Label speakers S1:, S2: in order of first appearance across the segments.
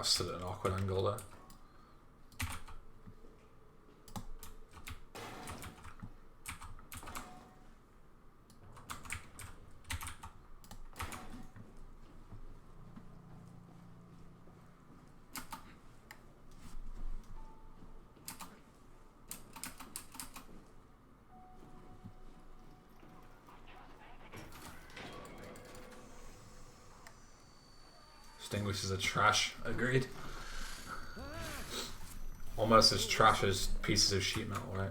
S1: stood at an awkward angle there. Extinguishers are trash. Agreed. Almost as trash as pieces of sheet metal, right?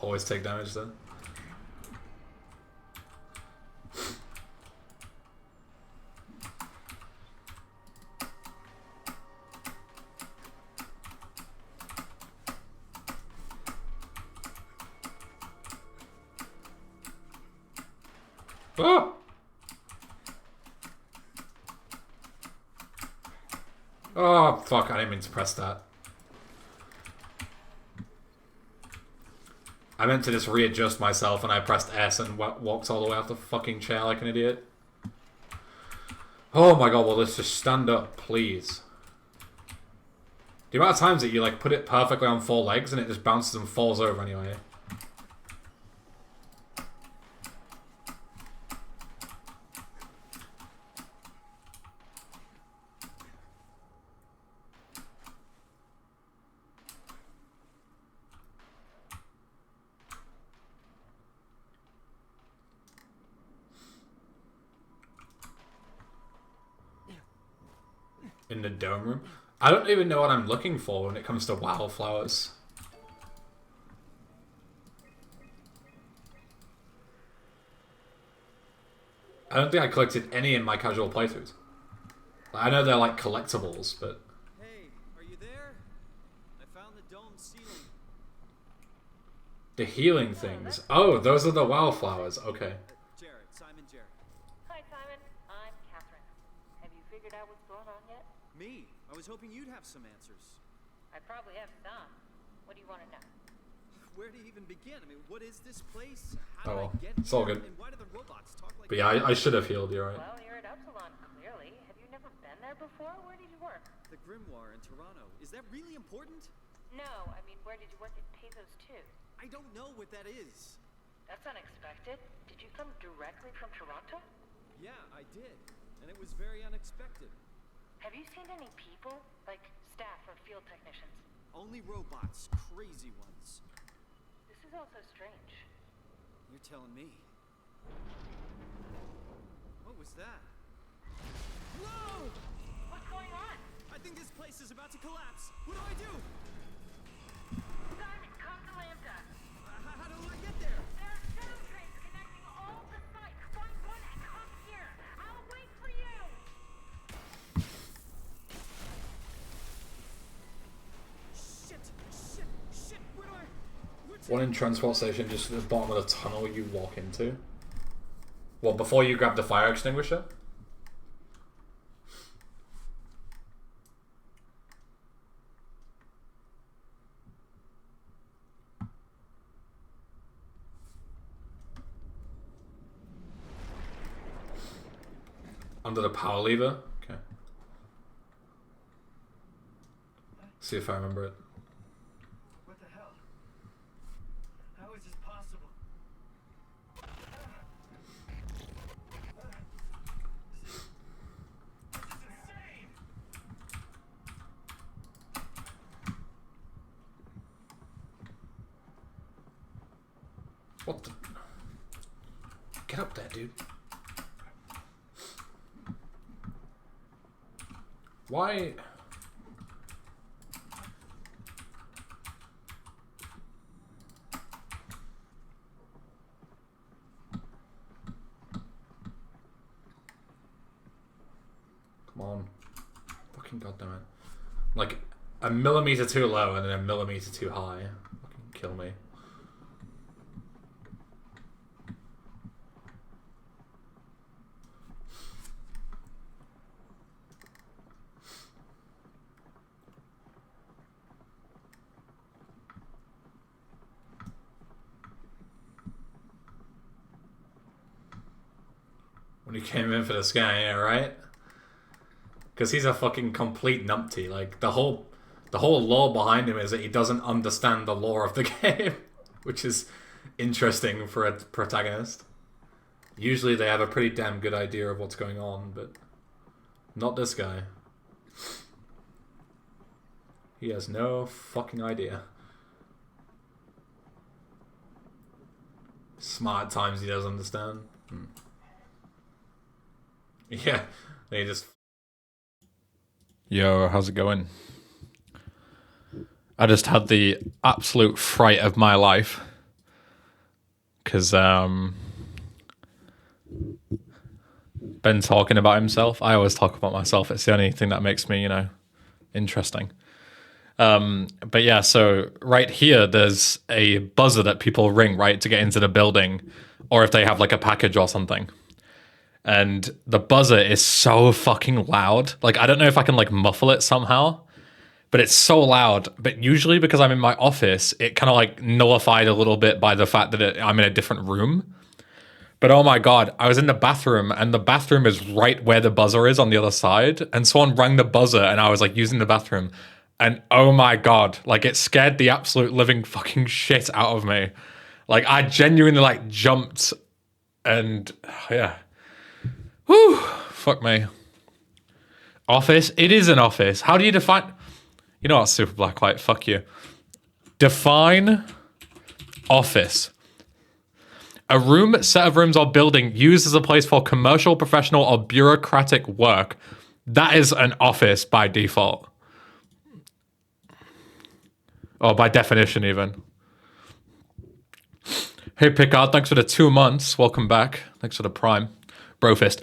S1: Always take damage then. Ah! Oh, fuck, I didn't mean to press that. I meant to just readjust myself and I pressed S and walked all the way off the fucking chair like an idiot. Oh my god, well let's just stand up, please. The amount of times that you like put it perfectly on 4 legs and it just bounces and falls over anyway. In the dome room. I don't even know what I'm looking for when it comes to wildflowers. I don't think I collected any in my casual playthroughs. I know they're like collectibles, but...
S2: Hey, are you there? I found the dome ceiling.
S1: The healing things. Oh, those are the wildflowers. Okay.
S2: Jared, Simon Jared.
S3: Hi, Simon. I'm Catherine. Have you figured out what's going on yet?
S2: Me? I was hoping you'd have some answers.
S3: I probably have some. What do you want to know?
S2: Where do you even begin? I mean, what is this place? How
S1: Oh,
S2: did I get
S1: it's all
S2: here?
S1: good.
S2: And why do the robots talk like
S1: But yeah, I should have healed you, right?
S3: Well, you're at Upsilon, clearly. Have you never been there before? Where did you work?
S2: The Grimoire in Toronto. Is that really important?
S3: No, I mean, where did you work at Pezos 2?
S2: I don't know what that is.
S3: That's unexpected. Did you come directly from Toronto?
S2: Yeah, I did. And it was very unexpected.
S3: Have you seen any people? Like staff or field technicians?
S2: Only robots. Crazy ones.
S3: This is also strange.
S2: You're telling me. What was that? Whoa!
S3: What's going on?
S2: I think this place is about to collapse. What do I do?
S3: Simon, come to Lambda.
S2: How do I get there?
S3: There are shuttle trains connecting all the sites. Find one and come here. I'll wait for you.
S2: Shit, where do I...
S1: One in transport station just at the bottom of the tunnel you walk into. Well, before you grab the fire extinguisher? Under the power lever? Okay. See if I remember it.
S4: What the hell? How is this possible? This is insane!
S1: What the... Get up there, dude. Why... Come on. Fucking goddamn it. Like, a millimeter too low and then a millimeter too high. Fucking kill me. When he came in for this guy, yeah, right? Because he's a fucking complete numpty. Like, the whole lore behind him is that he doesn't understand the lore of the game, which is interesting for a protagonist. Usually they have a pretty damn good idea of what's going on, but not this guy. He has no fucking idea. Smart times he does understand. Yeah, they just...
S5: Yo, how's it going? I just had the absolute fright of my life. Because, Ben talking about himself. I always talk about myself. It's the only thing that makes me, you know, interesting. But yeah, so right here, there's a buzzer that people ring, right, to get into the building. Or if they have, like, a package or something. And the buzzer is so fucking loud. Like, I don't know if I can, like, muffle it somehow. But it's so loud. But usually because I'm in my office, it kind of, like, nullified a little bit by the fact that I'm in a different room. But oh my god, I was in the bathroom, and the bathroom is right where the buzzer is on the other side. And someone rang the buzzer, and I was, like, using the bathroom. And oh my god, like, it scared the absolute living fucking shit out of me. Like, I genuinely, like, jumped. And, yeah. Whew, fuck me. Office? It is an office. How do you define... You know what, Super Blacklight, fuck you. Define office. A room, set of rooms or building used as a place for commercial, professional or bureaucratic work. That is an office by default. Or by definition even. Hey Picard, thanks for the 2 months. Welcome back. Thanks for the prime. Brofist.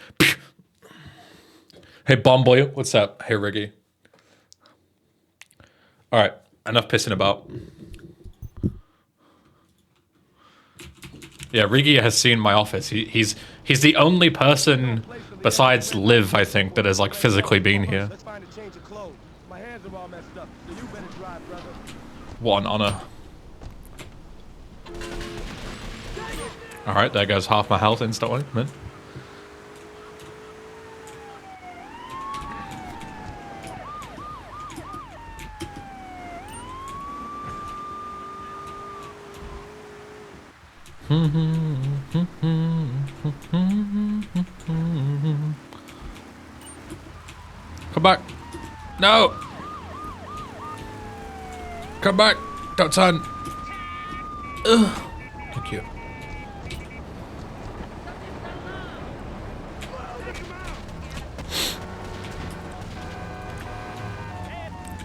S5: Hey Bomboy, what's up? Hey Riggy. Alright, enough pissing about. Yeah, Riggy has seen my office. He's the only person besides Liv, I think, that has like physically been here.
S6: Let's find a change of clothes. My hands are all messed up, so you better drive, brother.
S5: What an honor. Alright, there goes half my health instantly. Man. Come back. No. Come back. Don't turn. Ugh. Thank you.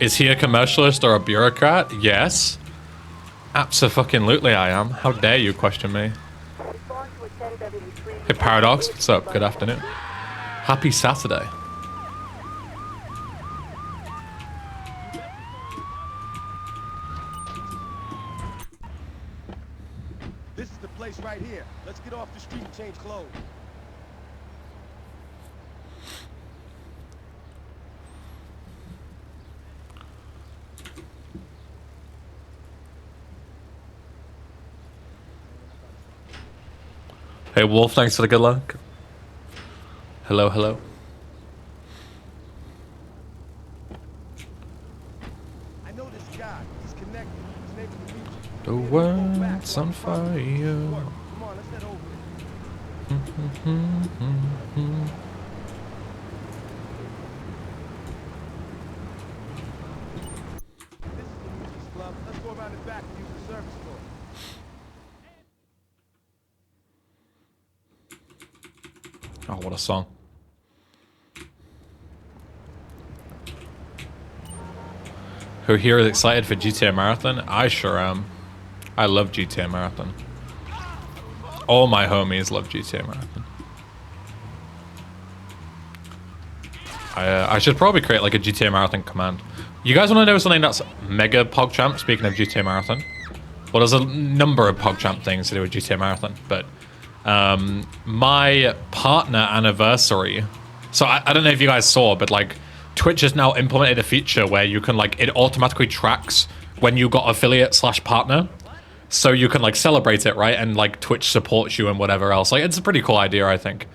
S5: Is he a commercialist or a bureaucrat? Yes. Abso-fucking-lutely I am. How dare you question me? Hey Paradox, what's up? Good afternoon. Happy Saturday.
S6: This is the place right here. Let's get off the street and change clothes.
S5: Hey Wolf, thanks for the good luck. Hello, hello.
S6: I know this guy. He's connected. His name is Luigi.
S5: The world's on fire.
S6: Come on, let's head over there. This is Luigi's club. Let's go around the back and use the service floor.
S5: Oh, what a song. Who here is excited for GTA Marathon? I sure am. I love GTA Marathon. All my homies love GTA Marathon. I should probably create like a GTA Marathon command. You guys want to know something that's mega PogChamp, speaking of GTA Marathon? Well, there's a number of PogChamp things to do with GTA Marathon, but my partner anniversary. So I don't know if you guys saw, but like Twitch has now implemented a feature where you can like, it automatically tracks when you got affiliate/partner. So you can like celebrate it, right? And like Twitch supports you and whatever else. Like it's a pretty cool idea, I think.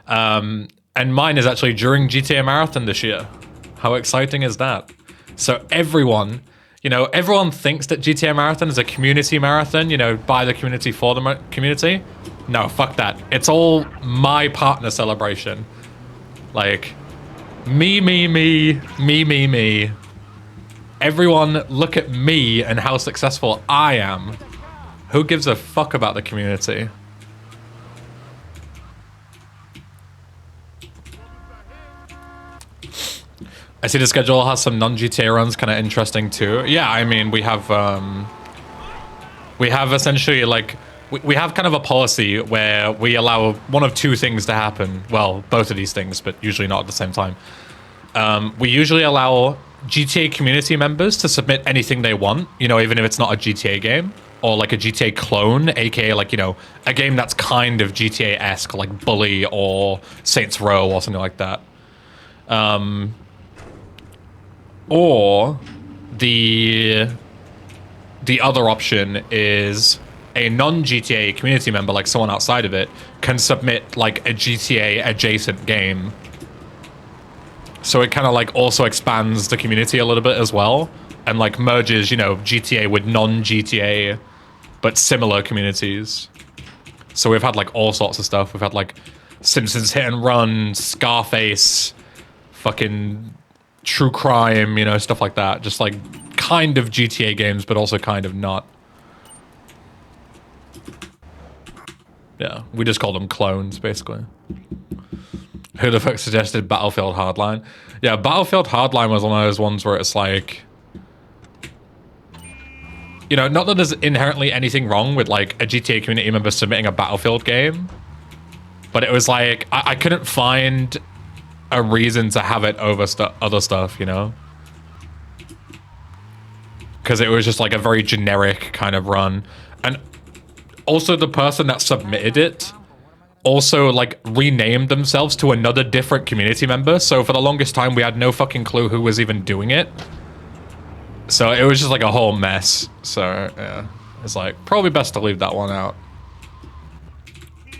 S5: And mine is actually during GTA Marathon this year. How exciting is that? So everyone, you know, everyone thinks that GTA Marathon is a community marathon, you know, by the community for the community. No, fuck that. It's all my partner celebration. Like, me. Everyone look at me and how successful I am. Who gives a fuck about the community? I see the schedule has some non-GTA runs kind of interesting too. Yeah, I mean, we have essentially like, we have kind of a policy where we allow one of two things to happen. Well, both of these things, but usually not at the same time. We usually allow GTA community members to submit anything they want, you know, even if it's not a GTA game or like a GTA clone, aka like, you know, a game that's kind of GTA-esque, like Bully or Saints Row or something like that. Or the other option is a non-GTA community member, like someone outside of it, can submit like a GTA adjacent game. So it kind of like also expands the community a little bit as well, and like merges, you know, GTA with non-GTA but similar communities. So we've had like all sorts of stuff. We've had like Simpsons Hit and Run, Scarface, fucking true crime, you know, stuff like that. Just like kind of GTA games, but also kind of not. Yeah, we just call them clones, basically. Who the fuck suggested Battlefield Hardline? Yeah, Battlefield Hardline was one of those ones where it's like, you know, not that there's inherently anything wrong with like a GTA community member submitting a Battlefield game, but it was like, I couldn't find a reason to have it over other stuff, you know? Because it was just like a very generic kind of run. And also the person that submitted it also like renamed themselves to another different community member. So for the longest time, we had no fucking clue who was even doing it. So it was just like a whole mess. So yeah, it's like probably best to leave that one out.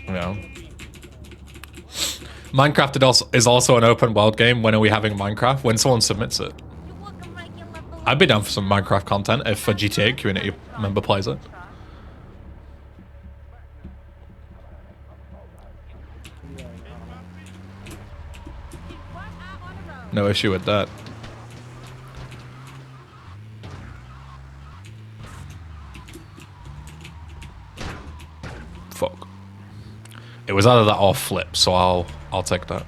S5: You know? Minecraft is also an open world game. When are we having Minecraft? When someone submits it. I'd be down for some Minecraft content if a GTA community member plays it. No issue with that. Fuck. It was either that or flip, so I'll take that.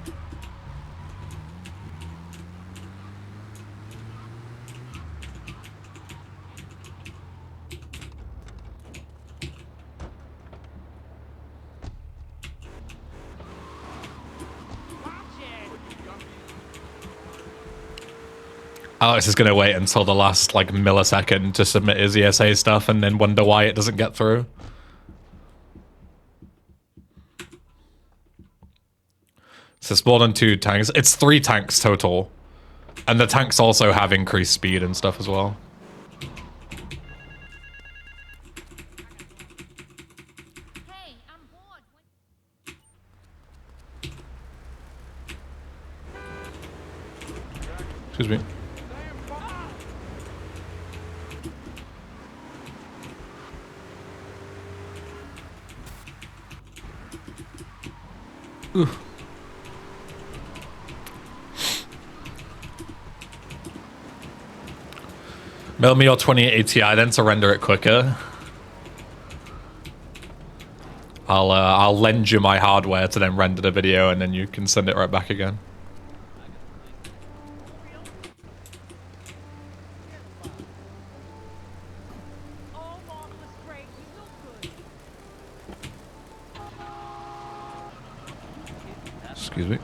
S5: Alex is going to wait until the last like millisecond to submit his ESA stuff and then wonder why it doesn't get through. So it's more than 2 tanks. It's 3 tanks total. And the tanks also have increased speed and stuff as well.
S3: Hey, I'm bored.
S5: Excuse me. Ooh. Mail me your 2080 Ti then to render it quicker. I'll lend you my hardware to then render the video and then you can send it right back again.
S3: Oh, marvelous, great. You look good.
S5: Excuse me.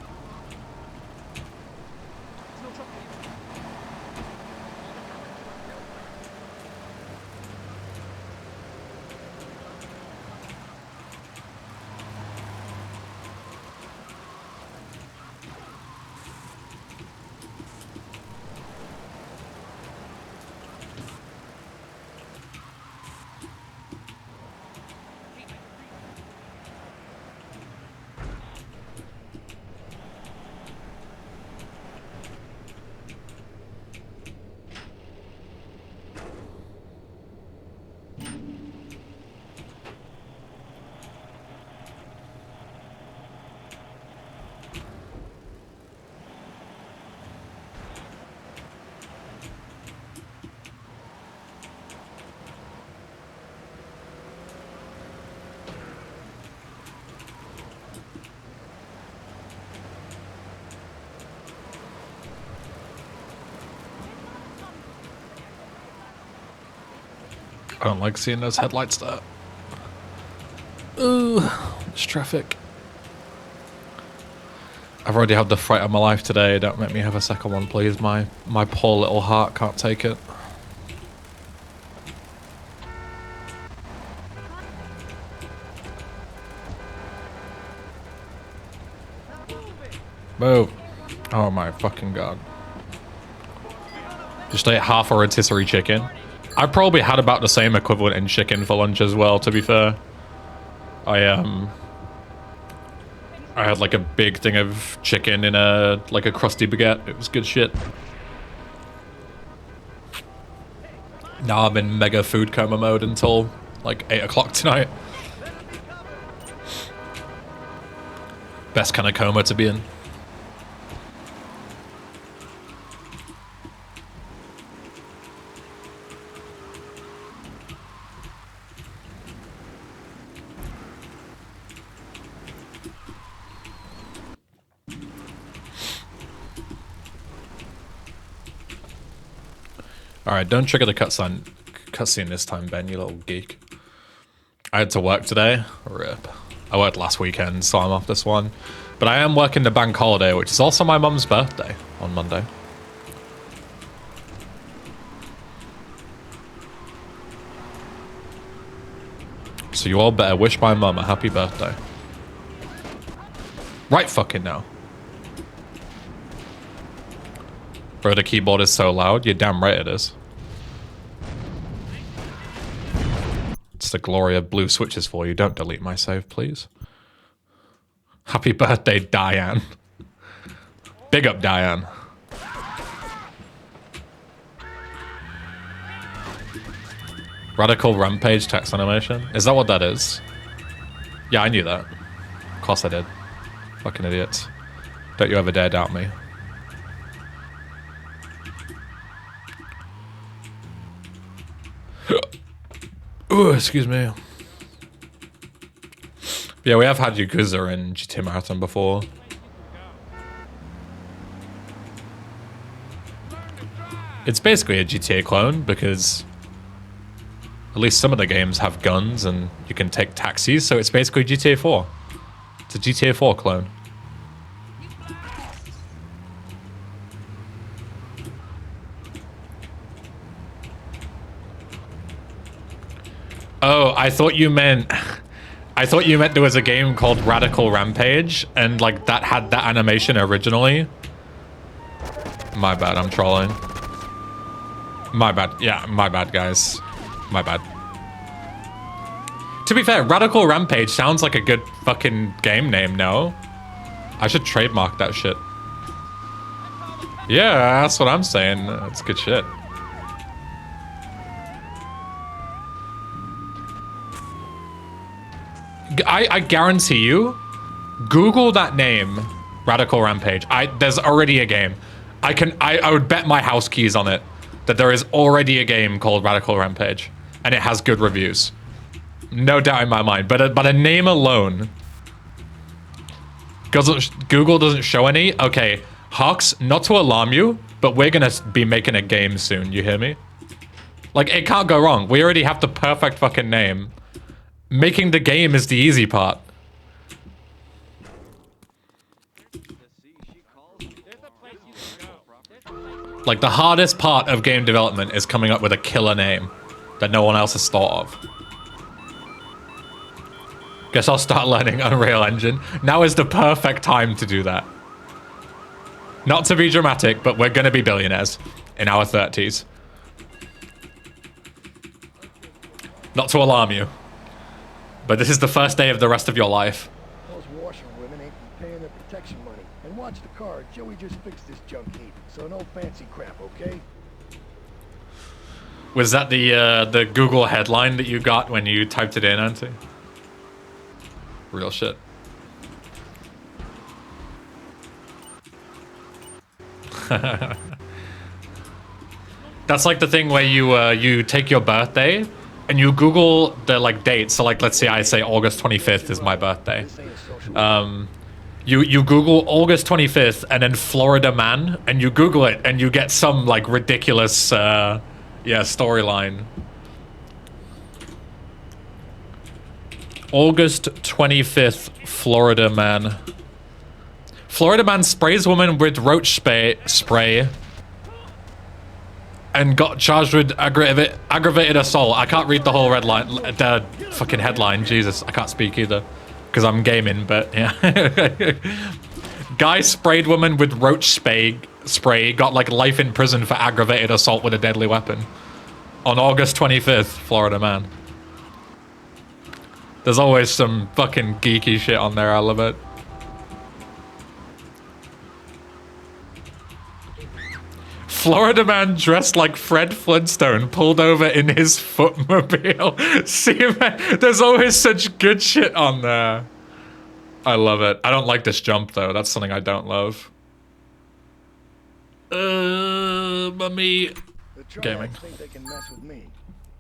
S5: I don't like seeing those headlights there. Ooh, it's traffic. I've already had the fright of my life today. Don't make me have a second one, please. My poor little heart can't take it. Move. Oh my fucking god. Just ate half a rotisserie chicken. I probably had about the same equivalent in chicken for lunch as well, to be fair. I had like a big thing of chicken in a crusty baguette. It was good shit. Now I'm in mega food coma mode until like 8 o'clock tonight. Best kind of coma to be in. Alright, don't trigger the cutscene this time, Ben, you little geek. I had to work today. RIP. I worked last weekend, so I'm off this one. But I am working the bank holiday, which is also my mum's birthday on Monday. So you all better wish my mum a happy birthday. Right fucking now. Bro, the keyboard is so loud. You're damn right it is. It's the glory of blue switches for you. Don't delete my save, please. Happy birthday, Diane. Big up, Diane. Radical Rampage text animation? Is that what that is? Yeah, I knew that. Of course I did. Fucking idiots. Don't you ever dare doubt me. Ooh, excuse me. Yeah, we have had Yakuza in GTA Marathon before. It's basically a GTA clone because at least some of the games have guns and you can take taxis, so it's basically GTA 4. It's a GTA 4 clone. Oh, I thought you meant there was a game called Radical Rampage and like that had that animation originally. My bad, I'm trolling. My bad. Yeah, my bad, guys. My bad. To be fair, Radical Rampage sounds like a good fucking game name, no? I should trademark that shit. Yeah, that's what I'm saying. That's good shit. I guarantee you, Google that name, Radical Rampage. There's already a game. I would bet my house keys on it that there is already a game called Radical Rampage, and it has good reviews. No doubt in my mind. But a name alone, Google doesn't show any. Okay, Hawks, not to alarm you, but we're gonna be making a game soon. You hear me? Like, it can't go wrong. We already have the perfect fucking name. Making the game is the easy part. Like, the hardest part of game development is coming up with a killer name that no one else has thought of. Guess I'll start learning Unreal Engine. Now is the perfect time to do that. Not to be dramatic, but we're gonna be billionaires in our 30s. Not to alarm you, but this is the first day of the rest of your life.
S6: Those washerwomen ain't paying their protection money. And watch the car. Joey just fixed this junk heap. So no fancy crap, okay?
S5: Was that the Google headline that you got when you typed it in, Auntie? Real shit. That's like the thing where you take your birthday and you Google the like date. So like, let's say I say August 25th is my birthday. You Google August 25th and then Florida man, and you Google it and you get some like ridiculous storyline. August 25th, Florida man. Florida man sprays woman with roach spray and got charged with aggravated assault. I can't read the whole red line, the fucking headline. Jesus, I can't speak either because I'm gaming, but yeah. Guy sprayed woman with roach spray, got like life in prison for aggravated assault with a deadly weapon. On August 25th, Florida man. There's always some fucking geeky shit on there, I love it. Florida man dressed like Fred Flintstone pulled over in his footmobile. See, man, there's always such good shit on there. I love it. I don't like this jump, though. That's something I don't love. Mummy.
S6: The
S5: Gaming.
S6: Triads think they can mess with me.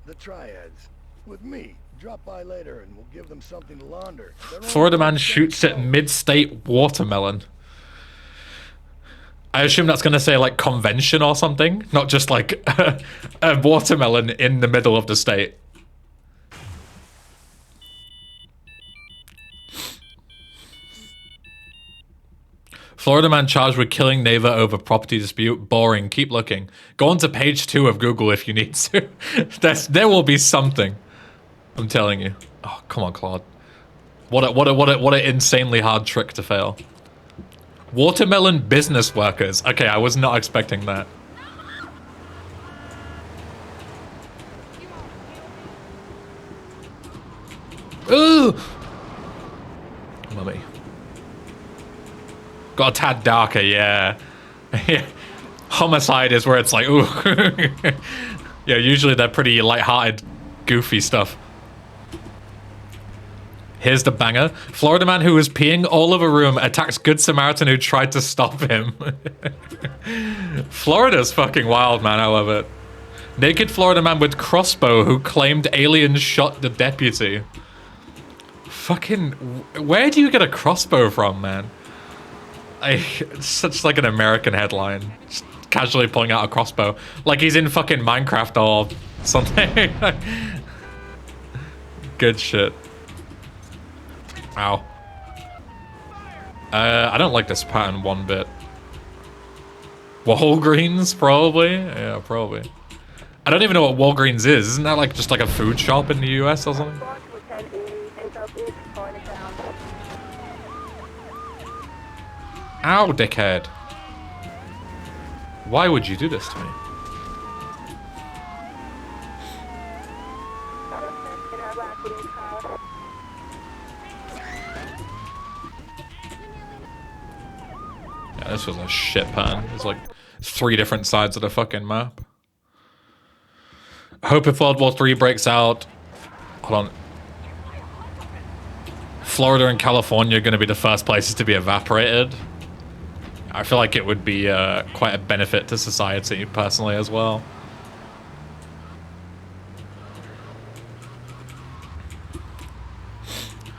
S6: The Triads. With me. Drop by later and we'll give them something to launder.
S5: Florida man shoots at mid-state watermelon. I assume that's going to say, like, convention or something. Not just, like, a watermelon in the middle of the state. Florida man charged with killing neighbor over property dispute. Boring. Keep looking. Go on to page 2 of Google if you need to. There will be something. I'm telling you. Oh, come on, Claude. What an insanely hard trick to fail. Watermelon business workers. Okay, I was not expecting that. Ooh! Mummy. Got a tad darker, yeah. Yeah. Homicide is where it's like, ooh. Yeah, usually they're pretty lighthearted, goofy stuff. Here's the banger. Florida man who was peeing all over a room attacks Good Samaritan who tried to stop him. Florida's fucking wild, man. I love it. Naked Florida man with crossbow who claimed aliens shot the deputy. Fucking... Where do you get a crossbow from, man? It's such like an American headline. Just casually pulling out a crossbow. Like he's in fucking Minecraft or something. Good shit. Ow. I don't like this pattern one bit. Walgreens, probably? Yeah, probably. I don't even know what Walgreens is. Isn't that like just like a food shop in the US or something? Ow, dickhead. Why would you do this to me? Yeah, this was a shit pan. There's like 3 different sides of the fucking map. I hope if World War III breaks out... Hold on. Florida and California are going to be the first places to be evaporated. I feel like it would be quite a benefit to society, personally, as well.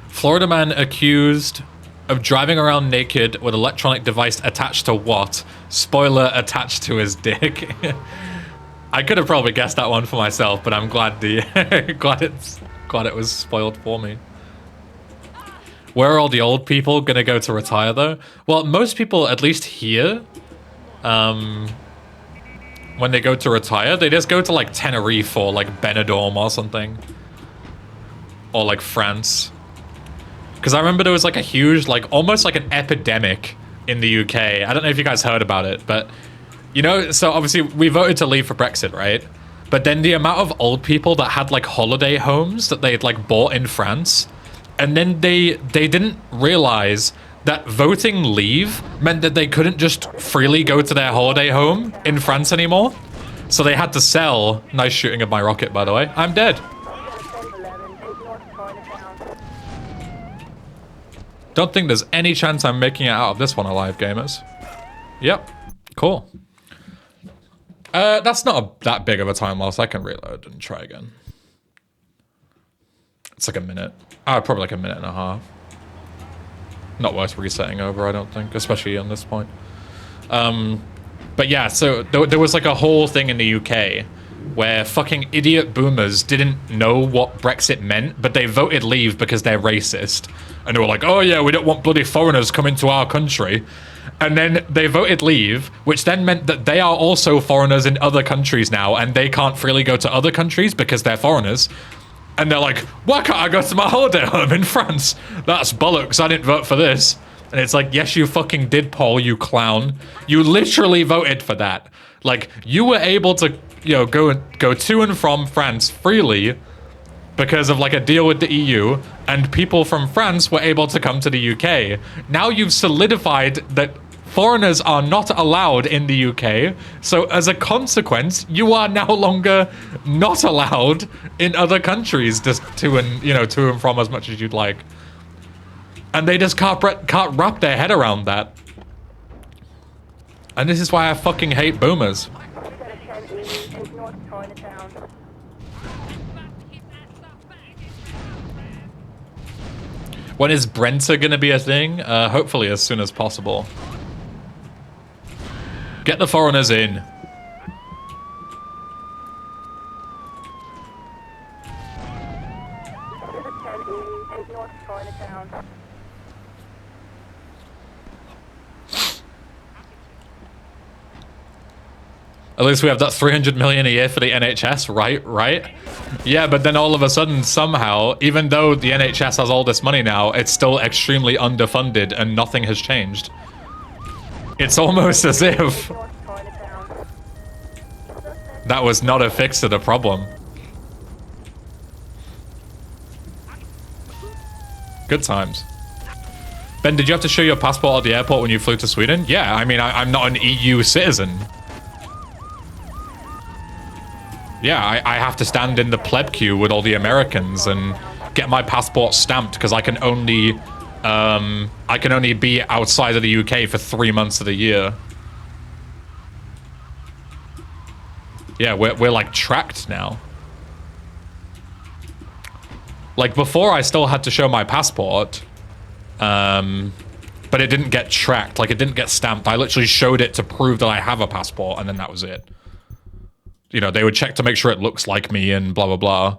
S5: Florida man accused of driving around naked with electronic device attached to what? Spoiler, attached to his dick. I could have probably guessed that one for myself, but I'm glad glad it was spoiled for me. Where are all the old people gonna go to retire though? Well, most people, at least here, when they go to retire, they just go to like Tenerife or like Benidorm or something. Or like France. Because I remember there was like a huge, like almost like an epidemic in the UK. I don't know if you guys heard about it, but you know, so obviously we voted to leave for Brexit, right? But then the amount of old people that had like holiday homes that they'd like bought in France, and then they didn't realize that voting leave meant that they couldn't just freely go to their holiday home in France anymore. So they had to sell. Nice shooting of my rocket, by the way. I'm dead. Don't think there's any chance I'm making it out of this one alive, gamers. Yep. Cool. That's not that big of a time loss. I can reload and try again. It's like a minute. Probably like a minute and a half. Not worth resetting over, I don't think, especially on this point. But yeah, so there was like a whole thing in the UK where fucking idiot boomers didn't know what Brexit meant, but they voted leave because they're racist. And they were like, oh yeah, we don't want bloody foreigners coming to our country. And then they voted leave, which then meant that they are also foreigners in other countries now, and they can't freely go to other countries because they're foreigners. And they're like, why can't I go to my holiday home in France? That's bollocks, I didn't vote for this. And it's like, yes, you fucking did, Paul, you clown. You literally voted for that. Like, you were able to, you know, go to and from France freely because of like a deal with the EU, and people from France were able to come to the UK. Now you've solidified that foreigners are not allowed in the UK, so as a consequence, you are no longer not allowed in other countries just to and from as much as you'd like. And they just can't wrap their head around that. And this is why I fucking hate boomers. When is Brenta gonna be a thing? Hopefully as soon as possible. Get the foreigners in. At least we have that 300 million a year for the NHS, right? Yeah, but then all of a sudden, somehow, even though the NHS has all this money now, it's still extremely underfunded and nothing has changed. It's almost as if that was not a fix to the problem. Good times. Ben, did you have to show your passport at the airport when you flew to Sweden? Yeah, I mean, I'm not an EU citizen. Yeah, I have to stand in the pleb queue with all the Americans and get my passport stamped because I can only be outside of the UK for 3 months of the year. Yeah, we're like tracked now. Like before, I still had to show my passport, but it didn't get tracked. Like it didn't get stamped. I literally showed it to prove that I have a passport, and then that was it. You know, they would check to make sure it looks like me and blah, blah, blah.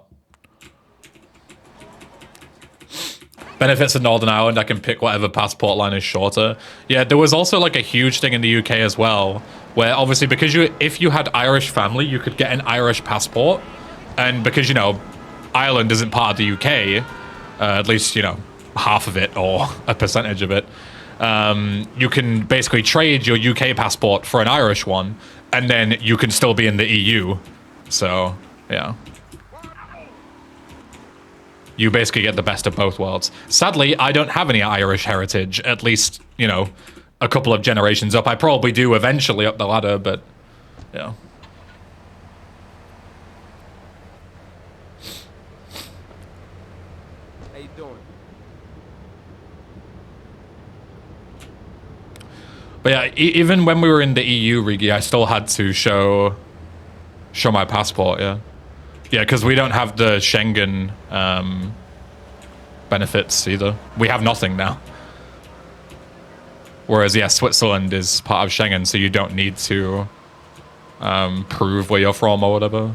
S5: Benefits of Northern Ireland, I can pick whatever passport line is shorter. Yeah, there was also like a huge thing in the UK as well, where obviously because if you had Irish family, you could get an Irish passport. And because, you know, Ireland isn't part of the UK, at least, you know, half of it or a percentage of it, you can basically trade your UK passport for an Irish one, and then you can still be in the EU. So, yeah. You basically get the best of both worlds. Sadly, I don't have any Irish heritage, at least, you know, a couple of generations up. I probably do eventually up the ladder, but, yeah.
S2: How you doing?
S5: But yeah, even when we were in the EU, Rigi, I still had to show my passport, yeah. Yeah, because we don't have the Schengen benefits either. We have nothing now. Whereas, yeah, Switzerland is part of Schengen, so you don't need to prove where you're from or whatever.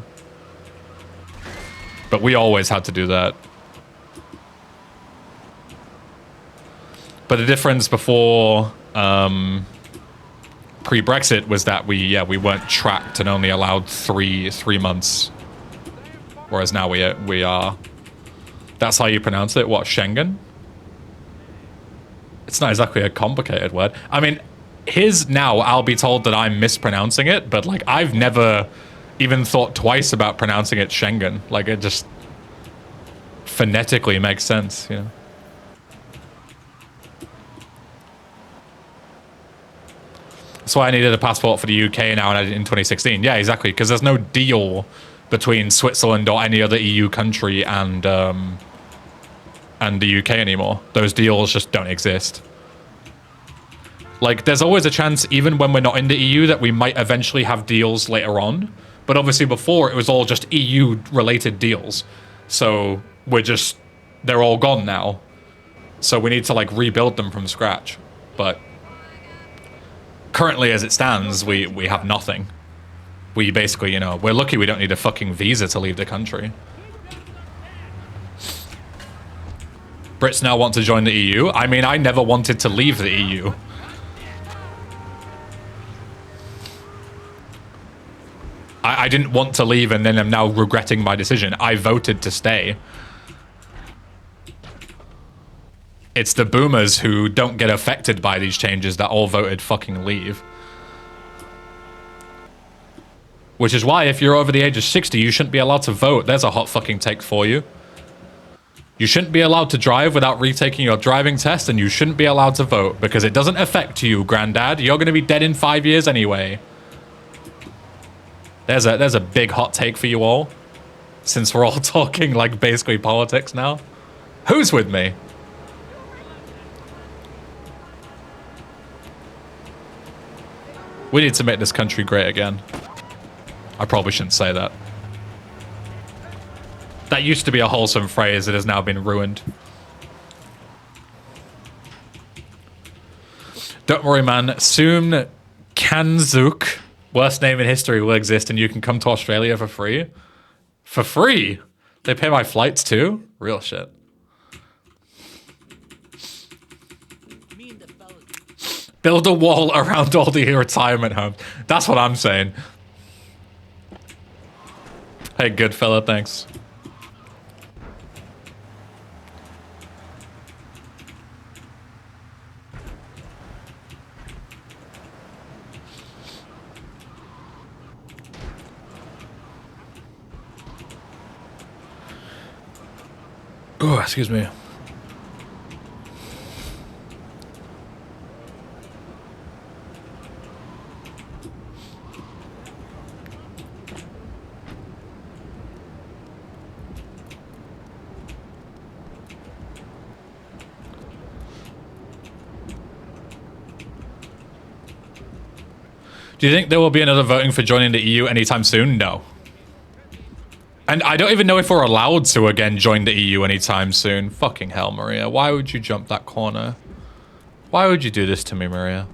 S5: But we always had to do that. But the difference before pre-Brexit was that we weren't tracked and only allowed three months, whereas now we are. That's how you pronounce it. What, Schengen? It's not exactly a complicated word. I mean, now I'll be told that I'm mispronouncing it, but like I've never even thought twice about pronouncing it Schengen. Like it just phonetically makes sense, you know. That's why I needed a passport for the UK now and I did it in 2016. Yeah, exactly, because there's no deal between Switzerland or any other EU country and the UK anymore. Those deals just don't exist. Like, there's always a chance, even when we're not in the EU, that we might eventually have deals later on. But obviously before, it was all just EU-related deals. So they're all gone now. So we need to, like, rebuild them from scratch. But currently, as it stands, we have nothing. we basically, you know, we're lucky we don't need a fucking visa to leave the country. Brits now want to join the EU. I mean, I never wanted to leave the EU. I didn't want to leave, and then I'm now regretting my decision. I voted to stay. It's the boomers who don't get affected by these changes that all voted fucking leave. Which is why if you're over the age of 60, you shouldn't be allowed to vote. There's a hot fucking take for you. You shouldn't be allowed to drive without retaking your driving test, and you shouldn't be allowed to vote because it doesn't affect you, Granddad. You're going to be dead in 5 years anyway. There's a big hot take for you all, since we're all talking like basically politics now. Who's with me? We need to make this country great again. I probably shouldn't say that. That used to be a wholesome phrase. It has now been ruined. Don't worry, man. Soon, Kanzuk, worst name in history, will exist, and you can come to Australia for free. For free? They pay my flights too? Real shit. Build a wall around all the retirement homes. That's what I'm saying. Hey, good fella, thanks. Oh, excuse me. Do you think there will be another voting for joining the EU anytime soon? No. And I don't even know if we're allowed to again join the EU anytime soon. Fucking hell, Maria. Why would you jump that corner? Why would you do this to me, Maria?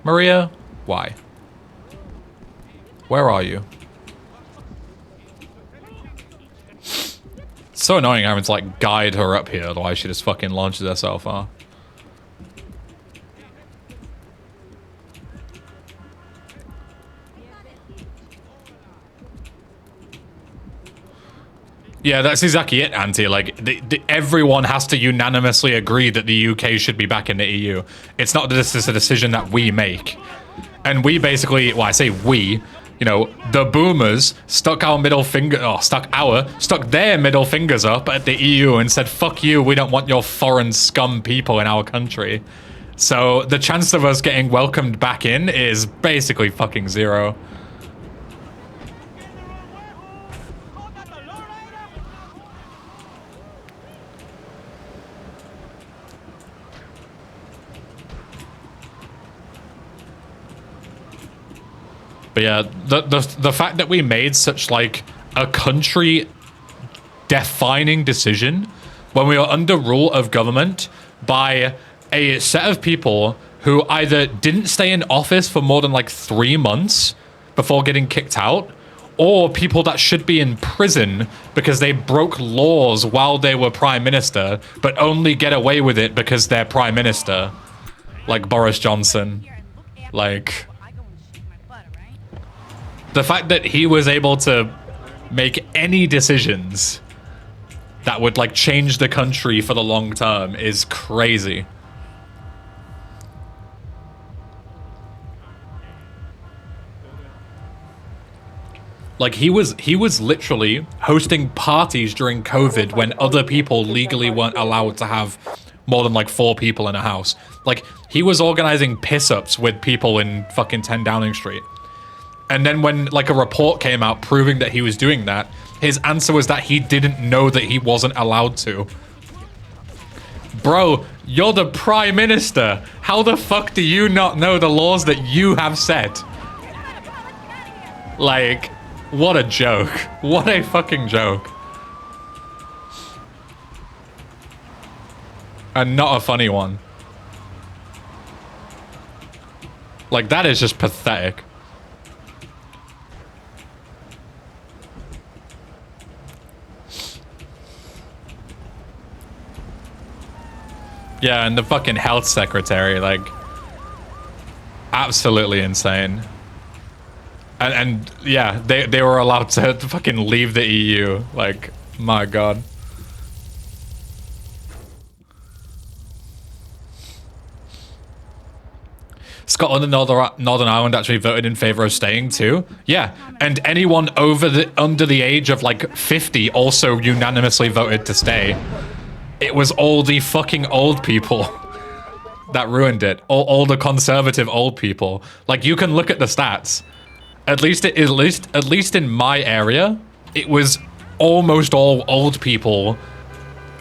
S5: Maria, why? Where are you? It's so annoying having to like guide her up here, otherwise she just fucking launches herself off. Yeah, that's exactly it, Auntie. Like, everyone has to unanimously agree that the UK should be back in the EU. It's not this is a decision that we make. And we basically, well, I say we, you know, the boomers stuck their middle fingers up at the EU and said, fuck you, we don't want your foreign scum people in our country. So the chance of us getting welcomed back in is basically fucking zero. But yeah, the fact that we made such like a country defining decision when we are under rule of government by a set of people who either didn't stay in office for more than like 3 months before getting kicked out, or people that should be in prison because they broke laws while they were prime minister, but only get away with it because they're prime minister, like Boris Johnson. Like, the fact that he was able to make any decisions that would like change the country for the long term is crazy. Like, he was literally hosting parties during COVID when other people legally weren't allowed to have more than like 4 people in a house. Like, he was organizing piss-ups with people in fucking 10 Downing Street. And then when like a report came out proving that he was doing that, his answer was that he didn't know that he wasn't allowed to. Bro, you're the prime minister. How the fuck do you not know the laws that you have set? Like, what a joke. What a fucking joke. And not a funny one. Like, that is just pathetic. Yeah, and the fucking health secretary, like, absolutely insane. And yeah, they were allowed to fucking leave the EU. Like, my god. Scotland and Northern Ireland actually voted in favour of staying too. Yeah, and anyone under the age of like 50 also unanimously voted to stay. It was all the fucking old people that ruined it. All the conservative old people. Like, you can look at the stats. At least in my area, it was almost all old people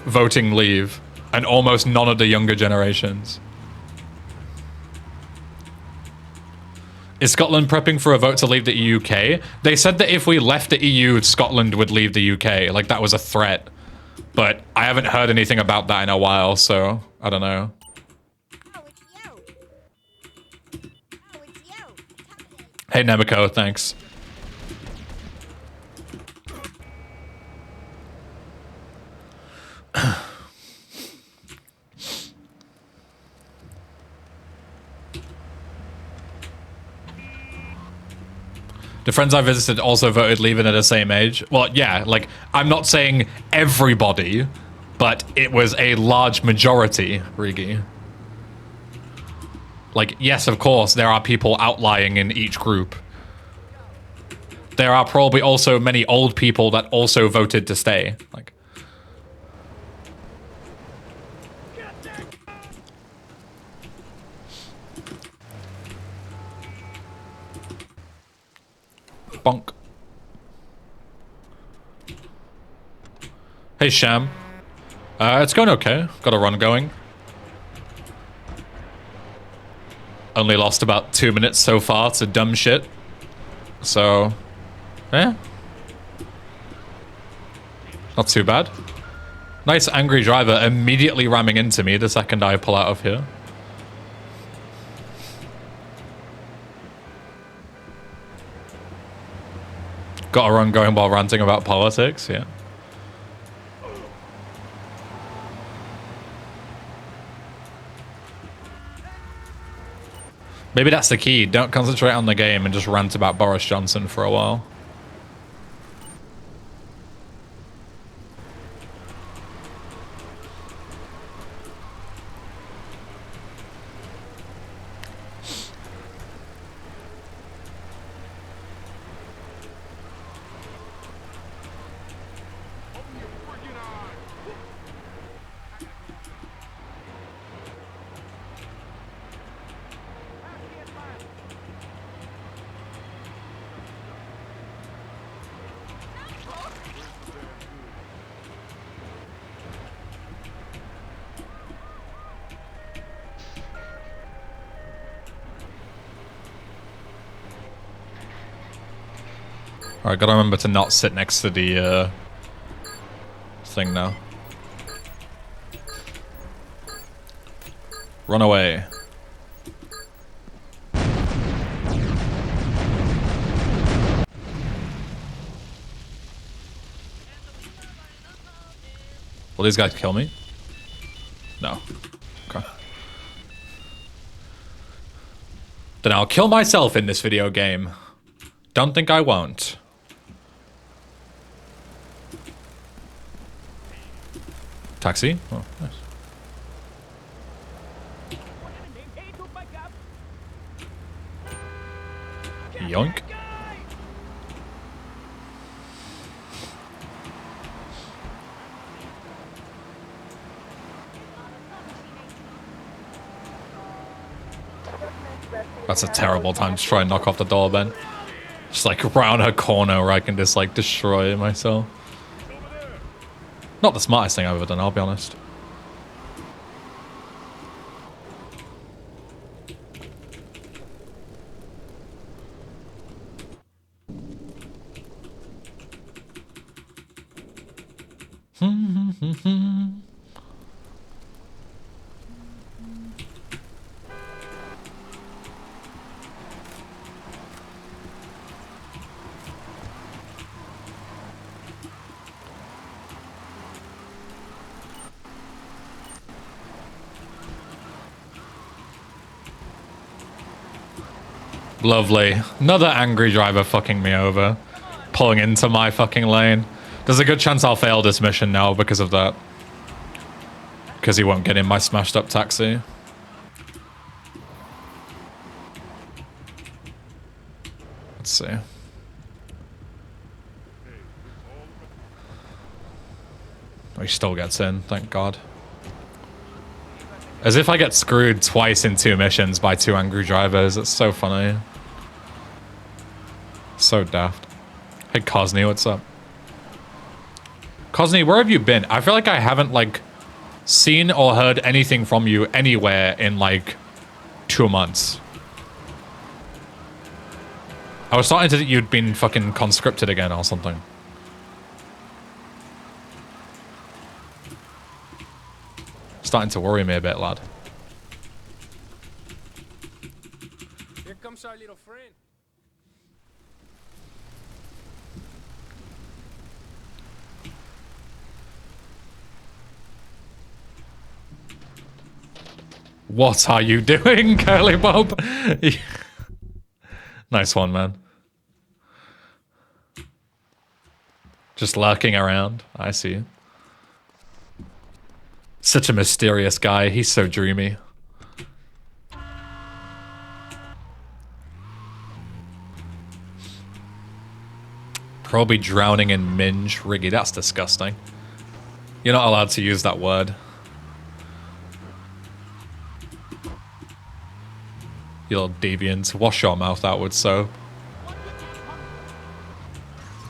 S5: voting leave, and almost none of the younger generations. Is Scotland prepping for a vote to leave the UK? They said that if we left the EU, Scotland would leave the UK. Like, that was a threat. But I haven't heard anything about that in a while, so I don't know.
S3: Oh, it's you. Oh, it's you.
S5: Hey, Nemiko, thanks. The friends I visited also voted leaving at the same age. Well, yeah, like, I'm not saying everybody, but it was a large majority, Rigi. Like, yes, of course, there are people outlying in each group. There are probably also many old people that also voted to stay. Like, bonk. Hey, Sham. It's going okay. Got a run going. Only lost about 2 minutes so far to dumb shit. So, yeah. Not too bad. Nice angry driver immediately ramming into me the second I pull out of here. Got a run going while ranting about politics, yeah. Maybe that's the key. Don't concentrate on the game and just rant about Boris Johnson for a while. Alright, gotta remember to not sit next to the thing now. Run away. Will these guys kill me? No. Okay. Then I'll kill myself in this video game. Don't think I won't. Taxi? Oh, nice. Yoink. That's a terrible time to try and knock off the door, Ben. Just like round a corner where I can just like destroy myself. Not the smartest thing I've ever done, I'll be honest. Lovely. Another angry driver fucking me over. Pulling into my fucking lane. There's a good chance I'll fail this mission now because of that. Because he won't get in my smashed up taxi. Let's see. He still gets in, thank God. As if I get screwed twice in 2 missions by 2 angry drivers. It's so funny. So daft. Hey, Cosney, what's up? Cosney, where have you been? I feel like I haven't, like, seen or heard anything from you anywhere in, like, 2 months. I was starting to think you'd been fucking conscripted again or something. Starting to worry me a bit, lad.
S2: Here comes our little friend.
S5: What are you doing, Curly Bob? Nice one, man. Just lurking around. I see you. Such a mysterious guy. He's so dreamy. Probably drowning in minge. Riggy, that's disgusting. You're not allowed to use that word. You little deviant. Wash your mouth out with soap.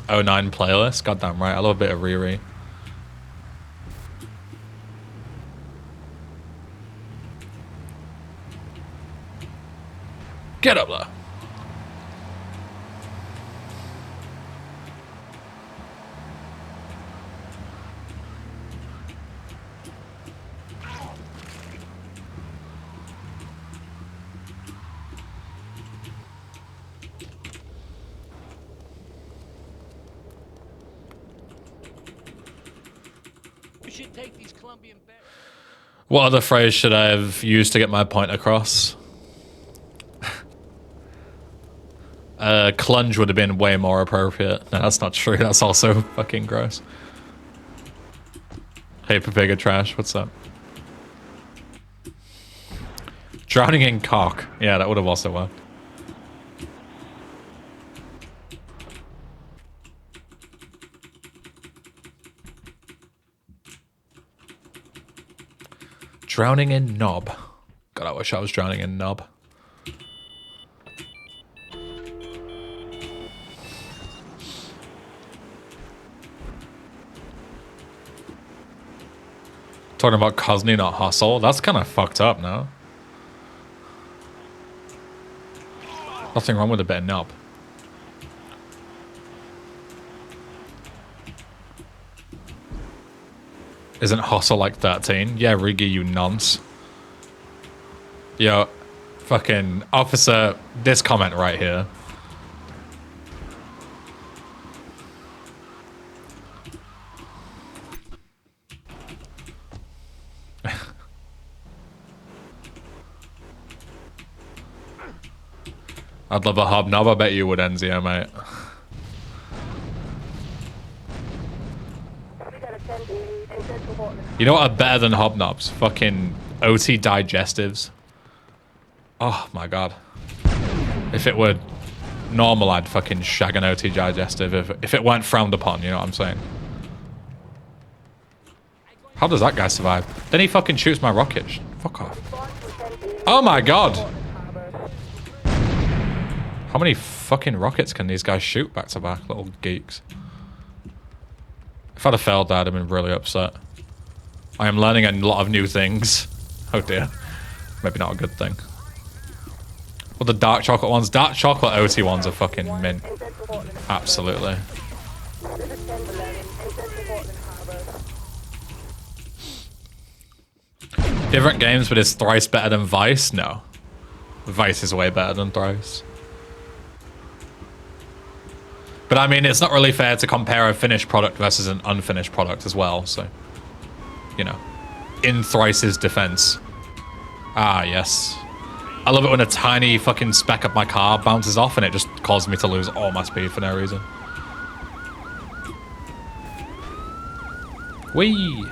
S5: 09 playlist. Goddamn right. I love a bit of Riri. Get up there.
S7: You should take these Colombian berries.
S5: What other phrase should I have used to get my point across? Clunge would have been way more appropriate. No, that's not true. That's also fucking gross. Hey, Papiga Trash, what's up? Drowning in cock. Yeah, that would have also worked. Drowning in knob. God, I wish I was drowning in knob. Talking about Cosney, not hustle. That's kind of fucked up, no? Nothing wrong with a bit of knob. Isn't hustle like 13? Yeah, Riggy, you nonce. Yo, fucking officer, this comment right here. I'd love a hobnob. I bet you would, Enzio, mate. You know what are better than hobnobs? Fucking OT digestives. Oh my god. If it were normal, I'd fucking shag an OT digestive if it weren't frowned upon, you know what I'm saying? How does that guy survive? Then he fucking shoots my rocket. Fuck off. Oh my god! How many fucking rockets can these guys shoot back to back, little geeks? If I'd have failed that, I'd have been really upset. I am learning a lot of new things. Oh dear. Maybe not a good thing. Well, the dark chocolate ones. Dark chocolate OT ones are fucking mint. Absolutely. Different games, but is Thrice better than Vice? No. Vice is way better than Thrice. But I mean, it's not really fair to compare a finished product versus an unfinished product as well, so... You know. In Thrice's defense. Ah, yes. I love it when a tiny fucking speck of my car bounces off and it just causes me to lose all my speed for no reason. Whee!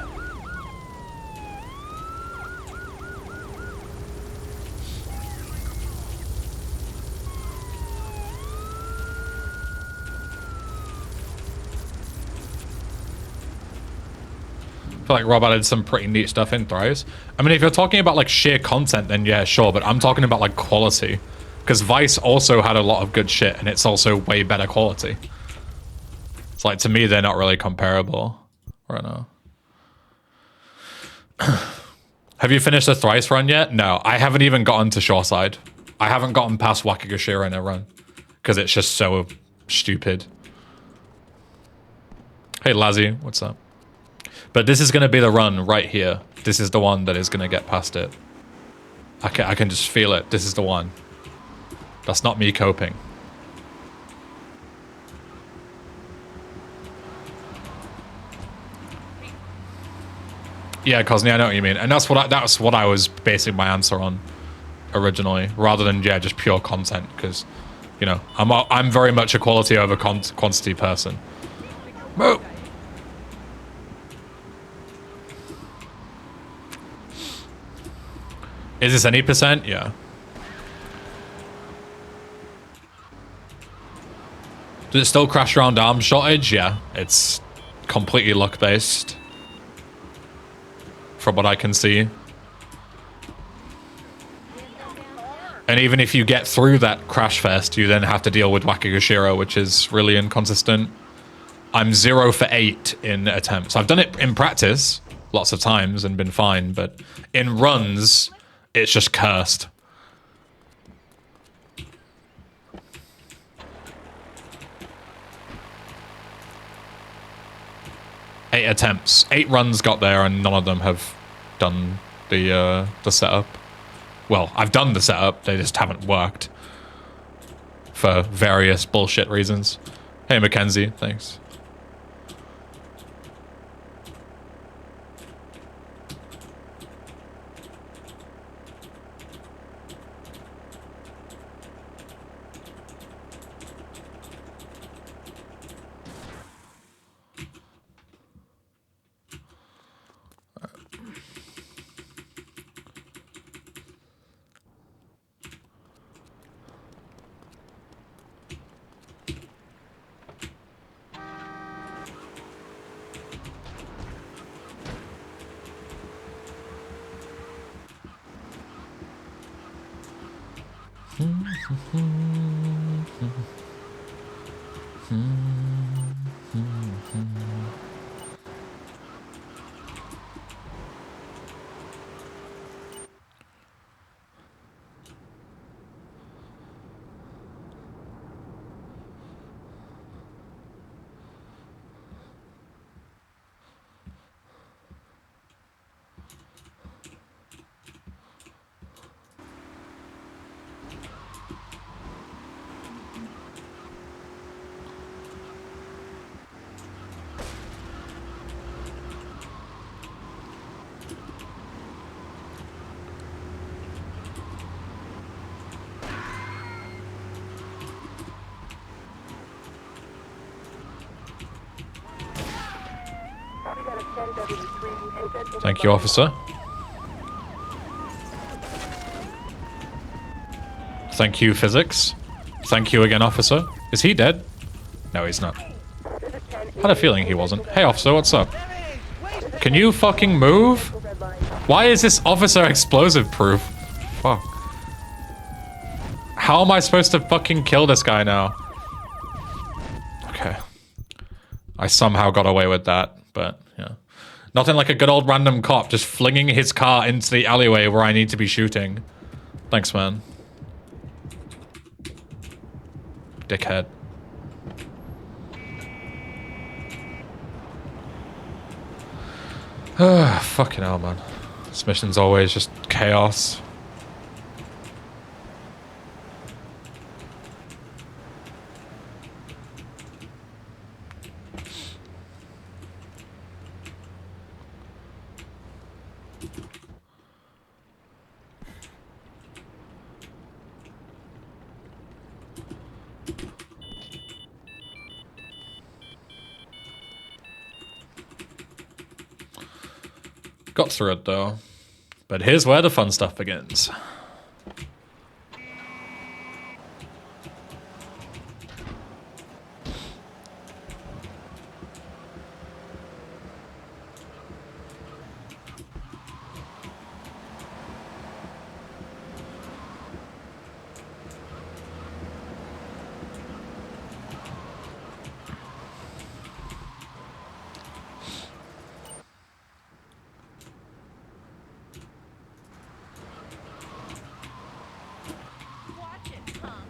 S5: I feel like Rob added some pretty neat stuff in Thrice. I mean, if you're talking about like sheer content, then yeah, sure. But I'm talking about like quality, because Vice also had a lot of good shit, and it's also way better quality. It's like, to me, they're not really comparable right now. Have you finished the Thrice run yet? No, I haven't even gotten to Shoreside. I haven't gotten past Wakigashira in a run because it's just so stupid. Hey, Lazzy, what's up? But this is going to be the run right here. This is the one that is going to get past it. I can just feel it. This is the one. That's not me coping. Yeah, Cosney, I know what you mean. And that's what I was basing my answer on originally, rather than, yeah, just pure content, because, you know, I'm very much a quality over quantity person. Whoa. Is this any percent? Yeah. Does it still crash around arm shortage? Yeah, it's completely luck based. From what I can see. And even if you get through that crash fest, you then have to deal with Wakigashira, which is really inconsistent. I'm 0 for 8 in attempts. I've done it in practice lots of times and been fine, but in runs, it's just cursed. Eight attempts. 8 runs got there and none of them have done the setup. Well, I've done the setup, they just haven't worked. For various bullshit reasons. Hey, Mackenzie, thanks. Thank you, officer. Thank you, physics. Thank you again, officer. Is he dead? No, he's not. Had a feeling he wasn't. Hey, officer, what's up? Can you fucking move? Why is this officer explosive proof? Fuck. How am I supposed to fucking kill this guy now? Okay. I somehow got away with that, but yeah. Nothing like a good old random cop just flinging his car into the alleyway where I need to be shooting. Thanks, man. Dickhead. Fucking hell, man. This mission's always just chaos. got through it though. But here's where the fun stuff begins.
S3: Watch it, punk.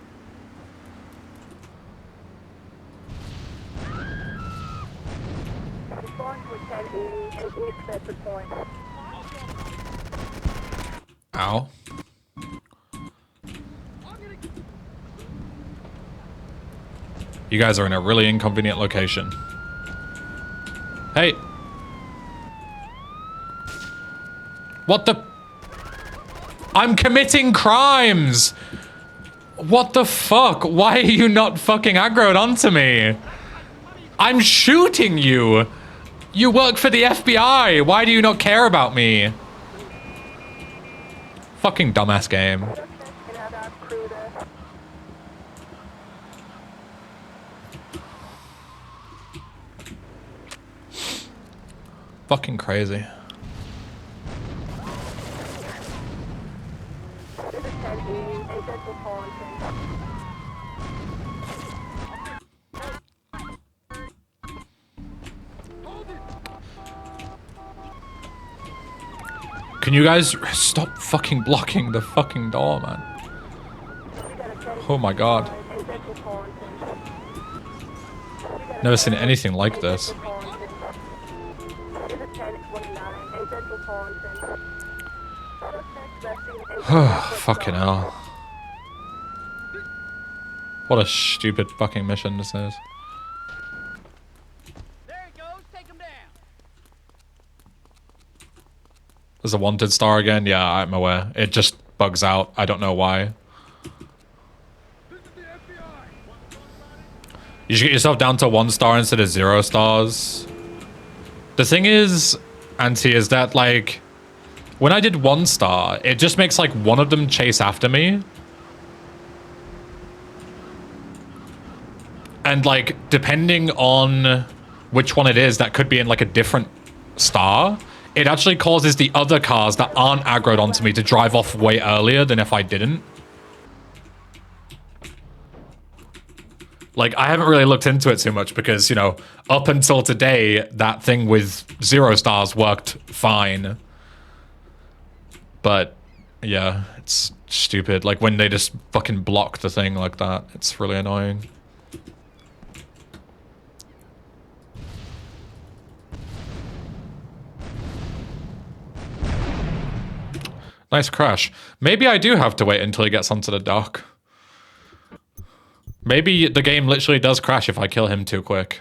S5: Ow. You guys are in a really inconvenient location. Hey. What the? I'm committing crimes! What the fuck? Why are you not fucking aggroed onto me? I'm shooting you! You work for the FBI! Why do you not care about me? Fucking dumbass game. Fucking crazy. Can you guys stop fucking blocking the fucking door, man? Oh my god. Never seen anything like this. Fucking hell. What a stupid fucking mission this is.
S7: There he goes. Take him down.
S5: There's a wanted star again? Yeah, I'm aware. It just bugs out. I don't know why. You should get yourself down to 1 star instead of 0 stars. The thing is, Auntie, is that like when I did 1 star, it just makes like one of them chase after me. And like depending on which one it is, that could be in like a different star. It actually causes the other cars that aren't aggroed onto me to drive off way earlier than if I didn't. Like, I haven't really looked into it too much because, you know, up until today, that thing with 0 stars worked fine. But, yeah, it's stupid. Like, when they just fucking block the thing like that, it's really annoying. Nice crash. Maybe I do have to wait until he gets onto the dock. Maybe the game literally does crash if I kill him too quick.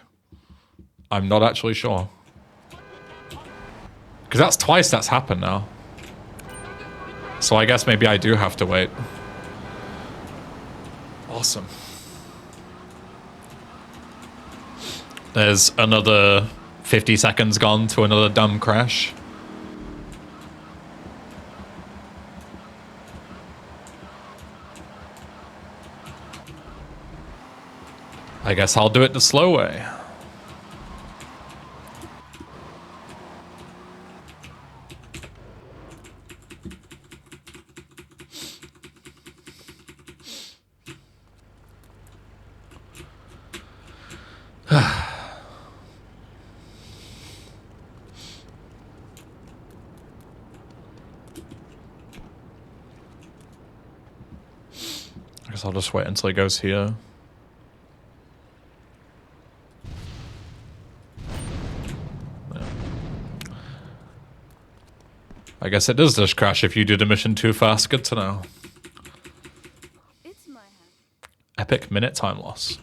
S5: I'm not actually sure. Because that's twice that's happened now. So I guess maybe I do have to wait. Awesome. There's another 50 seconds gone to another dumb crash. I guess I'll do it the slow way. I guess I'll just wait until he goes here. I guess it does just crash if you do the mission too fast. Good to know.
S3: It's my hand.
S5: Epic minute time loss.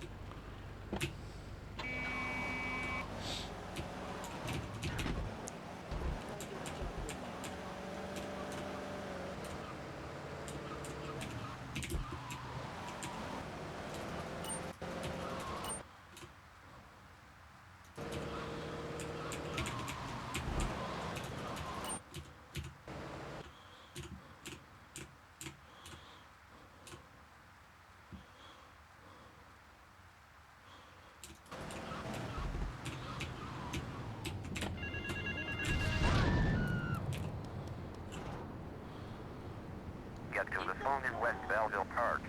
S8: Get to the phone in West Belleville Park.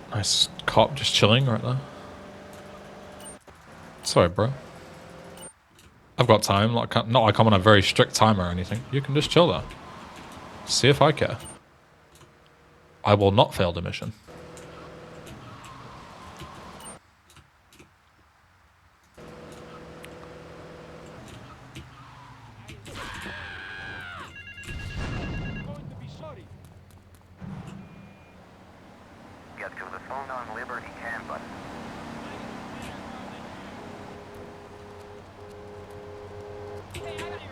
S5: Nice cop just chilling right there. Sorry, bro. I've got time. Like, not like I'm on a very strict timer or anything. You can just chill there. See if I care. I will not fail the mission.
S7: Going to be sorry.
S8: Get to the phone on Liberty campus.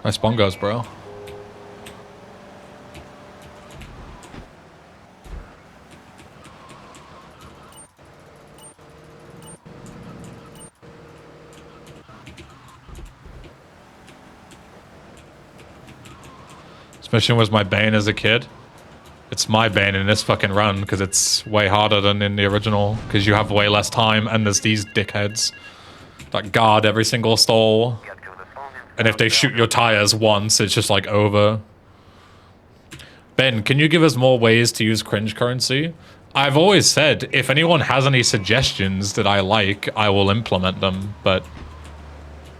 S5: Nice bongos, bro. This mission was my bane as a kid. It's my bane in this fucking run because it's way harder than in the original because you have way less time and there's these dickheads that guard every single stall.
S8: Get to the phone in
S5: And if they shoot your tires once, it's just like over. Ben, can you give us more ways to use cringe currency? I've always said, if anyone has any suggestions that I like, I will implement them, but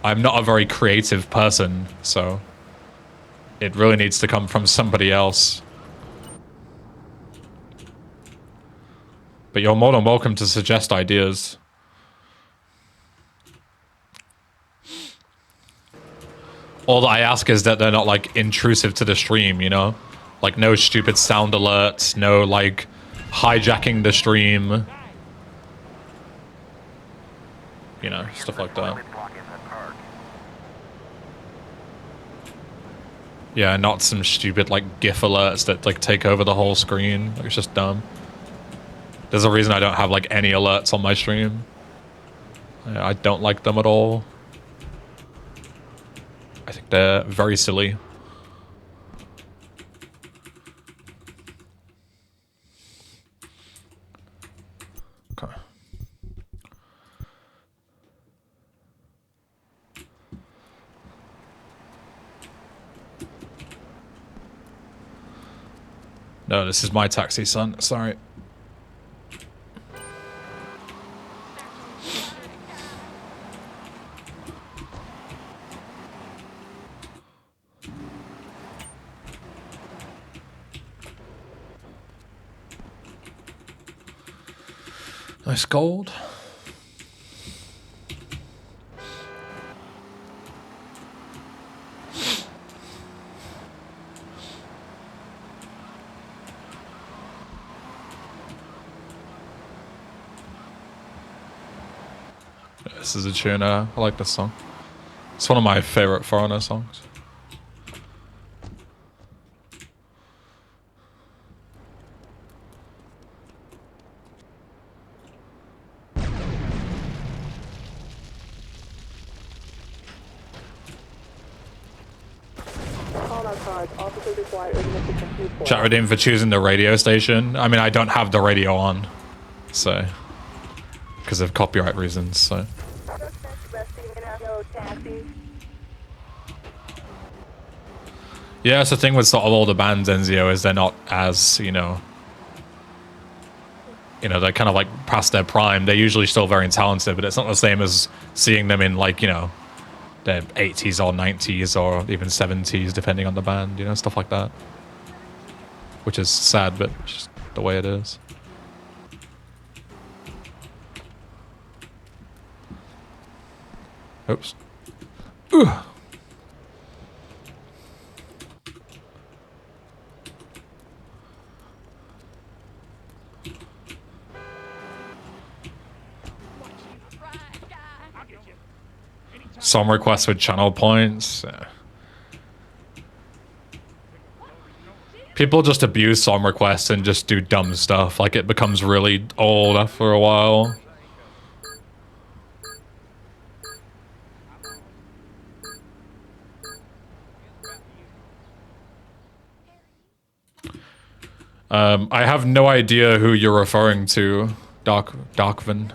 S5: I'm not a very creative person, so it really needs to come from somebody else. But you're more than welcome to suggest ideas. All that I ask is that they're not, like, intrusive to the stream, you know? Like, no stupid sound alerts, no, like, hijacking the stream. You know, stuff like that.
S8: toilet block in the park.
S5: Yeah, not some stupid, like, GIF alerts that, like, take over the whole screen. Like, it's just dumb. There's a reason I don't have, like, any alerts on my stream. I don't like them at all. I think they're very silly. Okay. No, this is my taxi, son. Sorry. Nice gold. This is a tune. I like this song. It's one of my favorite Foreigner songs. Chat redeem for choosing the radio station. I mean, I don't have the radio on, so because of copyright reasons. So yeah, that's the thing with sort of all the bands, Enzio, is they're not as you know, they're kind of like past their prime. They're usually still very talented, but it's not the same as seeing them in like their 80s or 90s or even 70s, depending on the band, stuff like that. Which is sad, but it's just the way it is. Oops. Ooh. Some requests with channel points. People just abuse song requests and just do dumb stuff. Like, it becomes really old after a while. I have no idea who you're referring to, Darkvin.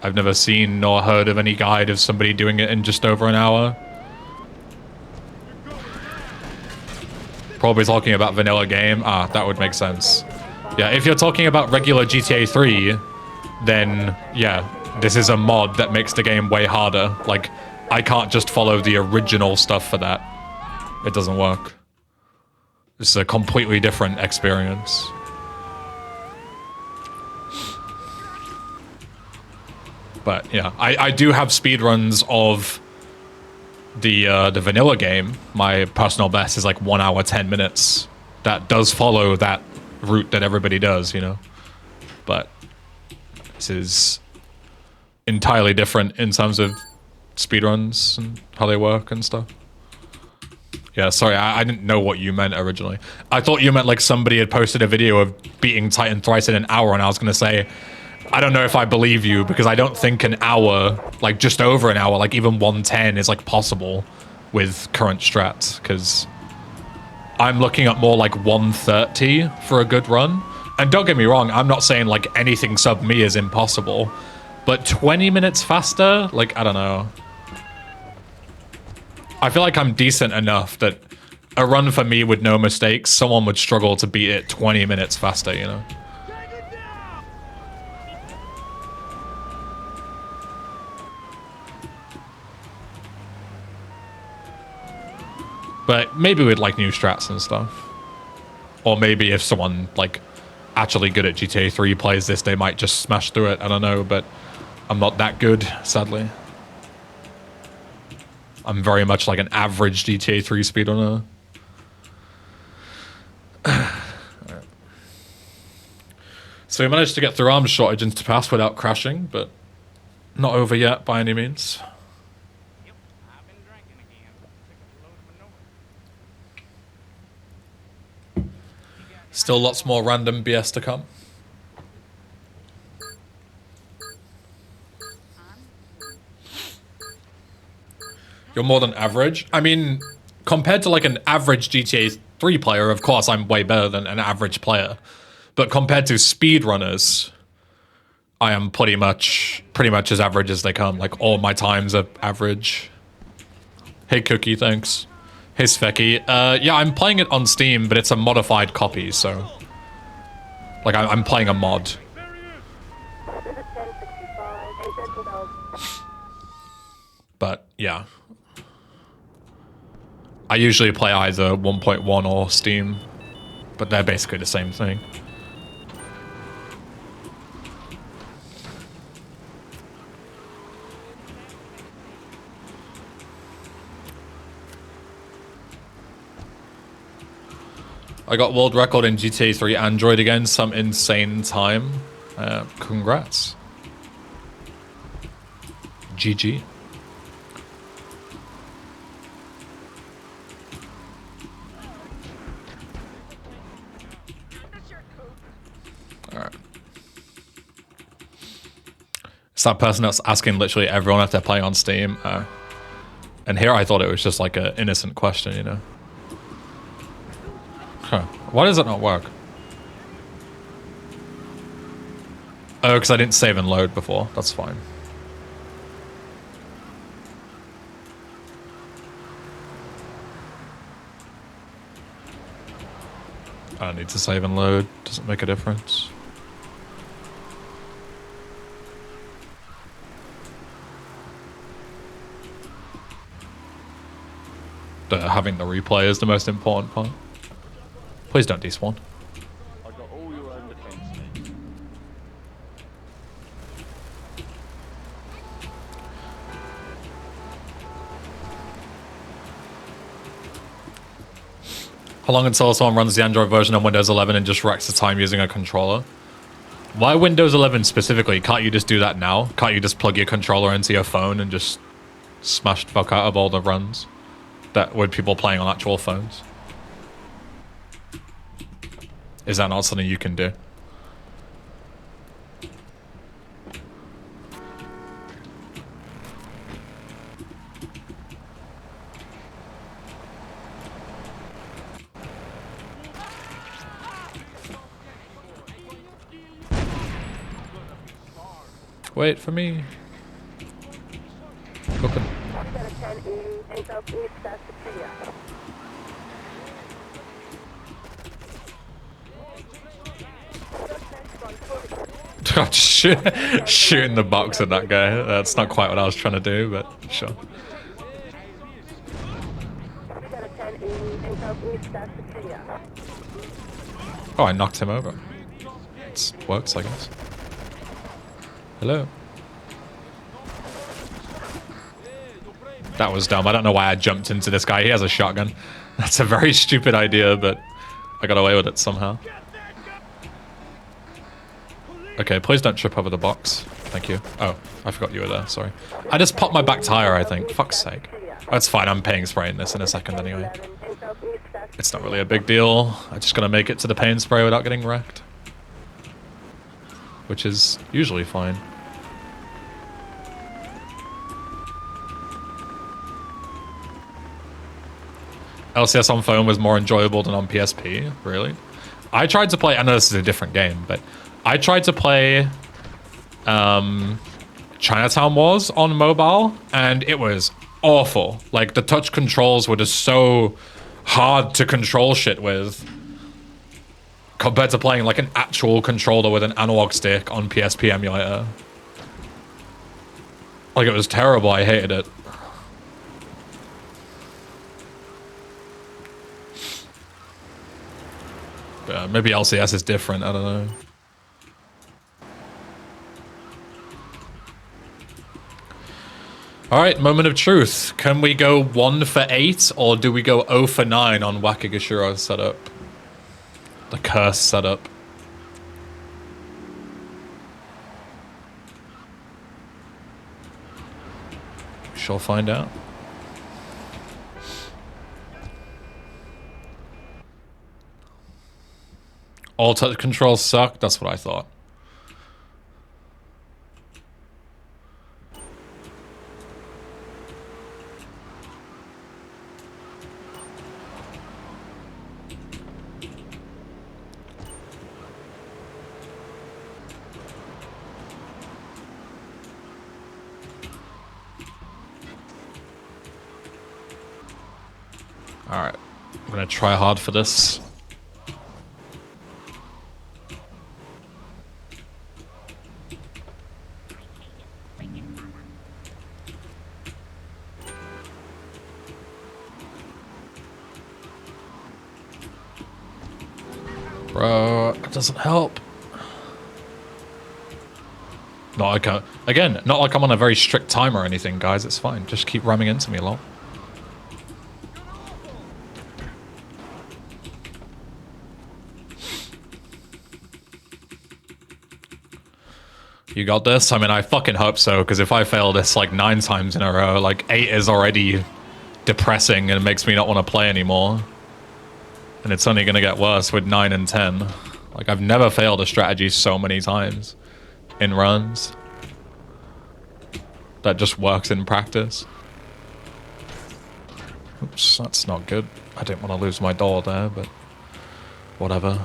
S5: I've never seen nor heard of any guide of somebody doing it in just over an hour. Probably talking about vanilla game. Ah, that would make sense. Yeah, if you're talking about regular GTA 3, then yeah, this is a mod that makes the game way harder. Like, I can't just follow the original stuff for that. It doesn't work. It's a completely different experience. But yeah, I do have speedruns of the vanilla game. My personal best is like 1 hour 10 minutes. That does follow that route that everybody does, you know. But this is entirely different in terms of speedruns and how they work and stuff. Yeah, sorry, I didn't know what you meant originally. I thought you meant like somebody had posted a video of beating Titan Thrice in an hour, and I was gonna say, I don't know if I believe you, because I don't think an hour, like just over an hour, like even 110 is like possible with current strats, because I'm looking at more like 130 for a good run. And don't get me wrong, I'm not saying like anything sub me is impossible, but 20 minutes faster, like, I don't know. I feel like I'm decent enough that a run for me with no mistakes, someone would struggle to beat it 20 minutes faster, you know? But maybe we'd like new strats and stuff. Or maybe if someone, like, actually good at GTA 3 plays this, they might just smash through it. I don't know, but I'm not that good, sadly. I'm very much like an average GTA 3 speedrunner. So we managed to get through arms shortage into pass without crashing, but not over yet by any means.
S7: Yep, I've been drinking again. Took a load of manure.
S5: Still lots more random BS to come. You're more than average. I mean, compared to like an average GTA 3 player, of course I'm way better than an average player. But compared to speedrunners, I am pretty much as average as they come. Like, all my times are average. Hey Cookie, thanks. Hey Sveki. Yeah, I'm playing it on Steam, but it's a modified copy, so... Like, I'm playing a mod. But, yeah. I usually play either 1.1 or Steam, but they're basically the same thing. I got world record in GTA 3 Android again, some insane time. Congrats. GG. Alright. It's that person that's asking literally everyone if they're playing on Steam. And here I thought it was just like an innocent question, you know? Huh. Why does it not work? Oh, because I didn't save and load before. That's fine. I don't need to save and load. Doesn't make a difference. Having the replay is the most important part. Please don't despawn.
S7: I got all your own defense needs.
S5: How long until someone runs the Android version on Windows 11 and just wrecks the time using a controller? Why Windows 11 specifically? Can't you just do that now? Can't you just plug your controller into your phone and just smash the fuck out of all the runs that with people playing on actual phones? Is that not something you can do? Wait for me. Open. God, shooting the box at that guy. That's not quite what I was trying to do, but sure. Oh, I knocked him over. It works, I guess. Hello. That was dumb. I don't know why I jumped into this guy. He has a shotgun. That's a very stupid idea, but I got away with it somehow. Okay, please don't trip over the box. Thank you. Oh, I forgot you were there. Sorry. I just popped my back tire, I think. Fuck's sake. That's fine. I'm paying spraying this in a second anyway. It's not really a big deal. I just gotta make it to the paint spray without getting wrecked. Which is usually fine. LCS on phone was more enjoyable than on PSP, really? I tried to play, I know this is a different game, but I tried to play Chinatown Wars on mobile, and it was awful. Like, the touch controls were just so hard to control shit with compared to playing like an actual controller with an analog stick on PSP emulator. Like, it was terrible. I hated it. But maybe LCS is different. I don't know. Alright, moment of truth. Can we go 1 for 8 or do we go 0 for 9 on Wakigashiro setup? The curse setup. Shall find out. All touch controls suck? That's what I thought. Alright, I'm gonna try hard for this. Bro, it doesn't help. Not like again, not like I'm on a very strict time or anything, guys. It's fine. Just keep ramming into me, lol. You got this? I mean, I fucking hope so, because if I fail this like 9 times in a row, like 8 is already depressing and it makes me not want to play anymore. And it's only going to get worse with 9 and 10. Like, I've never failed a strategy so many times in runs. That just works in practice. Oops, that's not good. I didn't want to lose my door there, but whatever.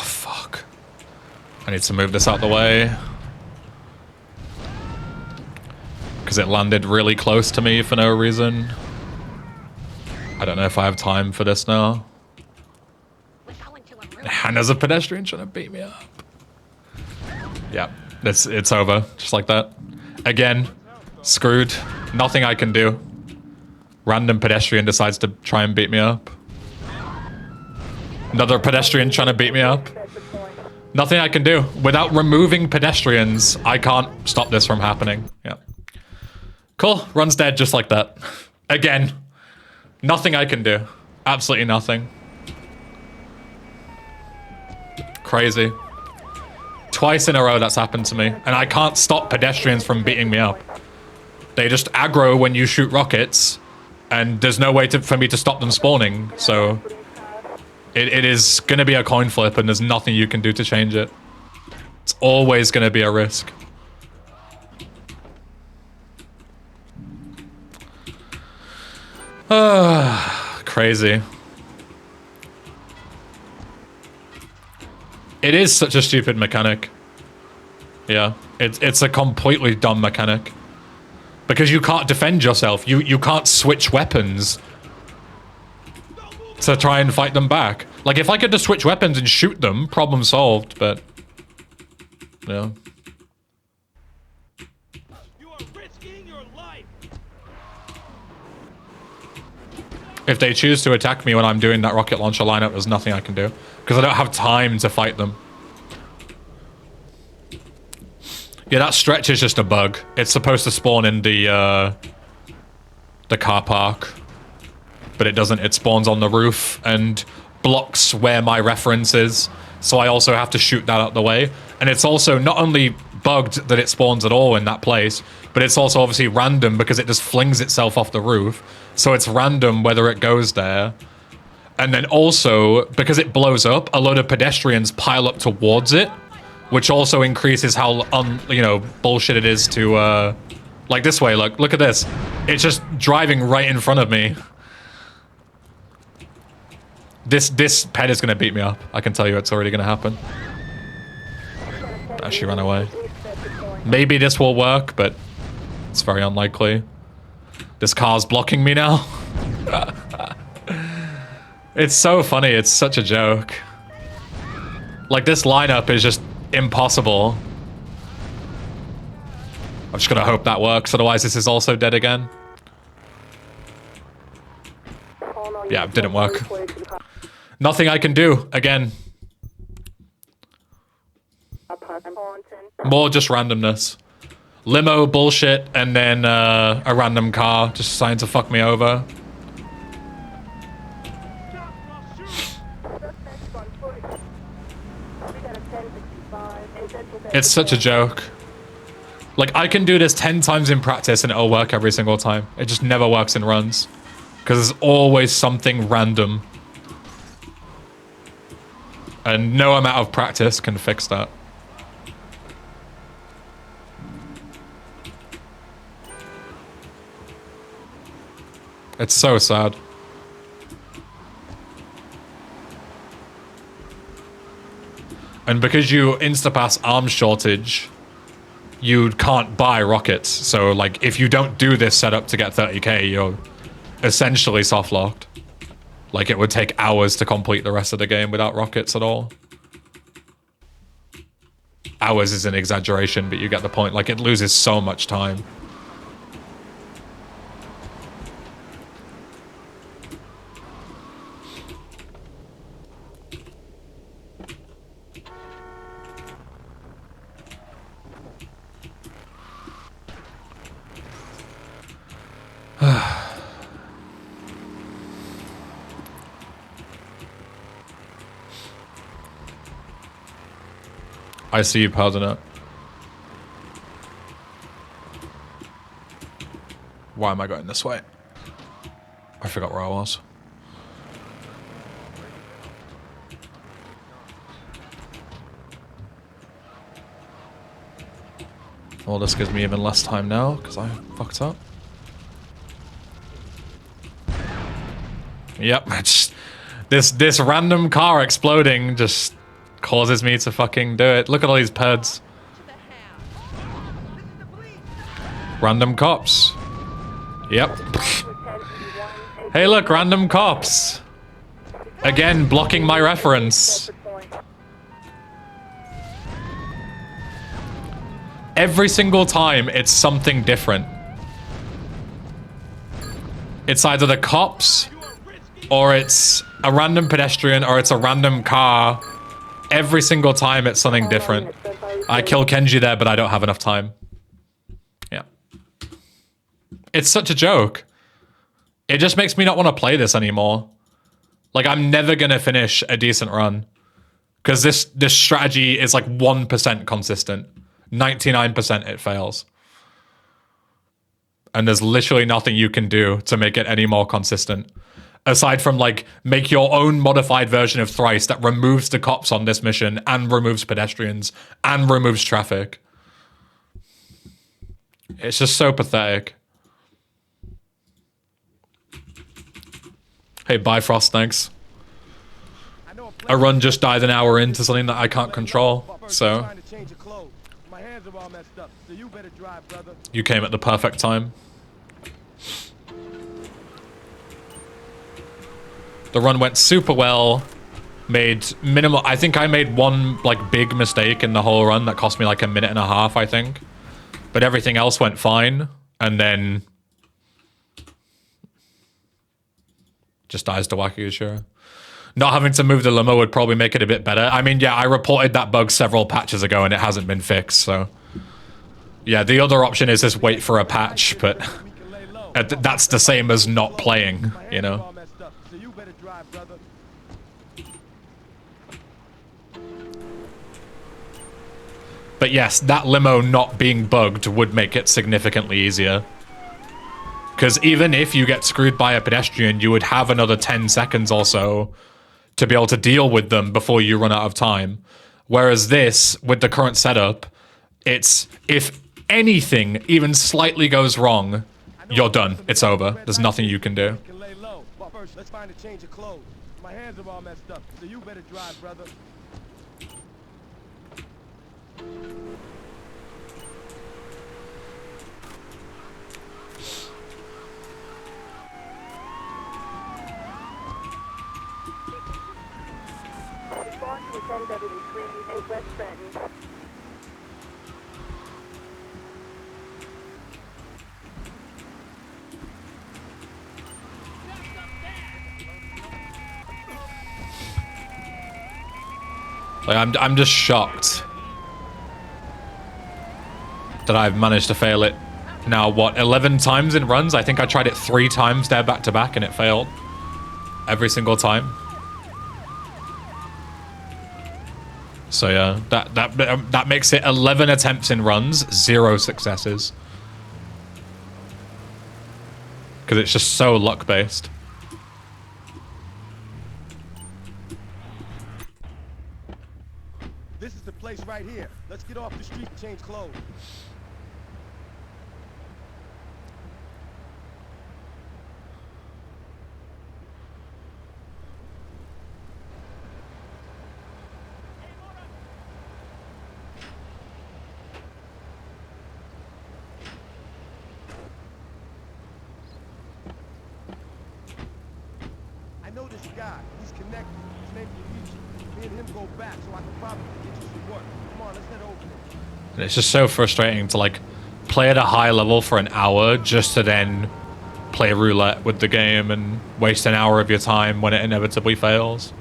S5: Fuck. I need to move this out the way. Because it landed really close to me for no reason. I don't know if I have time for this now. And there's a pedestrian trying to beat me up. Yeah, it's over. Just like that. Again, screwed. Nothing I can do. Random pedestrian decides to try and beat me up. Another pedestrian trying to beat me up. Nothing I can do. Without removing pedestrians, I can't stop this from happening. Yeah. Cool. Run's dead just like that. Again. Nothing I can do. Absolutely nothing. Crazy. Twice in a row that's happened to me. And I can't stop pedestrians from beating me up. They just aggro when you shoot rockets. And there's no way for me to stop them spawning. So It is going to be a coin flip, and there's nothing you can do to change it. It's always going to be a risk. Crazy. It is such a stupid mechanic. Yeah, it's a completely dumb mechanic. Because you can't defend yourself. You can't switch weapons to try and fight them back. Like, if I could just switch weapons and shoot them, problem solved, but... Yeah.
S7: You are risking your life.
S5: If they choose to attack me when I'm doing that rocket launcher lineup, there's nothing I can do. Because I don't have time to fight them. Yeah, that stretch is just a bug. It's supposed to spawn in the car park. But it doesn't. It spawns on the roof and blocks where my reference is. So I also have to shoot that out the way. And it's also not only bugged that it spawns at all in that place, but it's also obviously random because it just flings itself off the roof. So it's random whether it goes there. And then also, because it blows up, a load of pedestrians pile up towards it, which also increases how, bullshit it is to, like this way, look at this. It's just driving right in front of me. This pet is going to beat me up. I can tell you it's already going to happen. She ran away. Maybe this will work, but it's very unlikely. This car's blocking me now. It's so funny. It's such a joke. Like, this lineup is just impossible. I'm just going to hope that works. Otherwise, this is also dead again. Yeah, it didn't work. Nothing I can do, again. More just randomness. Limo bullshit, and then a random car just deciding to fuck me over. It's such a joke. Like, I can do this 10 times in practice and it'll work every single time. It just never works in runs. Because there's always something random. And no amount of practice can fix that. It's so sad. And because you instapass arms shortage, you can't buy rockets. So, like, if you don't do this setup to get 30k, you're essentially soft locked. Like, it would take hours to complete the rest of the game without rockets at all. Hours is an exaggeration, but you get the point. Like, it loses so much time. I see you pausing it. Why am I going this way? I forgot where I was. Well, this gives me even less time now because I fucked up. Yep, it's this random car exploding just causes me to fucking do it. Look at all these peds. Random cops. Yep. Hey, look, random cops. Again, blocking my reference. Every single time, it's something different. It's either the cops, or it's a random pedestrian, or it's a random car. Every single time, it's something different. I kill Kenji there, but I don't have enough time. Yeah. It's such a joke. It just makes me not want to play this anymore. Like, I'm never going to finish a decent run. Because this strategy is like 1% consistent. 99% it fails. And there's literally nothing you can do to make it any more consistent. Aside from like make your own modified version of Thrice that removes the cops on this mission and removes pedestrians and removes traffic. It's just so pathetic. Hey, Bifrost, thanks. A run just died an hour into something that I can't control, so you came at the perfect time. The run went super well. Made minimal. I think I made one like big mistake in the whole run that cost me like 1.5 minutes, I think. But everything else went fine, and then just dies to Wakigashira. Not having to move the limo would probably make it a bit better. I mean, yeah, I reported that bug several patches ago and it hasn't been fixed, so... Yeah, the other option is just wait for a patch, but... that's the same as not playing, you know? But yes, that limo not being bugged would make it significantly easier. Because even if you get screwed by a pedestrian, you would have another 10 seconds or so to be able to deal with them before you run out of time. Whereas this, with the current setup, it's if anything even slightly goes wrong, you're done. It's over. There's nothing you can do.
S6: Let's find a change of clothes. My hands are all messed up, so you better drive, brother.
S5: Like, I'm just shocked that I've managed to fail it now, what, 11 times in runs? I think I tried it 3 times there back to back and it failed every single time. So yeah, that makes it 11 attempts in runs, 0 successes. Because it's just so luck-based.
S6: This is the place right here. Let's get off the street and change clothes. I know this guy. He's connected. His name's Luigi. Me and him go back, so I can probably get you some work. Come on, let's head over there.
S5: And it's just so frustrating to like play at a high level for an hour just to then play roulette with the game and waste an hour of your time when it inevitably fails.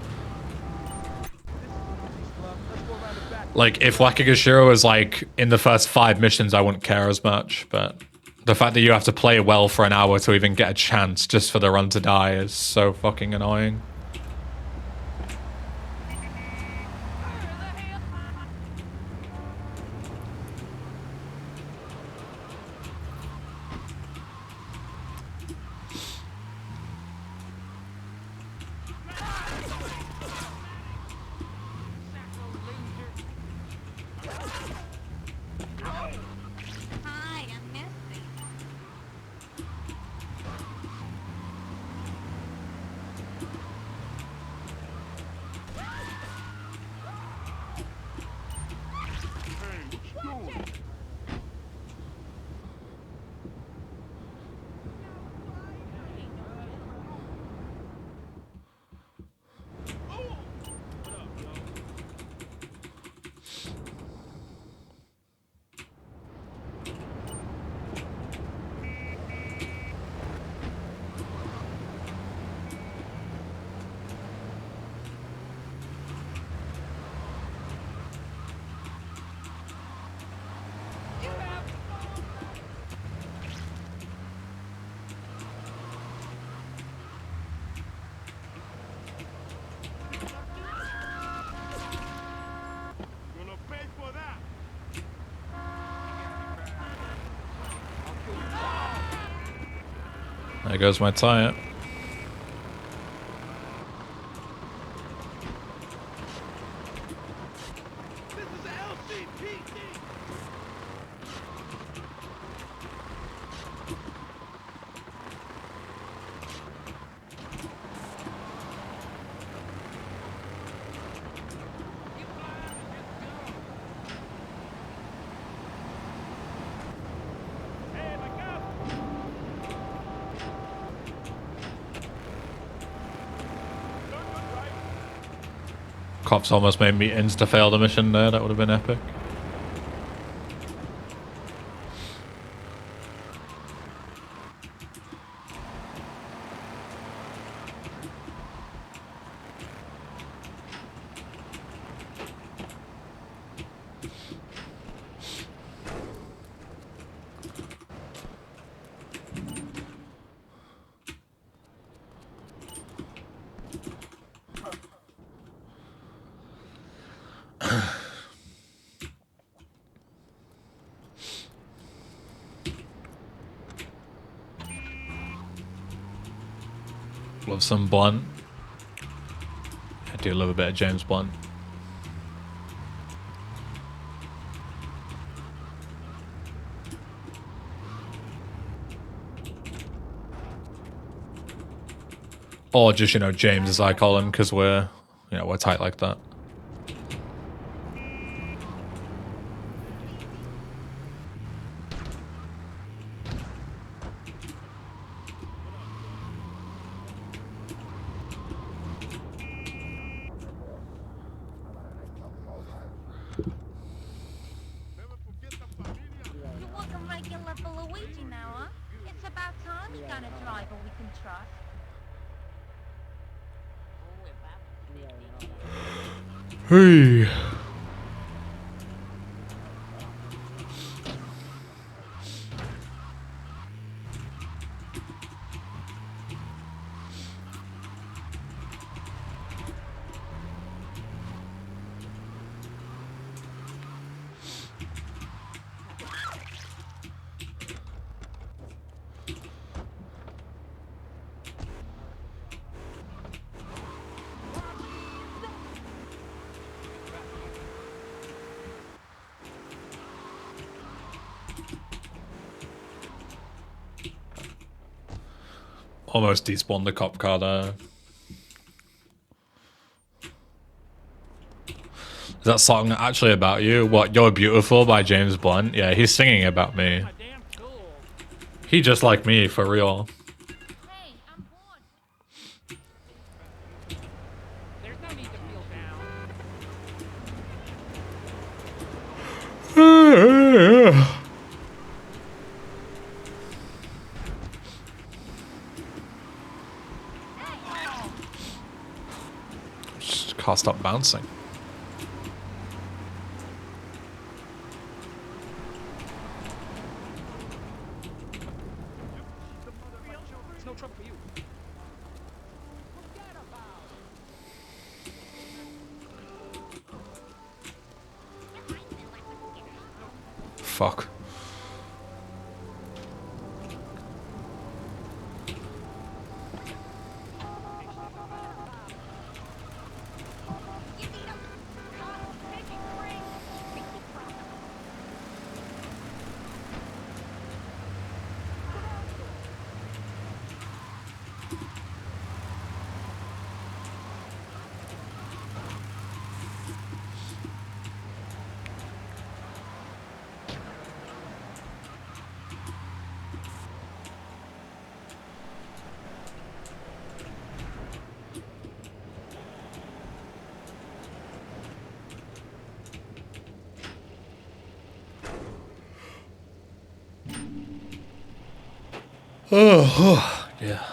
S5: Like, if Wakigashira was like in the first 5 missions, I wouldn't care as much, but the fact that you have to play well for an hour to even get a chance just for the run to die is so fucking annoying.
S3: Hi, I'm Misty.
S5: There goes my tire. Cops almost made me insta-fail the mission there. That would have been epic. Love some Blunt. I do love a bit of James Blunt. Or just, you know, James as I call him, because we're tight like that.
S3: You want a regular for Luigi now, huh? It's about time you got a driver we can trust.
S5: Hey. Almost despawned the cop car there. Is that song actually about you? What, You're Beautiful by James Blunt? Yeah, he's singing about me.
S7: Damn cool.
S5: He just like me, for real.
S3: Hey, I'm bored.
S7: There's no need to feel down.
S5: Just can't stop bouncing.
S7: It's no trouble for you.
S5: Fuck. Oh, yeah.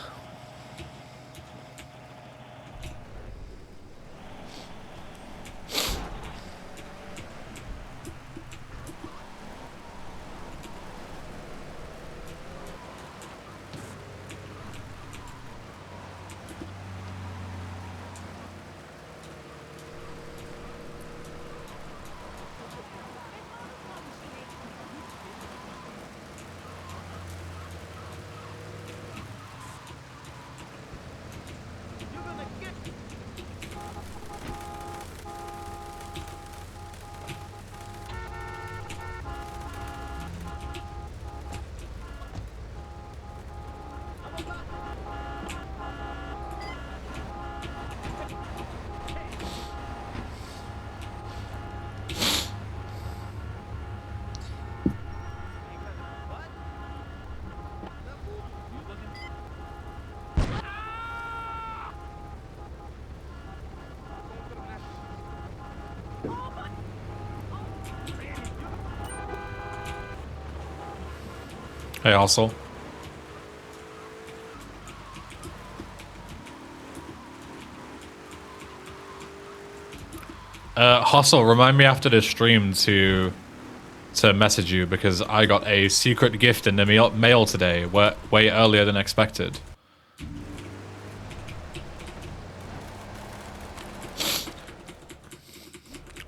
S5: Hey, Hustle. Hustle, remind me after this stream to message you because I got a secret gift in the mail today, way earlier than expected.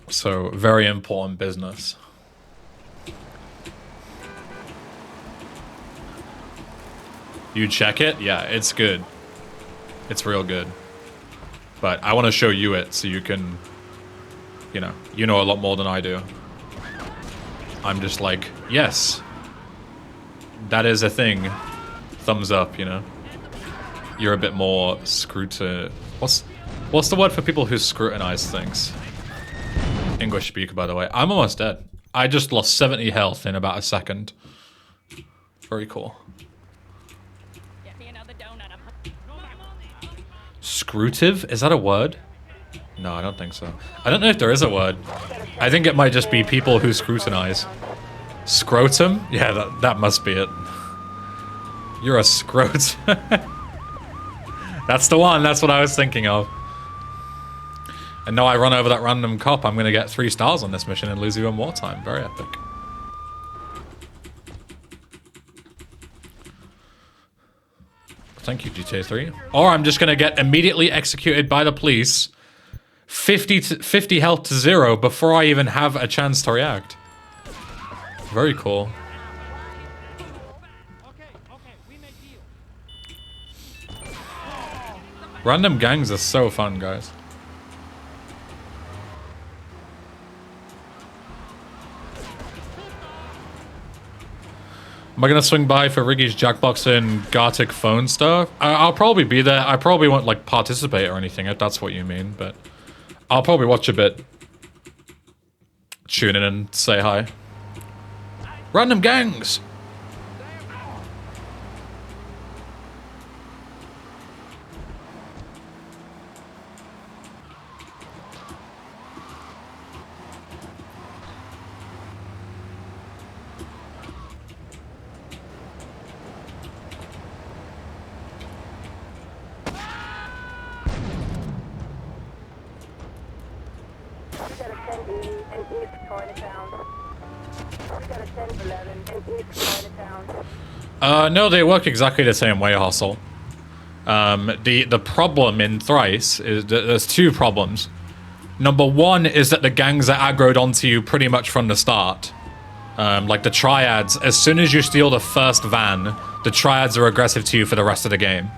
S5: So, very important business. You check it? Yeah, it's good. It's real good. But I want to show you it so you can, you know a lot more than I do. I'm just like, yes, that is a thing. Thumbs up, you know. You're a bit more what's the word for people who scrutinize things? English speaker, by the way. I'm almost dead. I just lost 70 health in about a second. Very cool.
S3: Get me another donut.
S5: Scrutive? Is that a word? No, I don't think so. I don't know if there is a word. I think it might just be people who scrutinize. Scrotum? Yeah, that must be it. You're a scrot. That's the one. That's what I was thinking of. And now I run over that random cop. I'm going to get 3 stars on this mission and lose even more time. Very epic. Thank you, GTA 3. Or I'm just going to get immediately executed by the police. 50 health to 0 before I even have a chance to react. Very cool. Random gangs are so fun, guys. Am I gonna swing by for Riggy's Jackbox and Gartic phone stuff? I'll probably be there. I probably won't like participate or anything if that's what you mean, but I'll probably watch a bit. Tune in and say hi. Random gangs! No, they work exactly the same way, Hustle. The problem in Thrice is that there's 2 problems. Number 1 is that the gangs are aggroed onto you pretty much from the start. Like the triads, as soon as you steal the first van, the triads are aggressive to you for the rest of the game.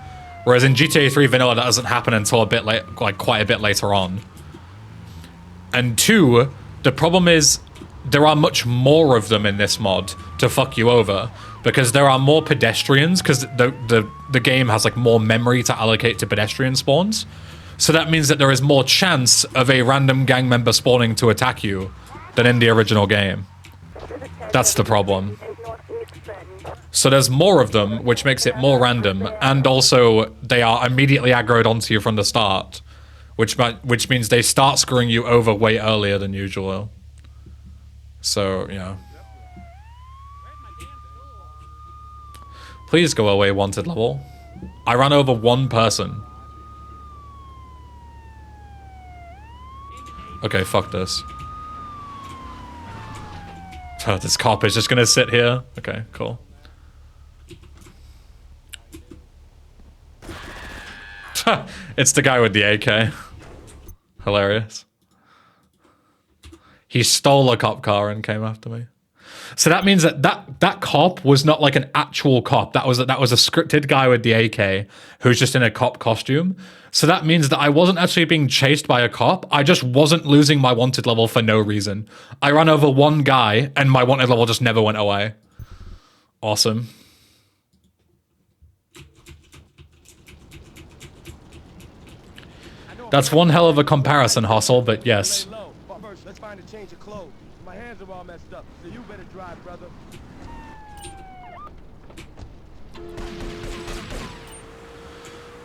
S5: Whereas in GTA 3 Vanilla, that doesn't happen until a bit late, like quite a bit later on. And 2, the problem is there are much more of them in this mod to fuck you over because there are more pedestrians because the game has like more memory to allocate to pedestrian spawns. So that means that there is more chance of a random gang member spawning to attack you than in the original game. That's the problem. So there's more of them, which makes it more random, and also they are immediately aggroed onto you from the start, which means they start screwing you over way earlier than usual. So, you know. Please go away, wanted level. I ran over 1 person. Okay, fuck this. Oh, this cop is just gonna sit here. Okay, cool. It's the guy with the AK. Hilarious. He stole a cop car and came after me. So that means that cop was not like an actual cop. That was a scripted guy with the AK who's just in a cop costume. So that means that I wasn't actually being chased by a cop. I just wasn't losing my wanted level for no reason. I ran over 1 guy and my wanted level just never went away. Awesome. That's one hell of a comparison, Hustle, but yes.
S6: First, let's find a change of clothes. My hands are all messed up, so you better drive, brother.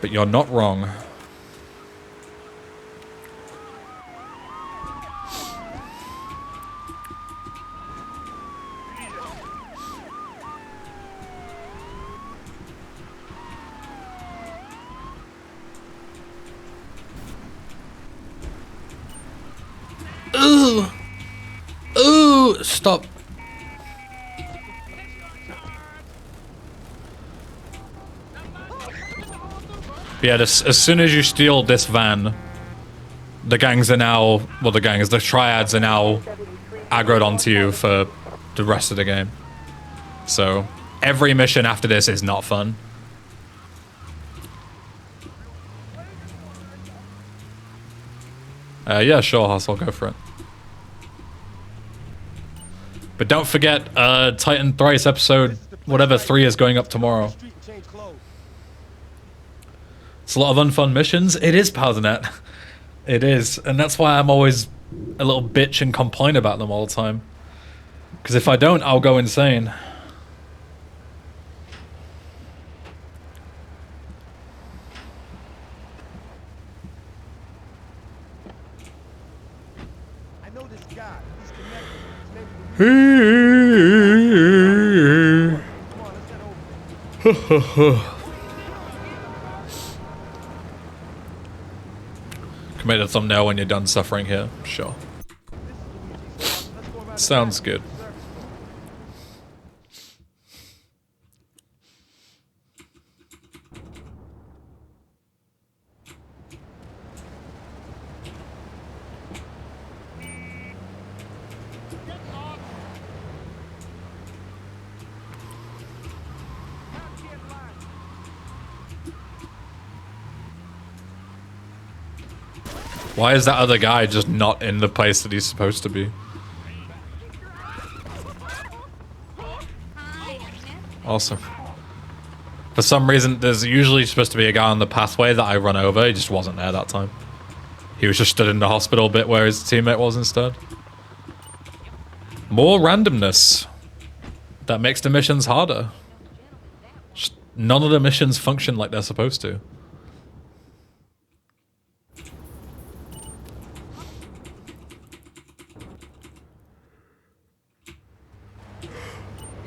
S5: But you're not wrong. Ooh! Ooh! Stop. Yeah, as soon as you steal this van, the gangs are now, well, the triads are now aggroed onto you for the rest of the game. So, every mission after this is not fun. Yeah, sure, Hoss, I'll go for it. But don't forget, Titan Thrice episode, whatever, 3 is going up tomorrow. It's a lot of unfun missions. It is, Powdernet. It is. And that's why I'm always a little bitch and complain about them all the time. Because if I don't, I'll go insane.
S6: I know this guy. He's connected. His name is... Come on, let's head over.
S5: Make a thumbnail when you're done suffering here. Sure. Sounds good. Why is that other guy just not in the place that he's supposed to be? Awesome. For some reason, there's usually supposed to be a guy on the pathway that I run over. He just wasn't there that time. He was just stood in the hospital bit where his teammate was instead. More randomness. That makes the missions harder. Just none of the missions function like they're supposed to.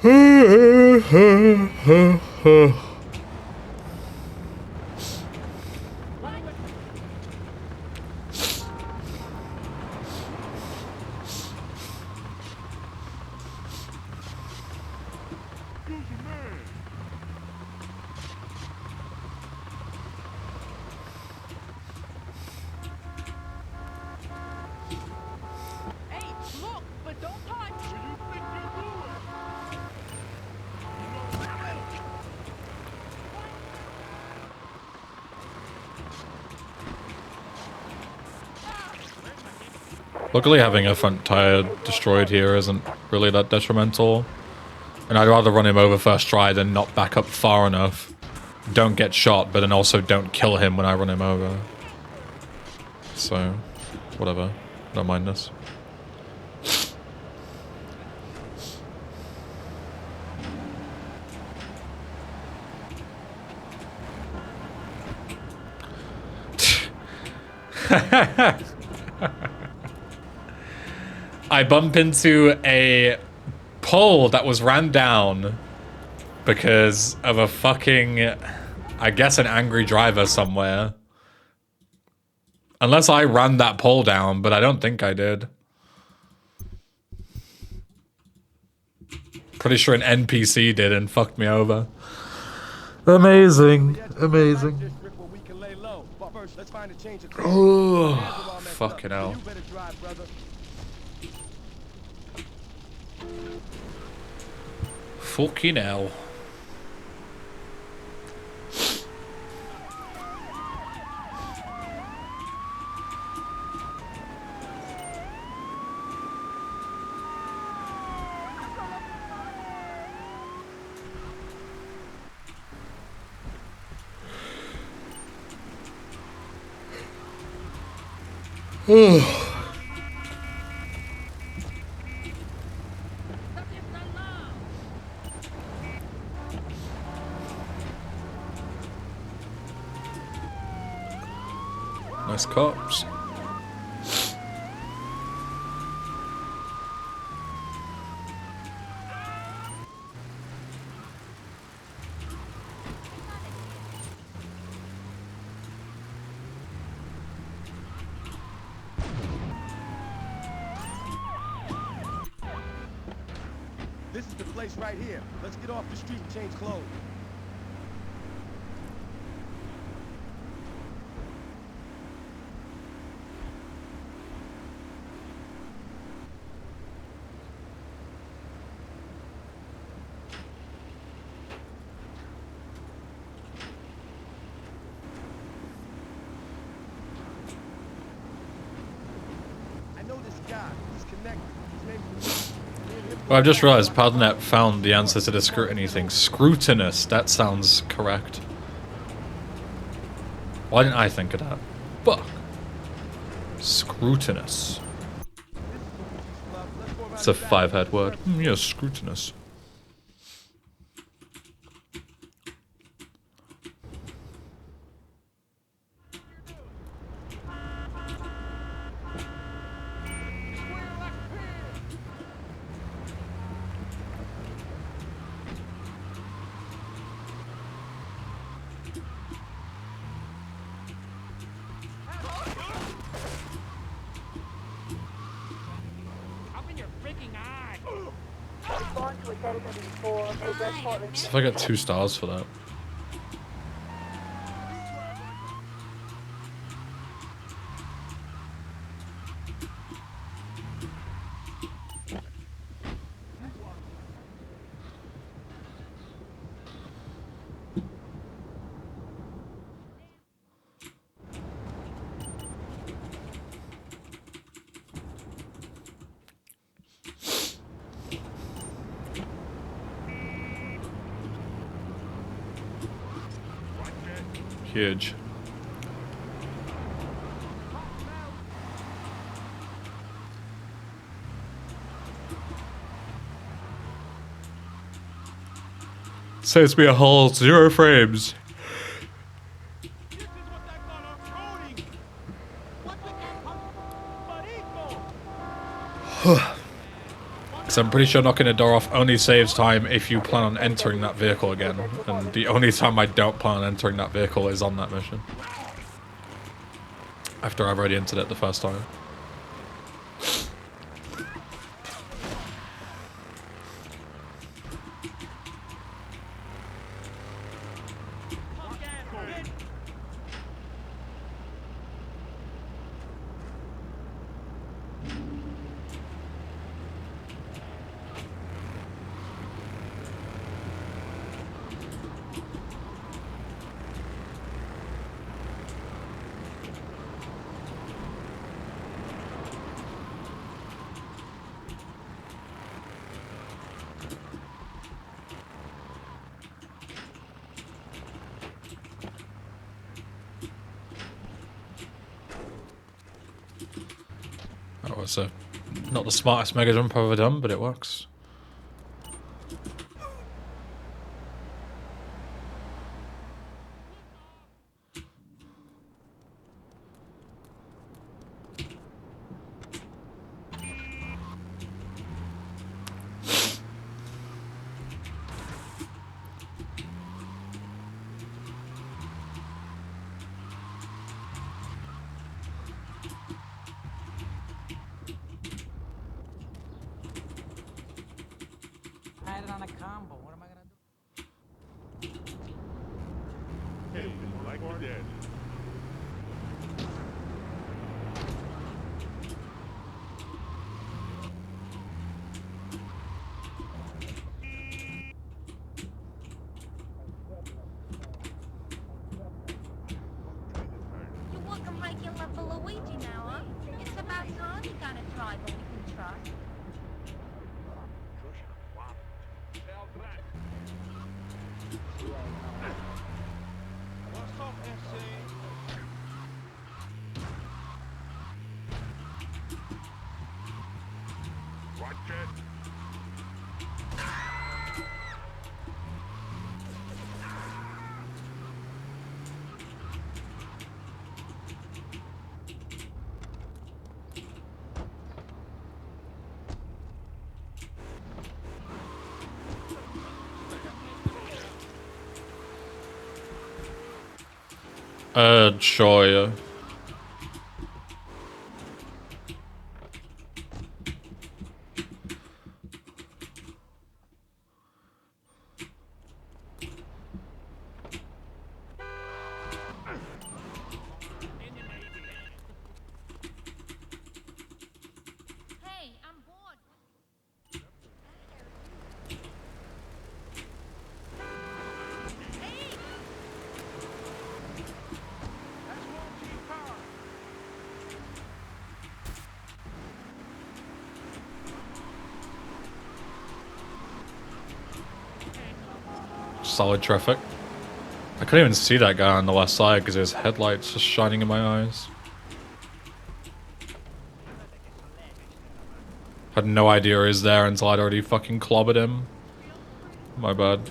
S3: Hey, look, but don't touch.
S5: Luckily, having a front tire destroyed here isn't really that detrimental. And I'd rather run him over first try than not back up far enough. Don't get shot, but then also don't kill him when I run him over. So, whatever. Don't mind this. I bump into a pole that was ran down because of a fucking, I guess, an angry driver somewhere. Unless I ran that pole down, but I don't think I did. Pretty sure an NPC did and fucked me over. Amazing. Amazing. Oh, fucking hell. Fucking hell. Nice cops.
S6: This is the place right here. Let's get off the street and change clothes. I know this guy. He's connected. His name's
S5: Well, I've just realized Padnet found the answer to the scrutiny thing. Scrutinous, that sounds correct. Why didn't I think of that? Fuck. Scrutinous. It's a 5-head word. Yeah, scrutinous.
S7: Up in your freaking eye!
S5: So if I get 2 stars for that. Huge. Saves me a whole 0 frames.
S7: This is what they call a coding! What the hell?
S5: Because I'm pretty sure knocking a door off only saves time if you plan on entering that vehicle again. And the only time I don't plan on entering that vehicle is on that mission. After I've already entered it the first time. That was not the smartest mega jump I've ever done, but it works.
S7: I had it on a combo. What am I gonna do?
S6: like we did.
S3: You're walking regular for Luigi now, huh? It's about time you got a driver we can trust.
S6: What's up, MC? Watch it.
S5: Sure, yeah. solid traffic. I couldn't even see that guy on the left side because his headlights just shining in my eyes. Had no idea he was there until I'd already fucking clobbered him. My bad.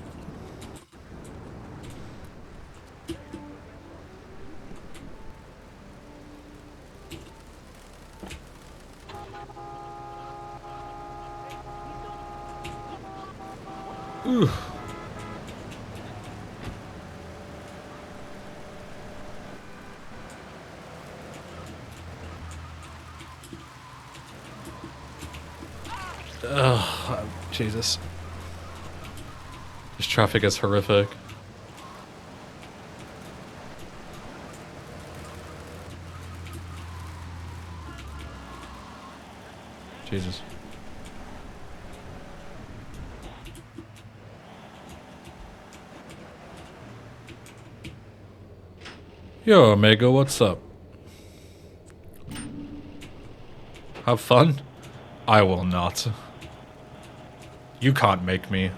S5: Ooh. Ugh, Jesus. This traffic is horrific. Jesus. Yo, Omega, what's up? Have fun? I will not. You can't make me.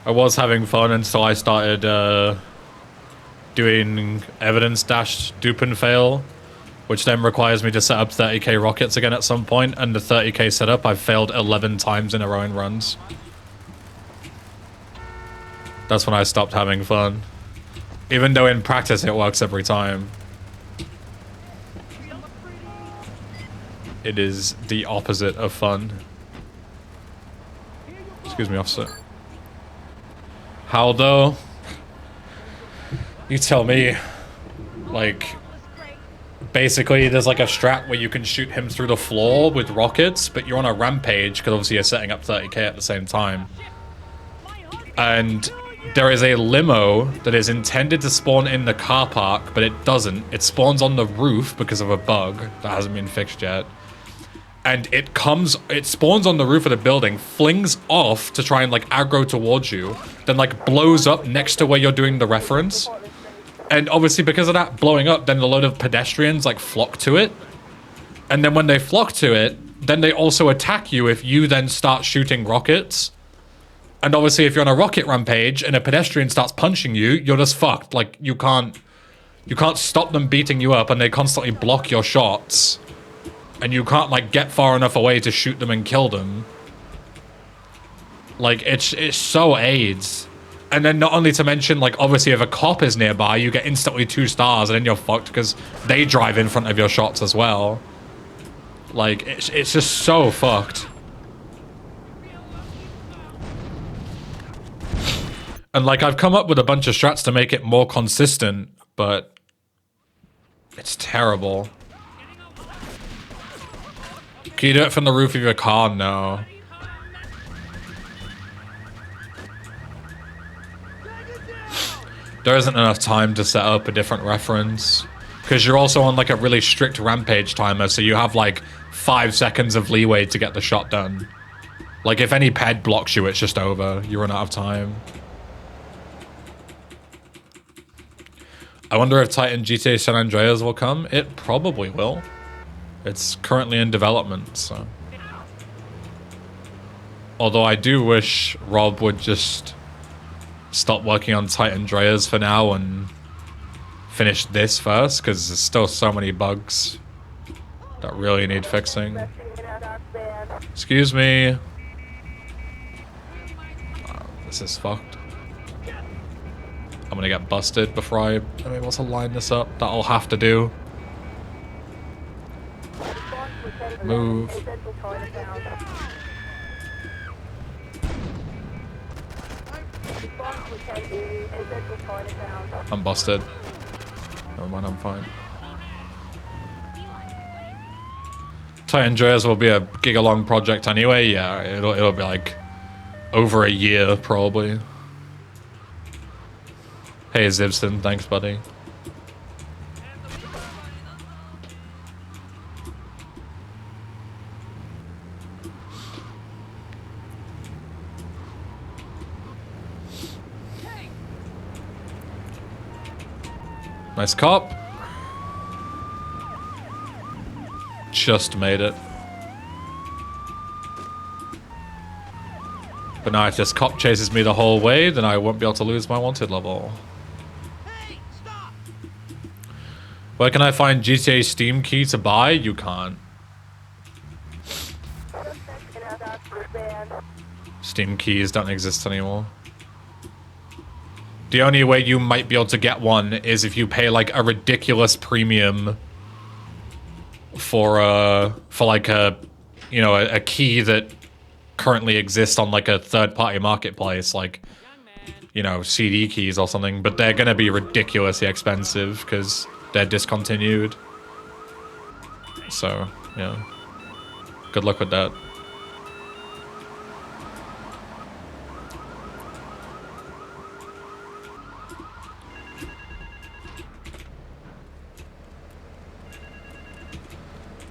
S5: I was having fun until I started doing evidence dash dupe and fail, which then requires me to set up 30k rockets again at some point, and the 30k setup I've failed 11 times in a row in runs. That's when I stopped having fun. Even though in practice it works every time. It is the opposite of fun. Excuse me, officer. How though? You tell me. Like, basically there's like a strat where you can shoot him through the floor with rockets, but you're on a rampage because obviously you're setting up 30k at the same time. And there is a limo that is intended to spawn in the car park, but it doesn't. It spawns on the roof because of a bug that hasn't been fixed yet. And it spawns on the roof of the building, flings off to try and like aggro towards you, then like blows up next to where you're doing the reference. And obviously because of that blowing up, then a load of pedestrians like flock to it. And then when they flock to it, then they also attack you if you then start shooting rockets. And obviously if you're on a rocket rampage and a pedestrian starts punching you, you're just fucked. Like you can't stop them beating you up, and they constantly block your shots. And you can't like get far enough away to shoot them and kill them. Like it's so AIDS. And then not only to mention, like obviously if a cop is nearby, you get instantly 2 stars, and then you're fucked because they drive in front of your shots as well. Like it's just so fucked. And like I've come up with a bunch of strats to make it more consistent, but it's terrible. Can you do it from the roof of your car? No. There isn't enough time to set up a different reference. Because you're also on like a really strict rampage timer, so you have like 5 seconds of leeway to get the shot done. Like if any ped blocks you, it's just over. You run out of time. I wonder if Titan GTA San Andreas will come. It probably will. It's currently in development, so. Although I do wish Rob would just stop working on Titan Andreas for now and finish this first, because there's still so many bugs that really need fixing. Excuse me. Oh, this is fucked. I'm gonna get busted before I'm able to line this up. That'll have to do. Move. I'm busted. Never mind, I'm fine. Titan Andreas will be a giga-long project anyway. Yeah, it'll be like over a year probably. Hey Zibson, thanks buddy. Nice cop. Just made it. But now if this cop chases me the whole way, then I won't be able to lose my wanted level.
S7: Hey, stop!
S5: Where can I find GTA Steam key to buy? You can't. Steam keys don't exist anymore. The only way you might be able to get one is if you pay like a ridiculous premium for like a, you know, a key that currently exists on like a third-party marketplace, like, you know, CD keys or something, but they're gonna be ridiculously expensive because they're discontinued. So, yeah. Good luck with that.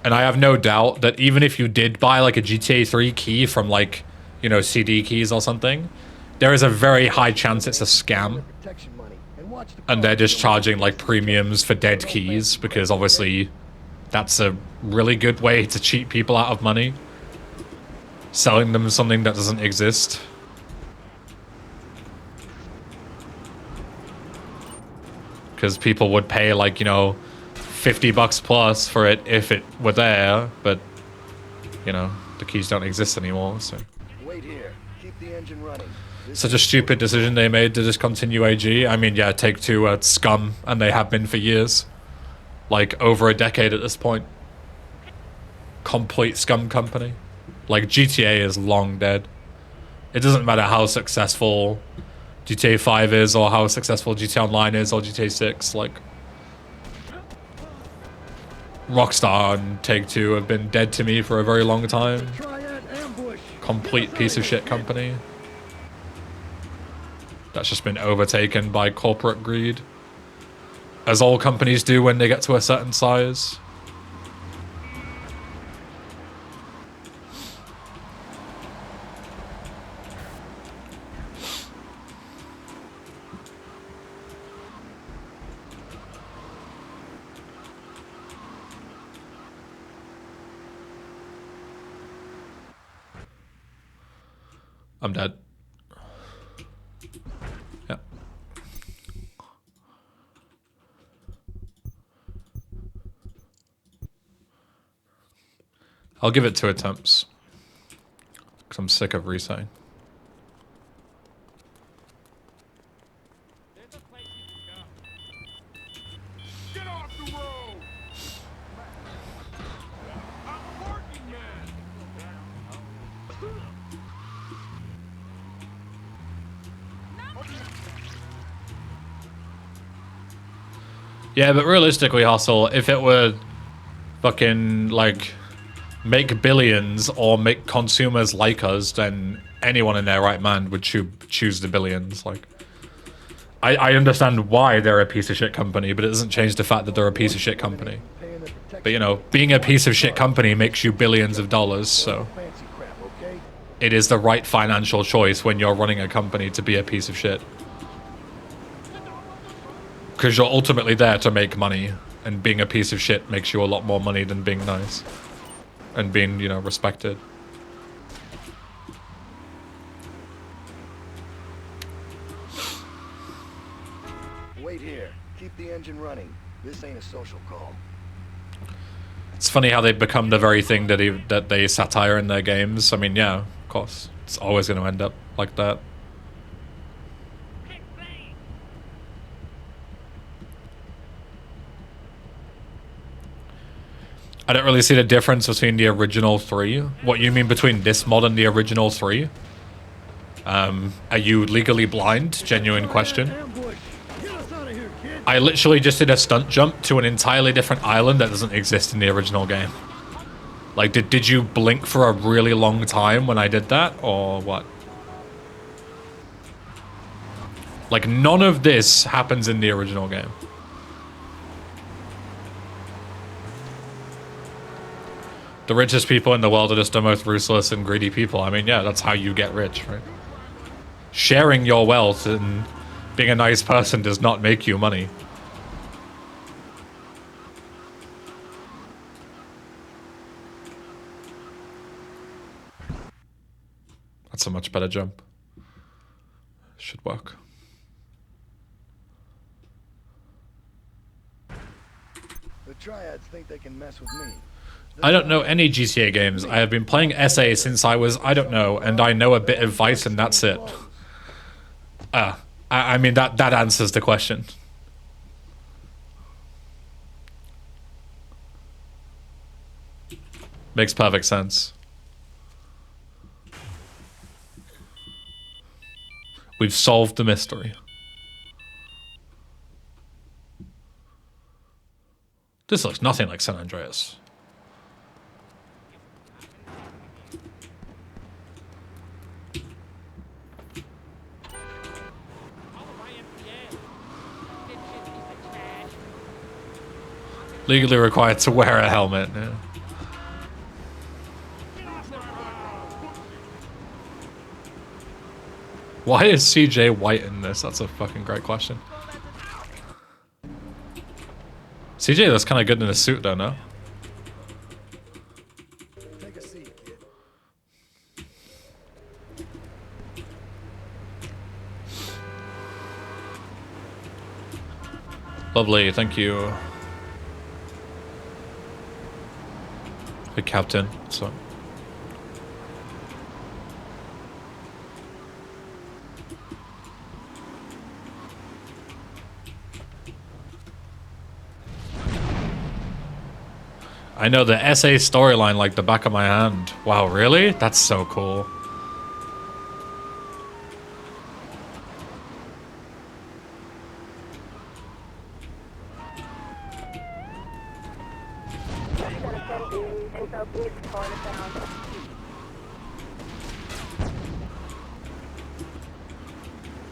S5: And I have no doubt that even if you did buy like a GTA 3 key from like, you know, CD keys or something, there is a very high chance it's a scam. And they're just charging like premiums for dead keys because obviously that's a really good way to cheat people out of money. Selling them something that doesn't exist. Because people would pay like, you know, $50 plus for it if it were there, but you know, the keys don't exist anymore, so.
S6: Wait here. Keep the engine running.
S5: Such a stupid decision they made to discontinue AG. I mean, yeah, Take-Two are scum, and they have been for years. Like, over a decade at this point. Complete scum company. Like, GTA is long dead. It doesn't matter how successful GTA 5 is, or how successful GTA Online is, or GTA 6, like... Rockstar and Take-Two have been dead to me for a very long time. Complete piece of shit company. That's just been overtaken by corporate greed. As all companies do when they get to a certain size. I'm dead. Yeah. I'll give it 2 attempts. Because I'm sick of resetting.
S7: There's a place you can go. Get off the road! I'm a working man!
S5: Yeah, but realistically, Hustle, if it were fucking, like, make billions or make consumers like us, then anyone in their right mind would choose the billions. Like, I understand why they're a piece of shit company, but it doesn't change the fact that they're a piece of shit company. But, you know, being a piece of shit company makes you billions of dollars, so... It is the right financial choice when you're running a company to be a piece of shit. Because you're ultimately there to make money, and being a piece of shit makes you a lot more money than being nice. And being, you know, respected.
S6: Wait here. Keep the engine running. This ain't a social call.
S5: It's funny how they become the very thing that they satire in their games. I mean, yeah, of course. It's always going to end up like that. I don't really see the difference between the original 3. What you mean between this mod and the original 3? Are you legally blind? Genuine question. I literally just did a stunt jump to an entirely different island that doesn't exist in the original game. Like, did you blink for a really long time when I did that, or what? Like, none of this happens in the original game. The richest people in the world are just the most ruthless and greedy people. I mean, yeah, that's how you get rich, right? Sharing your wealth and being a nice person does not make you money. That's a much better jump. Should work.
S6: The triads think they can mess with me.
S5: I don't know any GTA games. I have been playing SA since I was, I don't know, and I know a bit of Vice and that's it. I mean, that answers the question. Makes perfect sense. We've solved the mystery. This looks nothing like San Andreas. Legally required to wear a helmet. Yeah. Why is CJ white in this? That's a fucking great question. CJ looks kind of good in a suit though, no?
S6: Take a seat, kid.
S5: Lovely, thank you. The captain, so. I know the SA storyline like the back of my hand. Wow, really? That's so cool.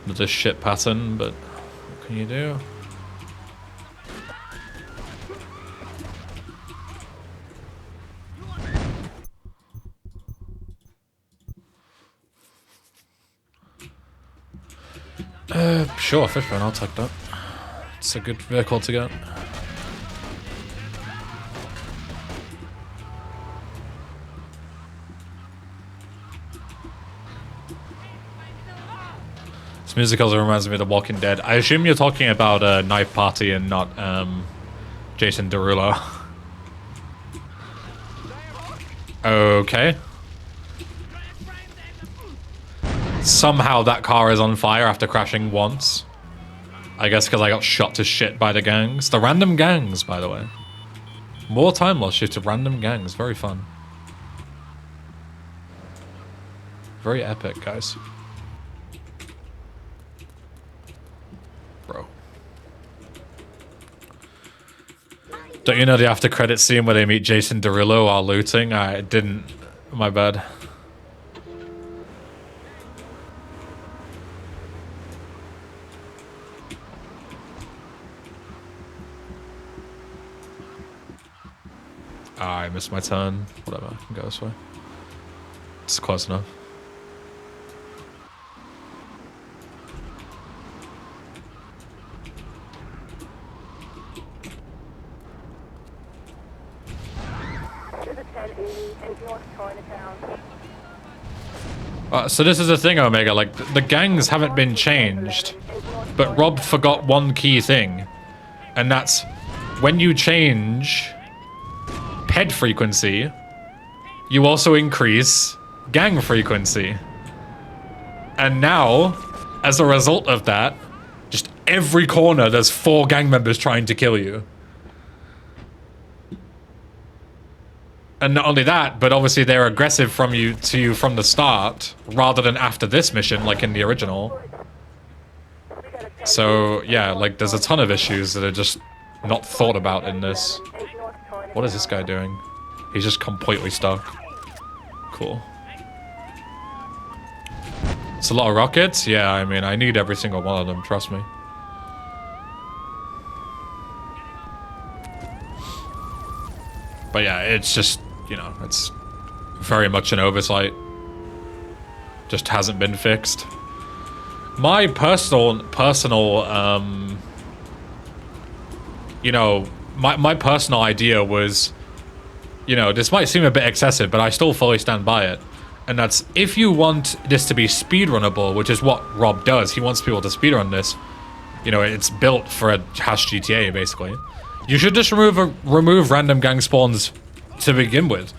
S5: Another shit pattern, but what can you do? Sure, Fishbone, I'll take that. It's a good vehicle to get. This music also reminds me of The Walking Dead. I assume you're talking about Knife Party and not Jason Derulo. Okay. Somehow that car is on fire after crashing once. I guess because I got shot to shit by the gangs. The random gangs, by the way. More time lost due to random gangs. Very fun. Very epic, guys. Bro. Don't you know the after credit scene where they meet Jason Derulo while looting? I didn't. My bad. I missed my turn. Whatever, I can go this way. It's close enough. So this is the thing, Omega, like, the gangs haven't been changed, but Rob forgot one key thing, and that's when you change head frequency, you also increase gang frequency. And now, as a result of that, just every corner there's 4 gang members trying to kill you. And not only that, but obviously they're aggressive from you from the start, rather than after this mission, like in the original. So yeah, like there's a ton of issues that are just not thought about in this. What is this guy doing? He's just completely stuck. Cool. It's a lot of rockets? Yeah, I mean, I need every single one of them, trust me. But yeah, it's just, you know, it's very much an oversight. Just hasn't been fixed. My personal, you know, my personal idea was, you know, this might seem a bit excessive, but I still fully stand by it. And that's if you want this to be speedrunnable, which is what Rob does. He wants people to speedrun this. You know, it's built for a hash GTA, basically. You should just remove random gang spawns to begin with.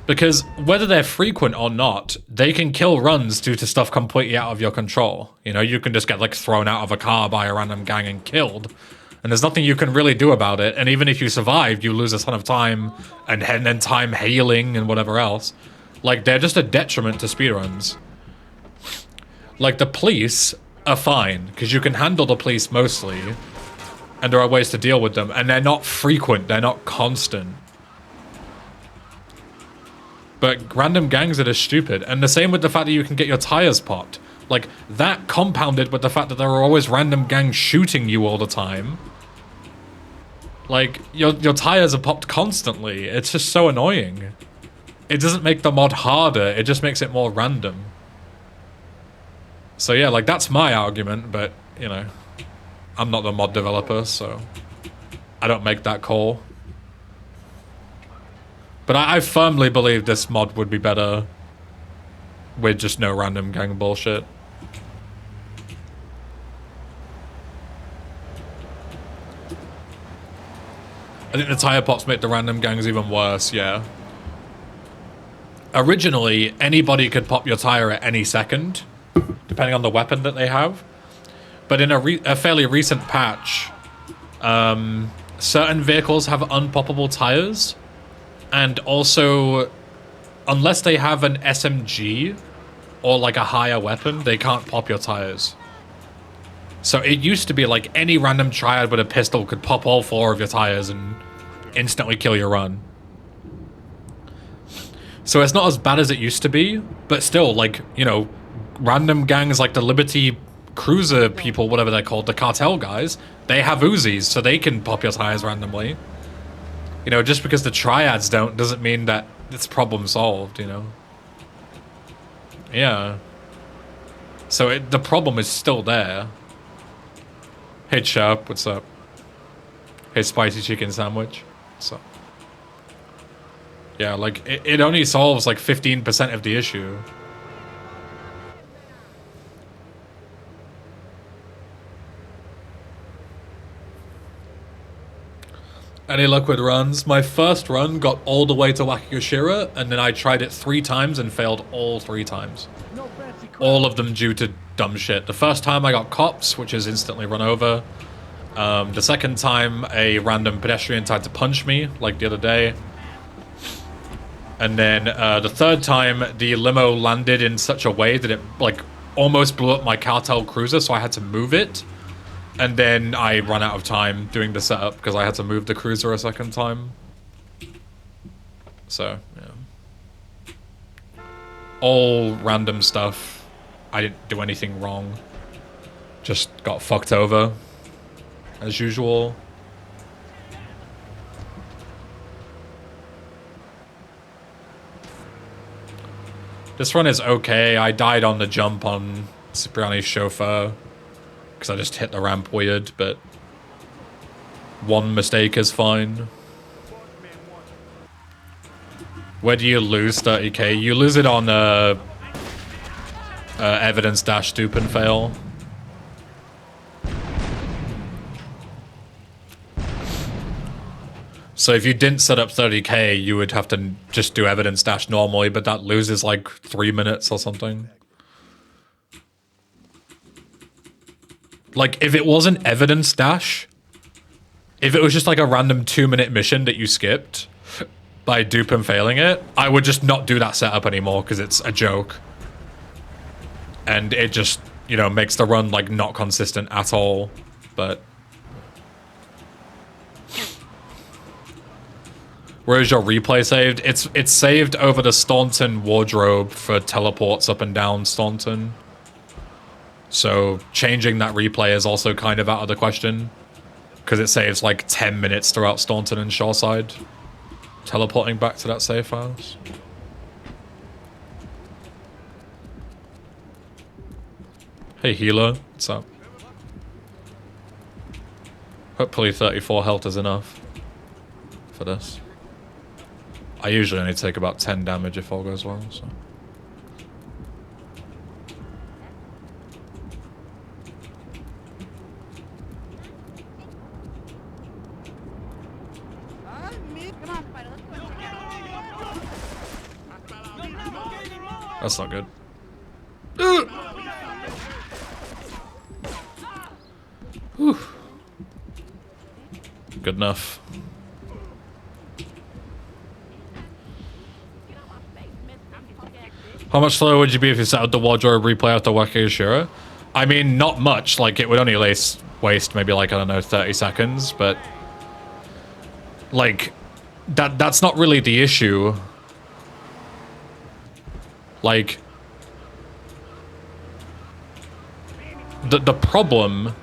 S5: Because whether they're frequent or not, they can kill runs due to stuff completely out of your control. You know, you can just get like thrown out of a car by a random gang and killed. And there's nothing you can really do about it. And even if you survived, you lose a ton of time and then time healing and whatever else. Like, they're just a detriment to speedruns. Like, the police are fine, because you can handle the police mostly. And there are ways to deal with them. And they're not frequent, they're not constant. But random gangs are just stupid. And the same with the fact that you can get your tires popped. Like, that compounded with the fact that there are always random gangs shooting you all the time. Like, your tires are popped constantly. It's just so annoying. It doesn't make the mod harder, it just makes it more random. So yeah, like, that's my argument, but, you know, I'm not the mod developer, so I don't make that call. But I firmly believe this mod would be better with just no random gang bullshit. I think the tire pops make the random gangs even worse, yeah. Originally, anybody could pop your tire at any second, depending on the weapon that they have. But in a fairly recent patch, certain vehicles have unpoppable tires. And also, unless they have an SMG or like a higher weapon, they can't pop your tires. So it used to be like any random triad with a pistol could pop all 4 of your tires and instantly kill your run. So it's not as bad as it used to be, but still, like, you know, random gangs like the Liberty Cruiser people, whatever they're called, the cartel guys, they have Uzis, so they can pop your tires randomly. You know, just because the triads don't doesn't mean that it's problem solved, you know? Yeah. So the problem is still there. Hey Sharp, what's up? Hey Spicy Chicken Sandwich, what's up? Yeah, like, it only solves like 15% of the issue. Any luck with runs? My first run got all the way to Wakigashira, and then I tried it 3 times and failed all 3 times. All of them due to dumb shit. The first time I got cops, which is instantly run over. The second time, a random pedestrian tried to punch me, like the other day. And then the third time, the limo landed in such a way that it, like, almost blew up my cartel cruiser, so I had to move it. And then I ran out of time doing the setup because I had to move the cruiser a second time. So, yeah. All random stuff. I didn't do anything wrong. Just got fucked over. As usual. This run is okay. I died on the jump on Cipriani's chauffeur. Because I just hit the ramp weird, but one mistake is fine. Where do you lose 30k? You lose it on evidence dash dupe and fail. So if you didn't set up 30k, you would have to just do evidence dash normally, but that loses like 3 minutes or something. Like, if it wasn't evidence dash, if it was just like a random 2-minute mission that you skipped by dupe and failing it, I would just not do that setup anymore because it's a joke. And it just, you know, makes the run, like, not consistent at all. But where is your replay saved? It's saved over the Staunton wardrobe for teleports up and down Staunton. So changing that replay is also kind of out of the question. Because it saves like 10 minutes throughout Staunton and Shoreside. Teleporting back to that safe house. Hey healer, what's up? Hopefully 34 health is enough for this. I usually only take about 10 damage if all goes well, so.
S3: Come on, Spider, let's go.
S5: That's not good. Whew. Good enough. How much slower would you be if you set out the wardrobe replay after Wakayashira? I mean, not much. Like, it would only waste maybe, like, I don't know, 30 seconds, but... Like, that's not really the issue. Like... The problem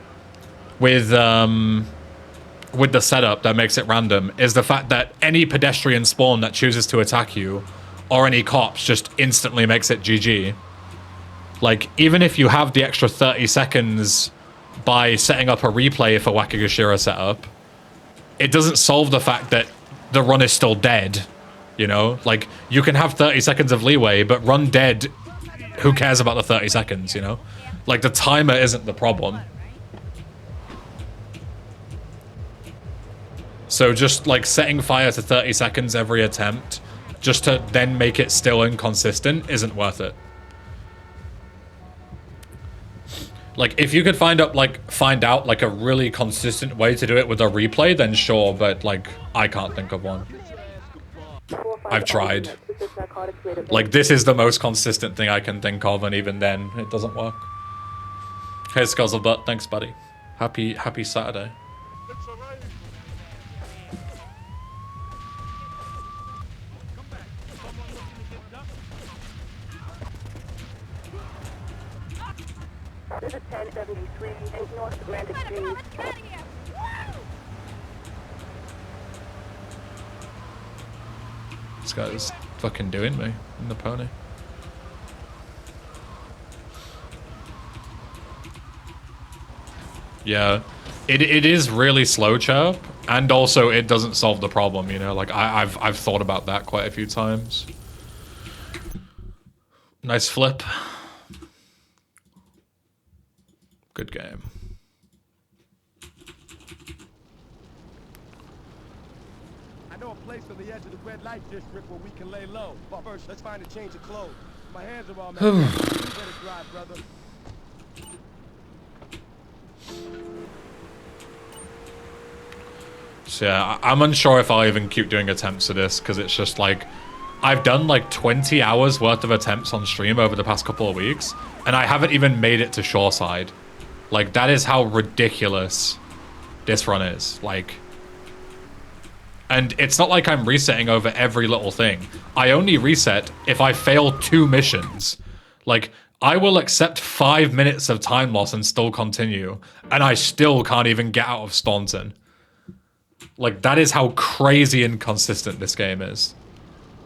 S5: with the setup that makes it random is the fact that any pedestrian spawn that chooses to attack you or any cops just instantly makes it GG. Like, even if you have the extra 30 seconds by setting up a replay for Wakagashira setup, it doesn't solve the fact that the run is still dead, you know? Like, you can have 30 seconds of leeway, but run dead, who cares about the 30 seconds, you know? Like, the timer isn't the problem. So just, like, setting fire to 30 seconds every attempt, just to then make it still inconsistent, isn't worth it. Like, if you could find out, like, a really consistent way to do it with a replay, then sure, but, like, I can't think of one. I've tried. Like, this is the most consistent thing I can think of, and even then, it doesn't work. Hey, Scuzzlebutt, thanks, buddy. Happy Saturday.
S3: This is 1073 and North Atlantic Street. Let's get out of here! Woo!
S5: This guy's fucking doing me in the pony. Yeah, it is really slow, Chirp, and also it doesn't solve the problem, you know? Like, I've thought about that quite a few times. Nice flip. Good game.
S6: I know a place on the edge of the red light district where we can lay low. But first, let's find a change of clothes. My hands are all messed up. You better drive, brother.
S5: So yeah, I'm unsure if I'll even keep doing attempts of this, because it's just like, I've done like 20 hours worth of attempts on stream over the past couple of weeks, and I haven't even made it to Shoreside. Like, that is how ridiculous this run is. Like, and it's not like I'm resetting over every little thing. I only reset if I fail 2 missions. Like, I will accept 5 minutes of time loss and still continue, and I still can't even get out of Staunton. Like, that is how crazy inconsistent this game is.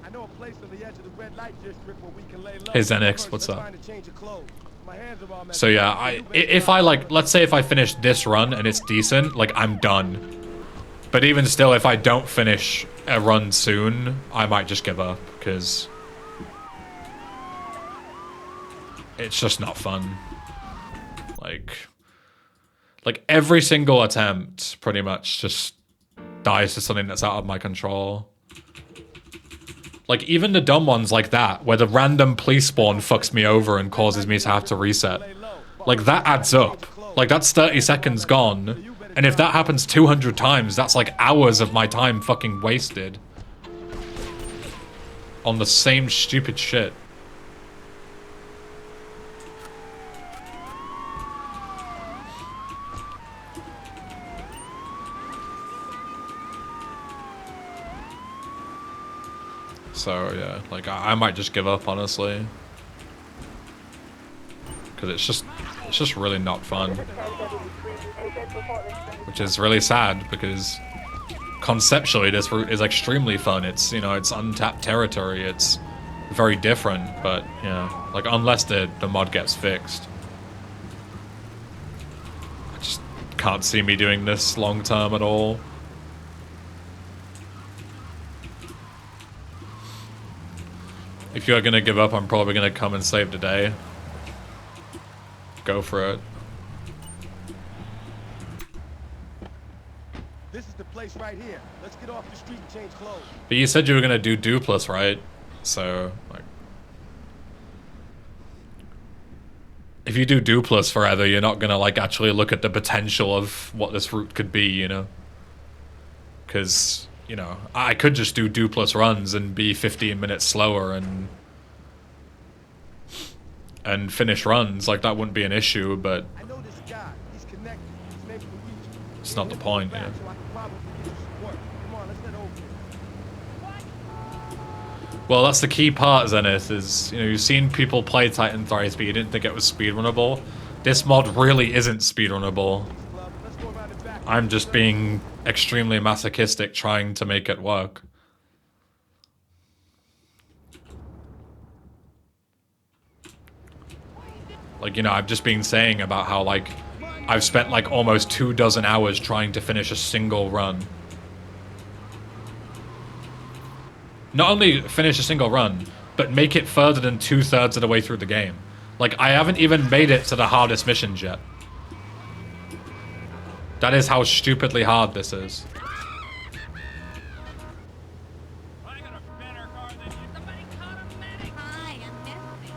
S6: I know a place on the edge of the red light district where we can lay low.
S5: Hey Zenix,
S6: First,
S5: what's
S6: let's
S5: up?
S6: find a change of clothes. My hands are all messed
S5: So
S6: up.
S5: yeah, if I like, let's say if I finish this run and it's decent, like, I'm done. But even still, if I don't finish a run soon, I might just give up, because it's just not fun. Like every single attempt pretty much just dies to something that's out of my control. Like, even the dumb ones like that, where the random police spawn fucks me over and causes me to have to reset. Like, that adds up. Like, that's 30 seconds gone. And if that happens 200 times, that's like hours of my time fucking wasted. On the same stupid shit. So yeah, like I might just give up, honestly, because it's just really not fun, which is really sad, because conceptually this route is extremely fun. It's, you know, it's untapped territory, it's very different, but yeah, like, unless the mod gets fixed, I just can't see me doing this long term at all. If you're gonna give up, I'm probably gonna come and save the day. Go for it.
S6: This is the place right here. Let's get off the street and change clothes.
S5: But you said you were gonna do dupless, right? So, like, if you do dupless forever, you're not gonna like actually look at the potential of what this route could be, you know? Because, you know, I could just do dupless runs and be 15 minutes slower and finish runs. Like, that wouldn't be an issue, but
S6: I know this guy. He's connected. His name's Luigi.
S5: it's not the point, you know?
S6: So I can probably get you some work. Come on, let's head over there.
S5: Well, that's the key part, Zenith, is, you know, you've seen people play Titan Thrice, but you didn't think it was speedrunnable. This mod really isn't speedrunnable.
S6: Club, let's go around the back.
S5: I'm just being extremely masochistic trying to make it work. Like, you know, I've just been saying about how, like, I've spent, like, almost 24 hours trying to finish a single run. Not only finish a single run, but make it further than 2/3 of the way through the game. Like, I haven't even made it to the hardest missions yet. That is how stupidly hard this is.
S7: I got a better car than you.
S3: Somebody call a medic. Hi, I'm Nessie.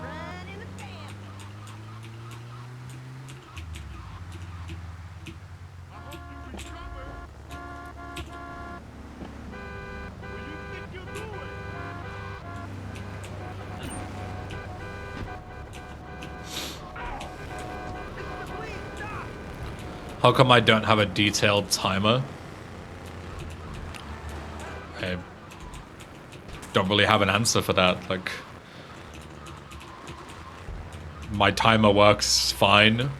S3: Run in the family.
S7: I hope you recover. Well, you think you'll do it?
S5: How come I don't have a detailed timer? I don't really have an answer for that. Like, my timer works fine.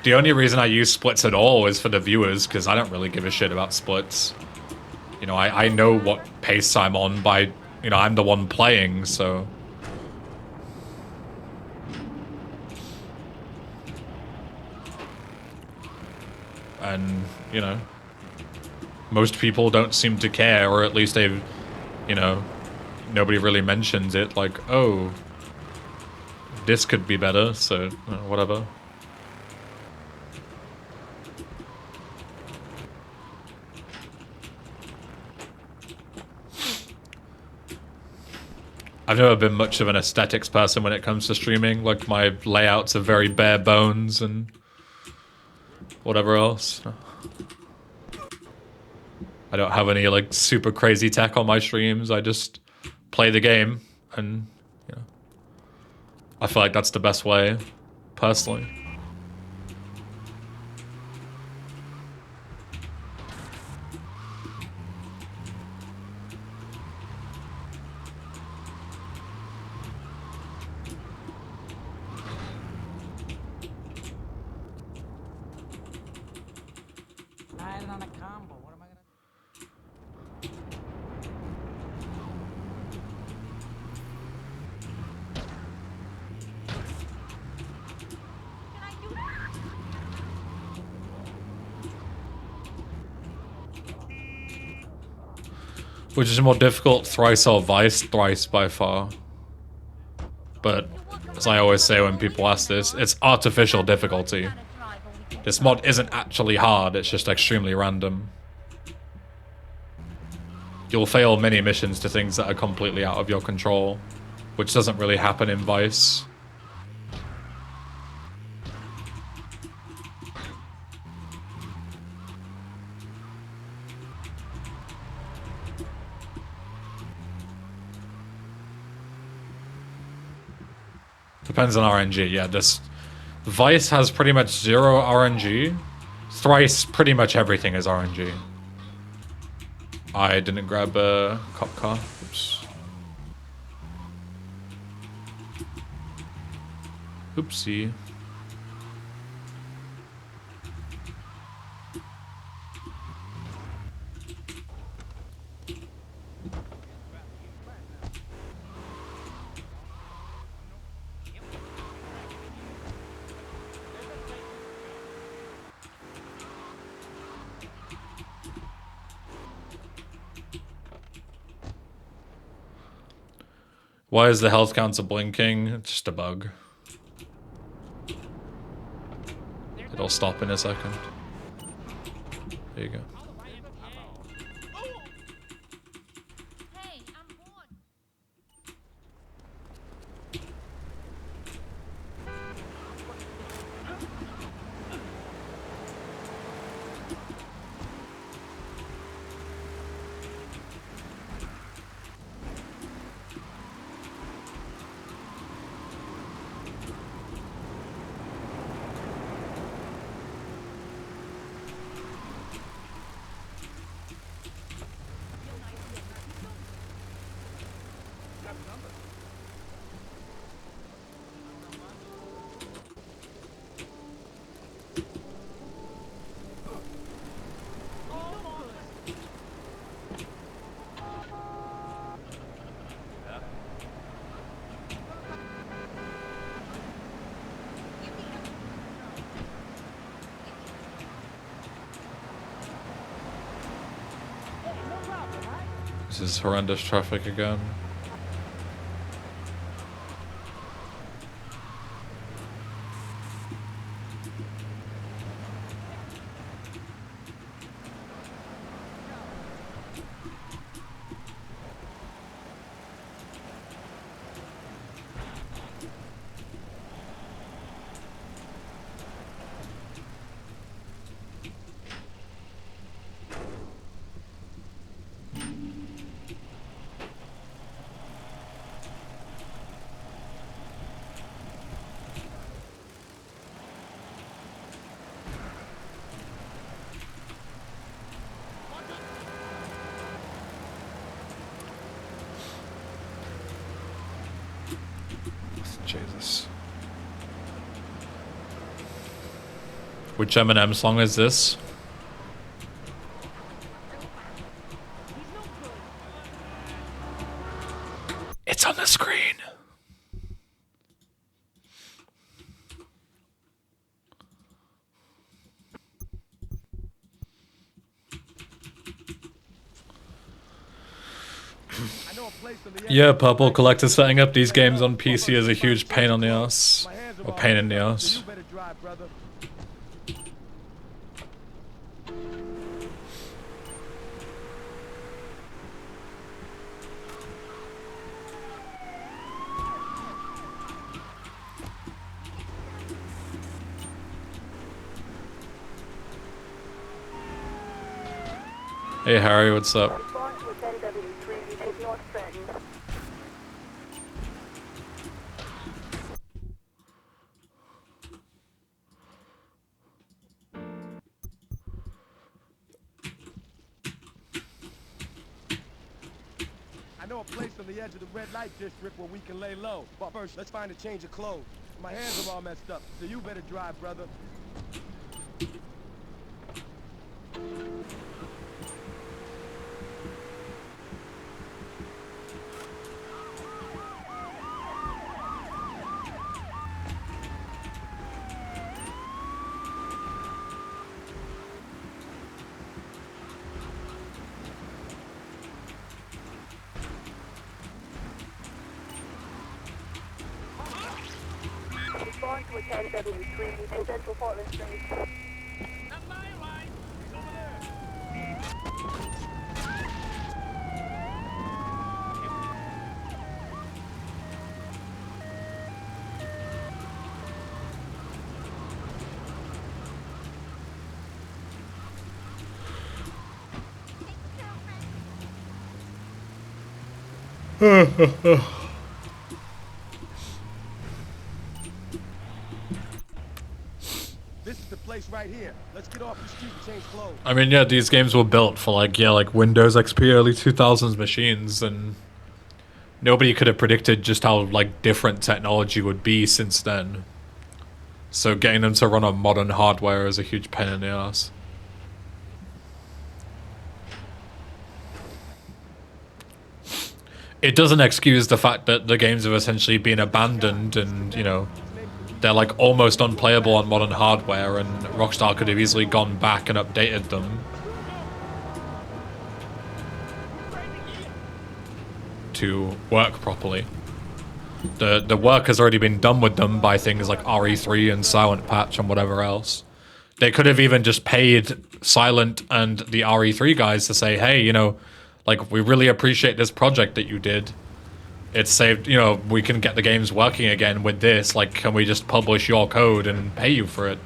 S5: The only reason I use splits at all is for the viewers, because I don't really give a shit about splits. You know, I know what pace I'm on by, you know, I'm the one playing, so... And, you know, most people don't seem to care, or at least they've, you know, nobody really mentions it, like, oh, this could be better, so, whatever. I've never been much of an aesthetics person when it comes to streaming, like, my layouts are very bare bones and whatever else. I don't have any, like, super crazy tech on my streams. I just play the game, and, you know, I feel like that's the best way, personally.
S3: Riding on a combo. What am I gonna? Can I do that?
S5: Which is more difficult, Thrice or Vice? Thrice by far. But, as I always say when people ask this, it's artificial difficulty. This mod isn't actually hard, it's just extremely random. You'll fail many missions to things that are completely out of your control, which doesn't really happen in Vice. Depends on RNG. Yeah, this Vice has pretty much 0 RNG. Thrice, pretty much everything is RNG. I didn't grab a cop car. Oops. Oopsie. Why is the health counter blinking? It's just a bug. It'll stop in a second. There you go.
S3: Hey, I'm born.
S5: This is horrendous traffic again. Jesus. Which Eminem song is this? It's on the screen. Yeah, Purple Collector setting up these games on PC is a huge pain on the ass. Or pain in the ass. Hey Harry, what's up?
S6: I know a place on the edge of the red light district where we can lay low. But first, let's find a change of clothes. My hands are all messed up, so you better drive, brother.
S9: Respond to a 1073 in Central Portland Street.
S7: Not my line. He's over there.
S6: right here. Let's get off the street and change clothes.
S5: I mean, yeah, these games were built for like Windows XP early 2000s machines, and nobody could have predicted just how like different technology would be since then. So getting them to run on modern hardware is a huge pain in the ass. It doesn't excuse the fact that the games have essentially been abandoned and, you know, they're like almost unplayable on modern hardware, and Rockstar could have easily gone back and updated them to work properly. The work has already been done with them by things like RE3 and Silent Patch and whatever else. They could have even just paid Silent and the RE3 guys to say, hey, you know, like, we really appreciate this project that you did. It's saved, you know, we can get the games working again with this. Like, can we just publish your code and pay you for it?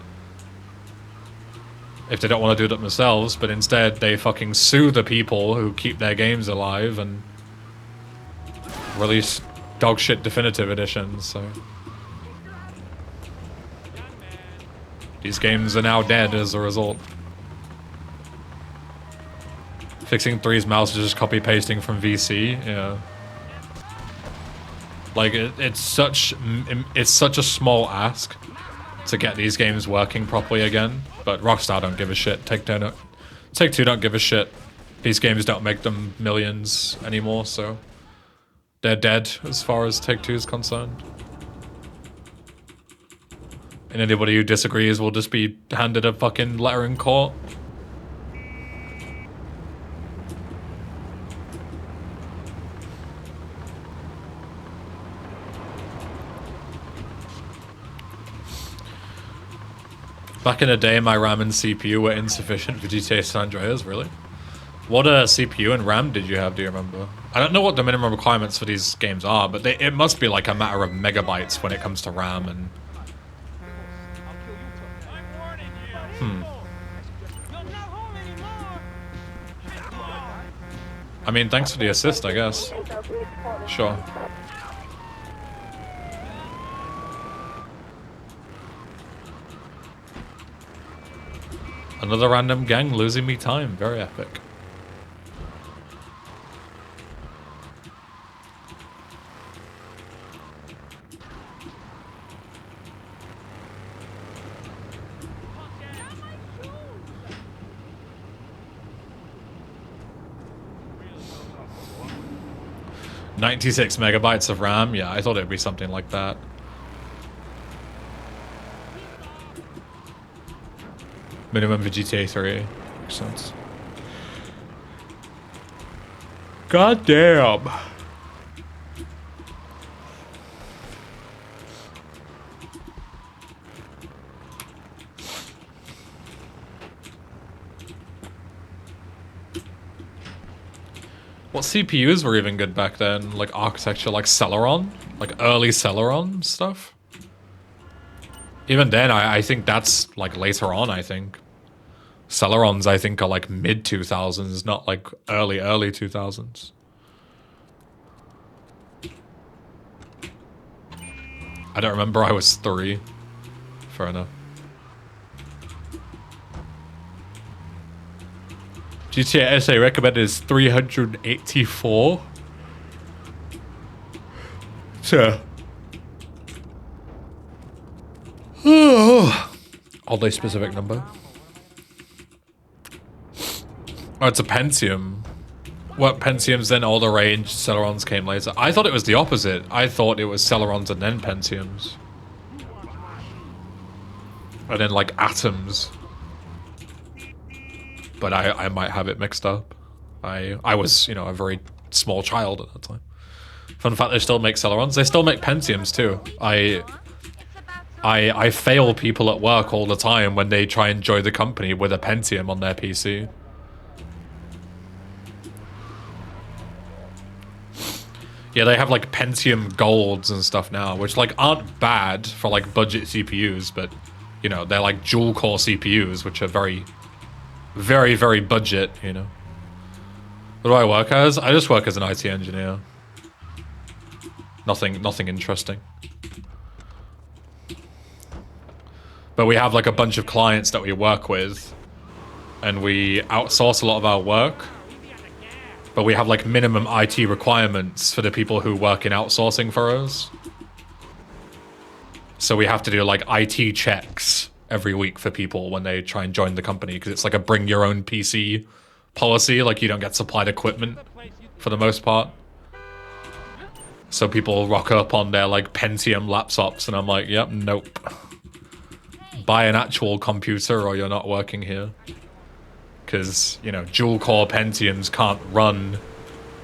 S5: If they don't want to do it themselves, but instead they fucking sue the people who keep their games alive and release dogshit definitive editions, so. These games are now dead as a result. Fixing 3's mouse is just copy pasting from VC, yeah. Like it's such a small ask to get these games working properly again, but Rockstar don't give a shit. Take-Two don't give a shit. These games don't make them millions anymore, so they're dead as far as Take-Two is concerned. And anybody who disagrees will just be handed a fucking letter in court. Back in the day, my RAM and CPU were insufficient for GTA San Andreas, really? What CPU and RAM did you have, do you remember? I don't know what the minimum requirements for these games are, but it must be like a matter of megabytes when it comes to RAM and... I mean, thanks for the assist, I guess. Sure. Another random gang losing me time. Very epic. "96 megabytes of RAM? Yeah, I thought it'd be something like that. Minimum for GTA 3. Makes sense. God damn. What CPUs were even good back then? Like architecture, like Celeron? Like early Celeron stuff? Even then, I think that's like later on, I think. Celerons, I think, are like mid-2000s, not like early 2000s. I don't remember, I was 3. Fair enough. GTA SA recommended is 384. Sure. Oddly specific number. Oh, it's a Pentium. What, Pentiums then all the range, Celerons came later? I thought it was the opposite. I thought it was Celerons and then Pentiums. And then like Atoms. But I might have it mixed up. I was, you know, a very small child at that time. Fun fact, they still make Celerons. They still make Pentiums too. I fail people at work all the time when they try and join the company with a Pentium on their PC. Yeah, they have like Pentium Golds and stuff now, which like aren't bad for like budget CPUs, but you know, they're like dual core CPUs, which are very, very, very budget, you know. What do I work as? I just work as an IT engineer. Nothing interesting. But we have like a bunch of clients that we work with, and we outsource a lot of our work. But we have like minimum IT requirements for the people who work in outsourcing for us. So we have to do like IT checks every week for people when they try and join the company, because it's like a bring your own PC policy. Like you don't get supplied equipment for the most part. So people rock up on their like Pentium laptops and I'm like, yep, nope. Buy an actual computer or you're not working here. Because, you know, dual core Pentiums can't run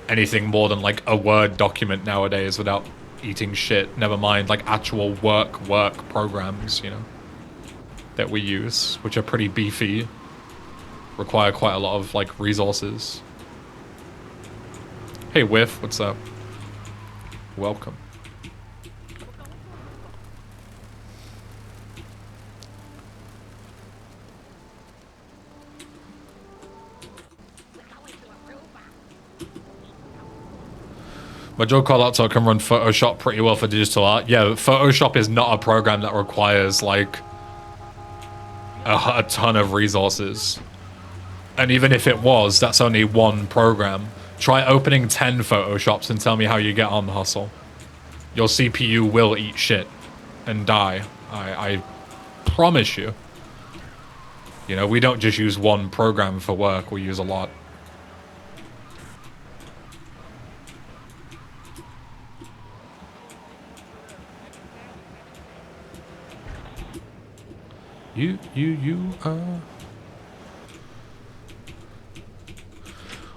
S5: anything more than like a Word document nowadays without eating shit. Never mind like actual work programs, you know, that we use, which are pretty beefy, require quite a lot of like resources. Hey Whiff, what's up? Welcome. My dual core laptop can run Photoshop pretty well for digital art. Yeah, Photoshop is not a program that requires like a ton of resources. And even if it was, that's only one program. Try opening 10 Photoshops and tell me how you get on, Hustle. Your CPU will eat shit and die. I promise you. You know, we don't just use one program for work, we use a lot.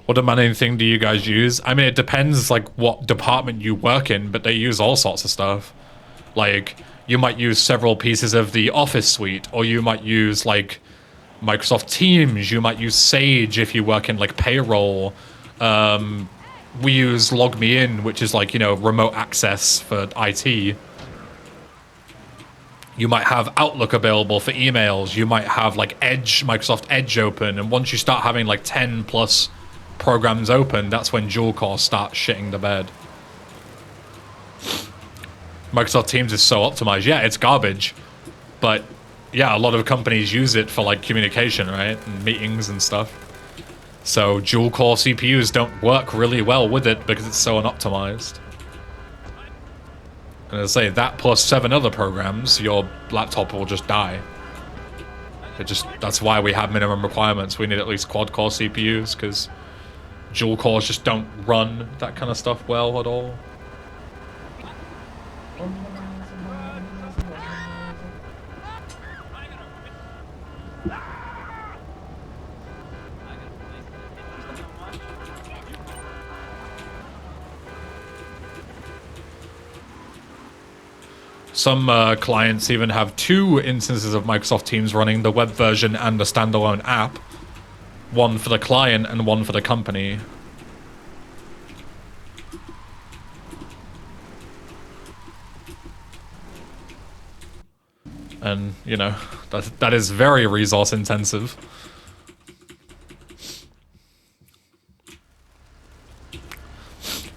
S5: What demanding thing do you guys use? I mean, it depends like what department you work in, but they use all sorts of stuff. Like, you might use several pieces of the Office suite, or you might use like Microsoft Teams, you might use Sage if you work in like payroll. We use LogMeIn, which is like, you know, remote access for IT. You might have Outlook available for emails. You might have like Edge, Microsoft Edge open. And once you start having like 10 plus programs open, that's when dual core starts shitting the bed. Microsoft Teams is so optimized. Yeah, it's garbage. But yeah, a lot of companies use it for like communication, right? And meetings and stuff. So dual core CPUs don't work really well with it because it's so unoptimized. And as I say, that plus 7 other programs, your laptop will just die. That's why we have minimum requirements. We need at least quad core CPUs, because dual cores just don't run that kind of stuff well at all. Some clients even have 2 instances of Microsoft Teams running, the web version and the standalone app. One for the client and one for the company. And, you know, that is very resource intensive.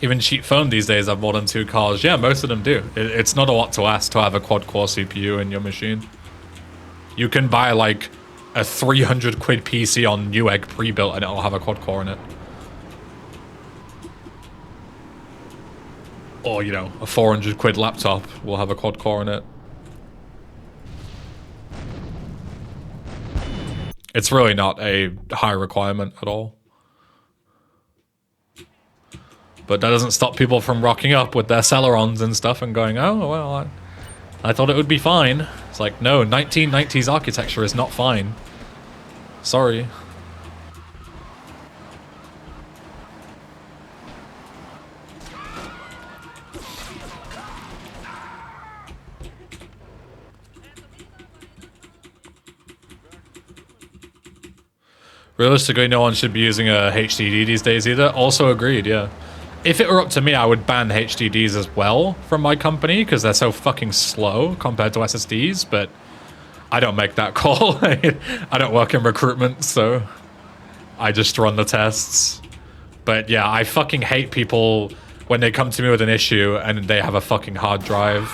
S5: Even cheap phone these days have more than 2 cores. Yeah, most of them do. It's not a lot to ask to have a quad-core CPU in your machine. You can buy like a 300 quid PC on Newegg pre-built and it'll have a quad-core in it. Or, you know, a 400 quid laptop will have a quad-core in it. It's really not a high requirement at all. But that doesn't stop people from rocking up with their Celerons and stuff and going, oh, well, I thought it would be fine. It's like, no, 1990s architecture is not fine. Sorry. Realistically, no one should be using a HDD these days either. Also agreed, yeah. If it were up to me, I would ban HDDs as well from my company because they're so fucking slow compared to SSDs, but I don't make that call. I don't work in recruitment, so I just run the tests. But yeah, I fucking hate people when they come to me with an issue and they have a fucking hard drive.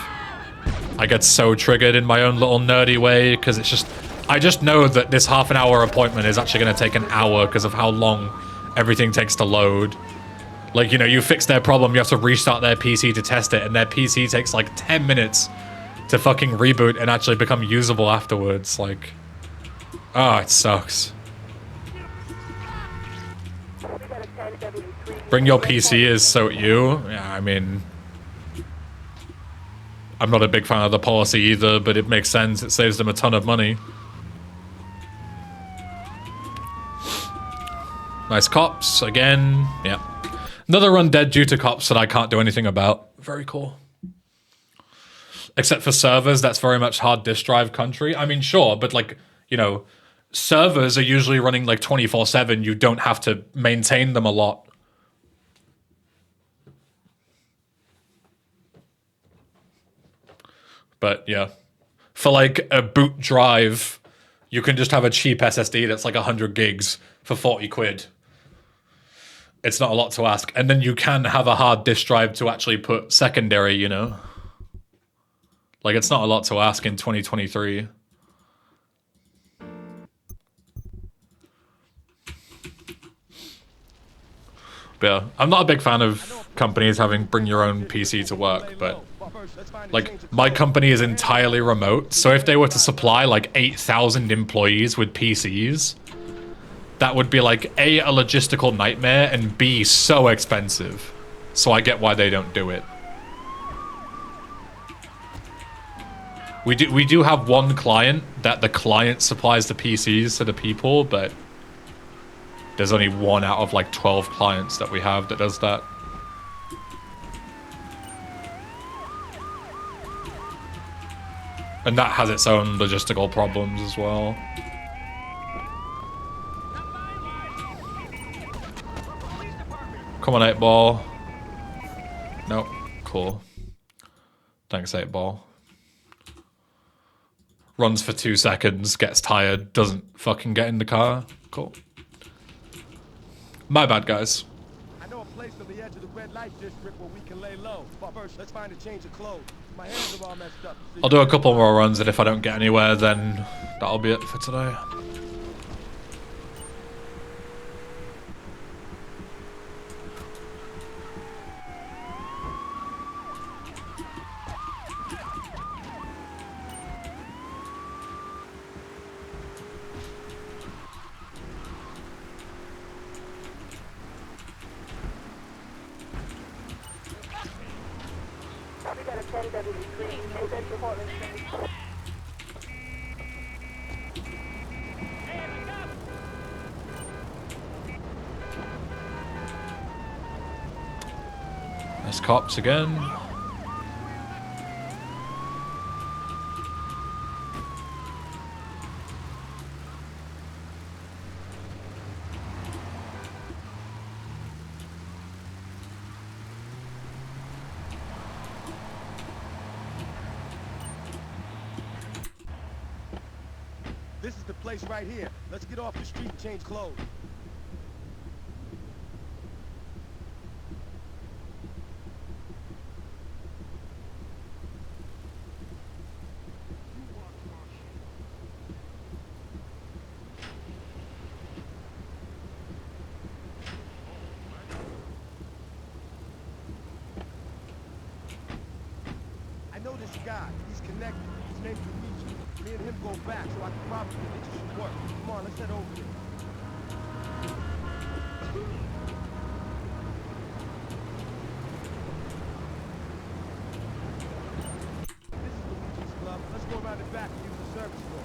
S5: I get so triggered in my own little nerdy way because it's just, I just know that this half an hour appointment is actually going to take an hour because of how long everything takes to load. Like, you know, you fix their problem, you have to restart their PC to test it, and their PC takes like 10 minutes to fucking reboot and actually become usable afterwards. Like, oh, it sucks. Bring your PC is so you. Yeah, I mean, I'm not a big fan of the policy either, but it makes sense. It saves them a ton of money. Nice cops again. Yeah. Another run dead due to cops that I can't do anything about. Very cool. Except for servers, that's very much hard disk drive country. I mean, sure, but like, you know, servers are usually running like 24/7. You don't have to maintain them a lot. But yeah, for like a boot drive, you can just have a cheap SSD that's like 100 gigs for 40 quid. It's not a lot to ask. And then you can have a hard disk drive to actually put secondary, you know? Like, it's not a lot to ask in 2023. But yeah, I'm not a big fan of companies having bring your own PC to work, but like, my company is entirely remote, so if they were to supply like 8,000 employees with PCs, that would be like A, a logistical nightmare, and B, so expensive. So I get why they don't do it. We do have one client that the client supplies the PCs to the people, but there's only one out of like 12 clients that we have that does that. And that has its own logistical problems as well. Come on, 8-ball. Nope. Cool. Thanks, 8-ball. Runs for 2 seconds, gets tired, doesn't fucking get in the car. Cool. My bad, guys.
S6: I know a place on the edge of the red light district where we can lay low. But first, let's find a change of clothes. My hands are all messed up.
S5: I'll do a couple more runs, and if I don't get anywhere, then that'll be it for today.
S9: We got a 10W3 in Central Portland Street.
S5: There's cops again.
S6: This is the place right here. Let's get off the street and change clothes. I know this guy. He's connected. His name's Luigi. Me and him go back, so I can probably get you some work. Come on, let's head over there. This is Luigi's club. Let's go around the back and use the service floor.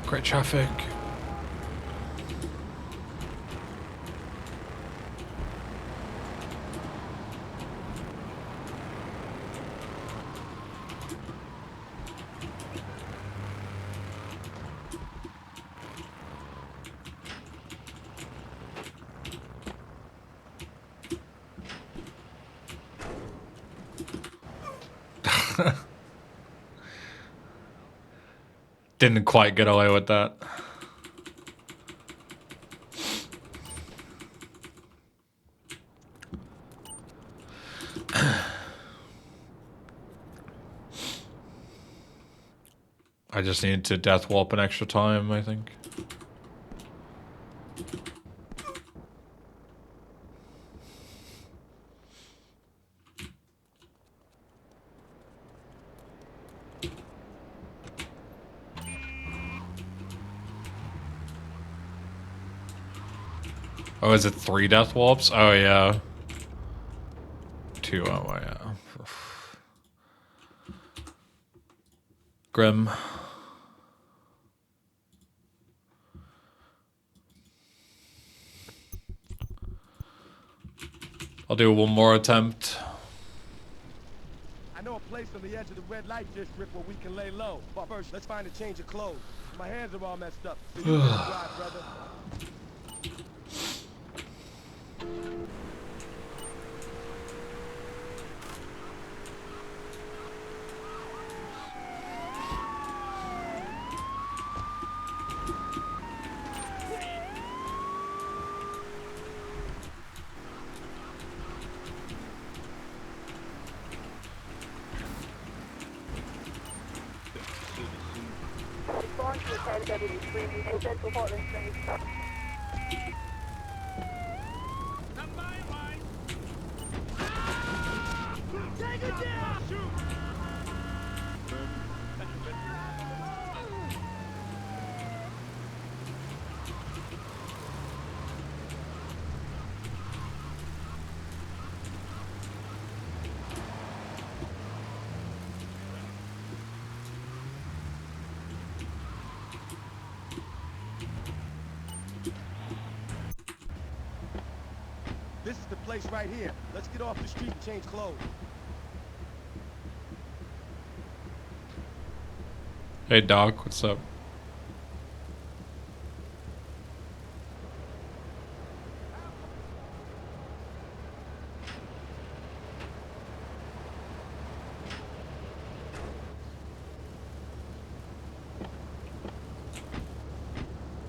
S5: Great traffic. Didn't quite get away with that. I just needed to death warp an extra time, I think. Oh, is it 3 death warps? Oh, yeah. 2, oh, yeah. Grim. I'll do one more attempt.
S6: I know a place on the edge of the red light district where we can lay low. But first, let's find a change of clothes. My hands are all messed up. So you can drive, brother.
S9: Respond to 1073 in Central Portland Street.
S7: Come by, line. Take it down. Shoot.
S6: This is the place right here. Let's get off the street and change clothes.
S5: Hey, Doc, what's up?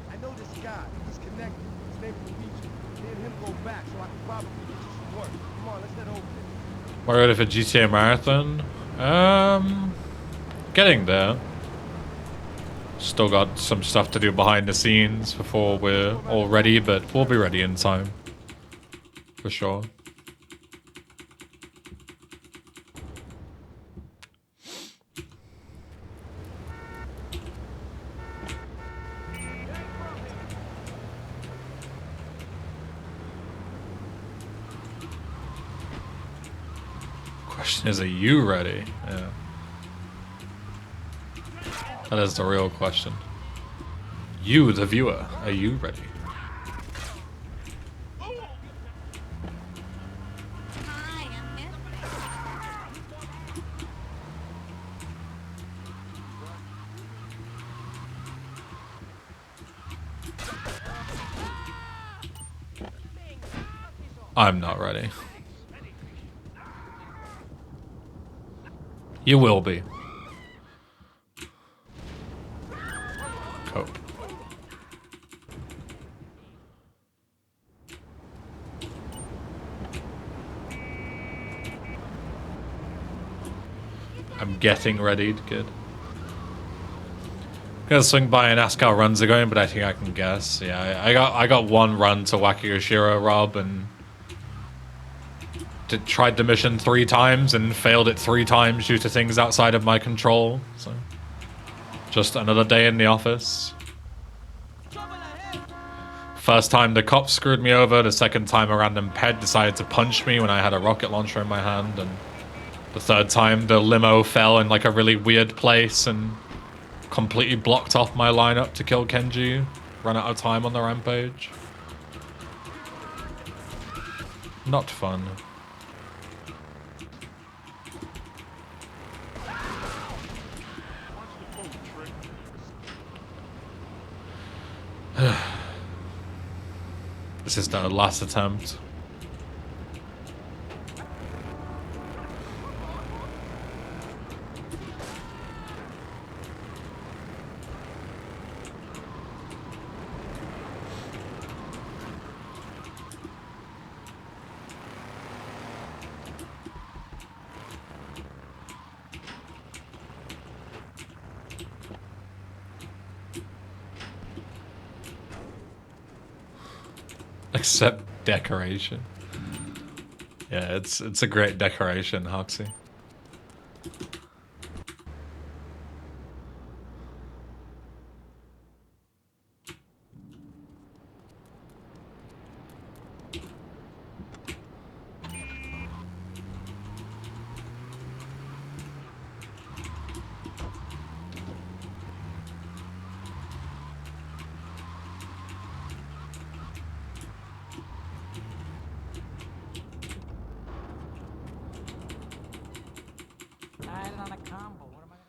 S6: I know this guy. He's connected. His name is Luigi. Me and him go back, so I can probably get you some work. Come on, let's head over there.
S5: We're ready for GTA Marathon. Getting there. Still got some stuff to do behind the scenes before we're all ready, but we'll be ready in time. For sure. Question is, are you ready? Yeah. That is the real question. You, the viewer, are you ready? I'm not ready. You will be. Cope. I'm getting ready. Good. Gonna swing by and ask how runs are going, but I think I can guess. Yeah, I got one run to Wakioshiro, Rob, and tried the mission 3 times and failed it 3 times due to things outside of my control. So, just another day in the office. First time the cops screwed me over. The second time a random ped decided to punch me when I had a rocket launcher in my hand, and the third time the limo fell in like a really weird place and completely blocked off my lineup to kill Kenji. Ran out of time on the rampage. Not fun. This is the last attempt. Except decoration. Yeah, it's a great decoration, Hoxie.
S3: I had it on a combo. What am I gonna...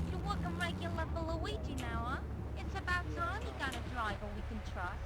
S3: You're working regular for Luigi now, huh? It's about time you got a driver we can trust.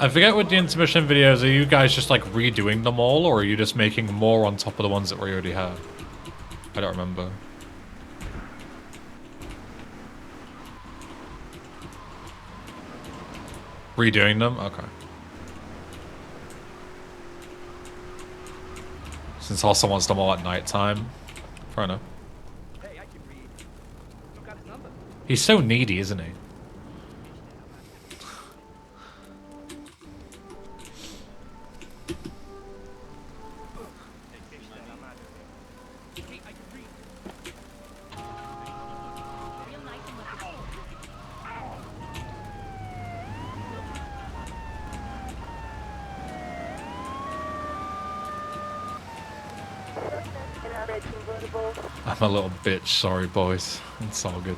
S5: I forget with the intermission videos, are you guys just like redoing them all, or are you just making more on top of the ones that we already have? I don't remember. Redoing them? Okay. Since also wants them all at night time. Fair enough.
S6: Hey, I can read. You got his number?
S5: He's so needy, isn't he? I'm a little bitch, sorry boys. It's all good.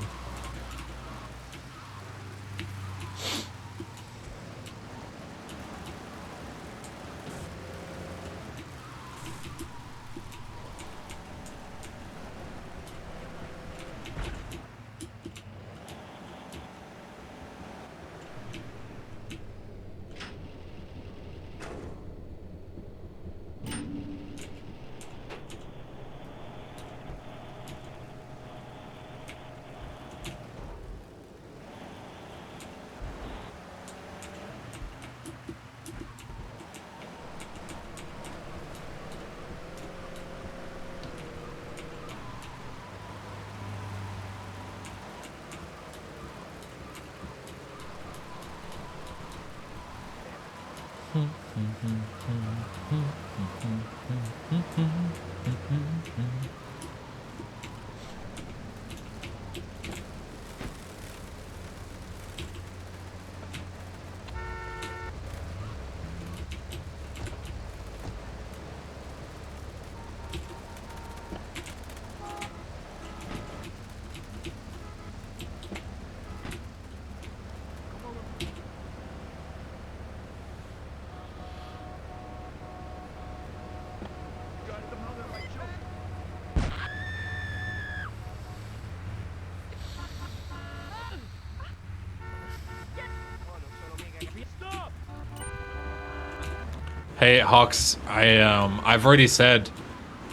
S5: Hey Hawks, I've already said,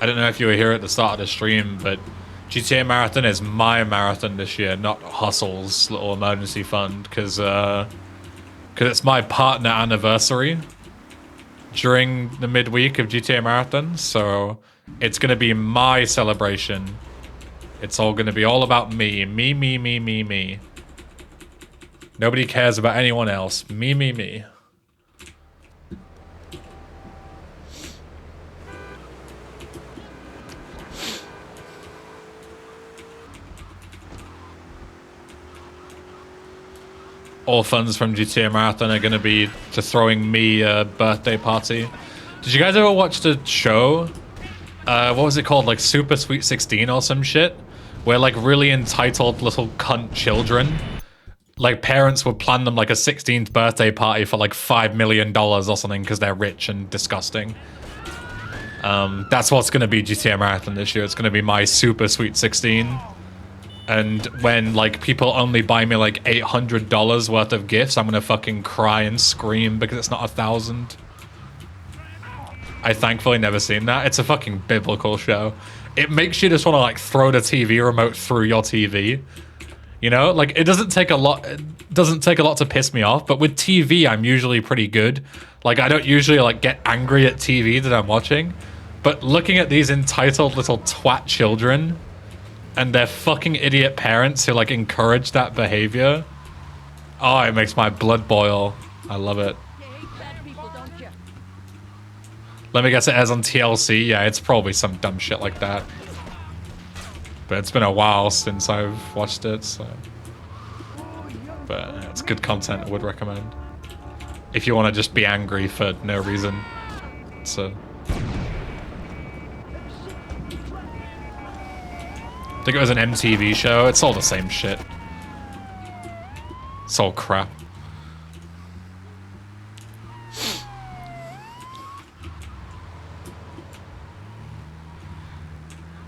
S5: I don't know if you were here at the start of the stream, but GTA Marathon is my marathon this year, not Hustle's little emergency fund, because it's my partner anniversary during the midweek of GTA Marathon, so it's gonna be my celebration. It's all gonna be all about me. Me. Nobody cares about anyone else. Me. All funds from GTA Marathon are going to be to throwing me a birthday party. Did you guys ever watch the show? What was it called? Like Super Sweet 16 or some shit? Where like really entitled little cunt children, like parents would plan them like a 16th birthday party for like $5 million or something because they're rich and disgusting. That's what's going to be GTA Marathon this year. It's going to be my Super Sweet 16. And when, like, people only buy me, like, $800 worth of gifts, I'm gonna fucking cry and scream because it's not 1,000. I thankfully never seen that. It's a fucking biblical show. It makes you just want to, like, throw the TV remote through your TV. You know? Like, it doesn't take a lot to piss me off, but with TV, I'm usually pretty good. Like, I don't usually, like, get angry at TV that I'm watching. But looking at these entitled little twat children and their fucking idiot parents who like encourage that behavior. Oh, it makes my blood boil. I love it. Let me guess, it airs on TLC. Yeah, it's probably some dumb shit like that. But it's been a while since I've watched it, so. But yeah, it's good content, I would recommend. If you want to just be angry for no reason. So. I think it was an MTV show. It's all the same shit. It's all crap.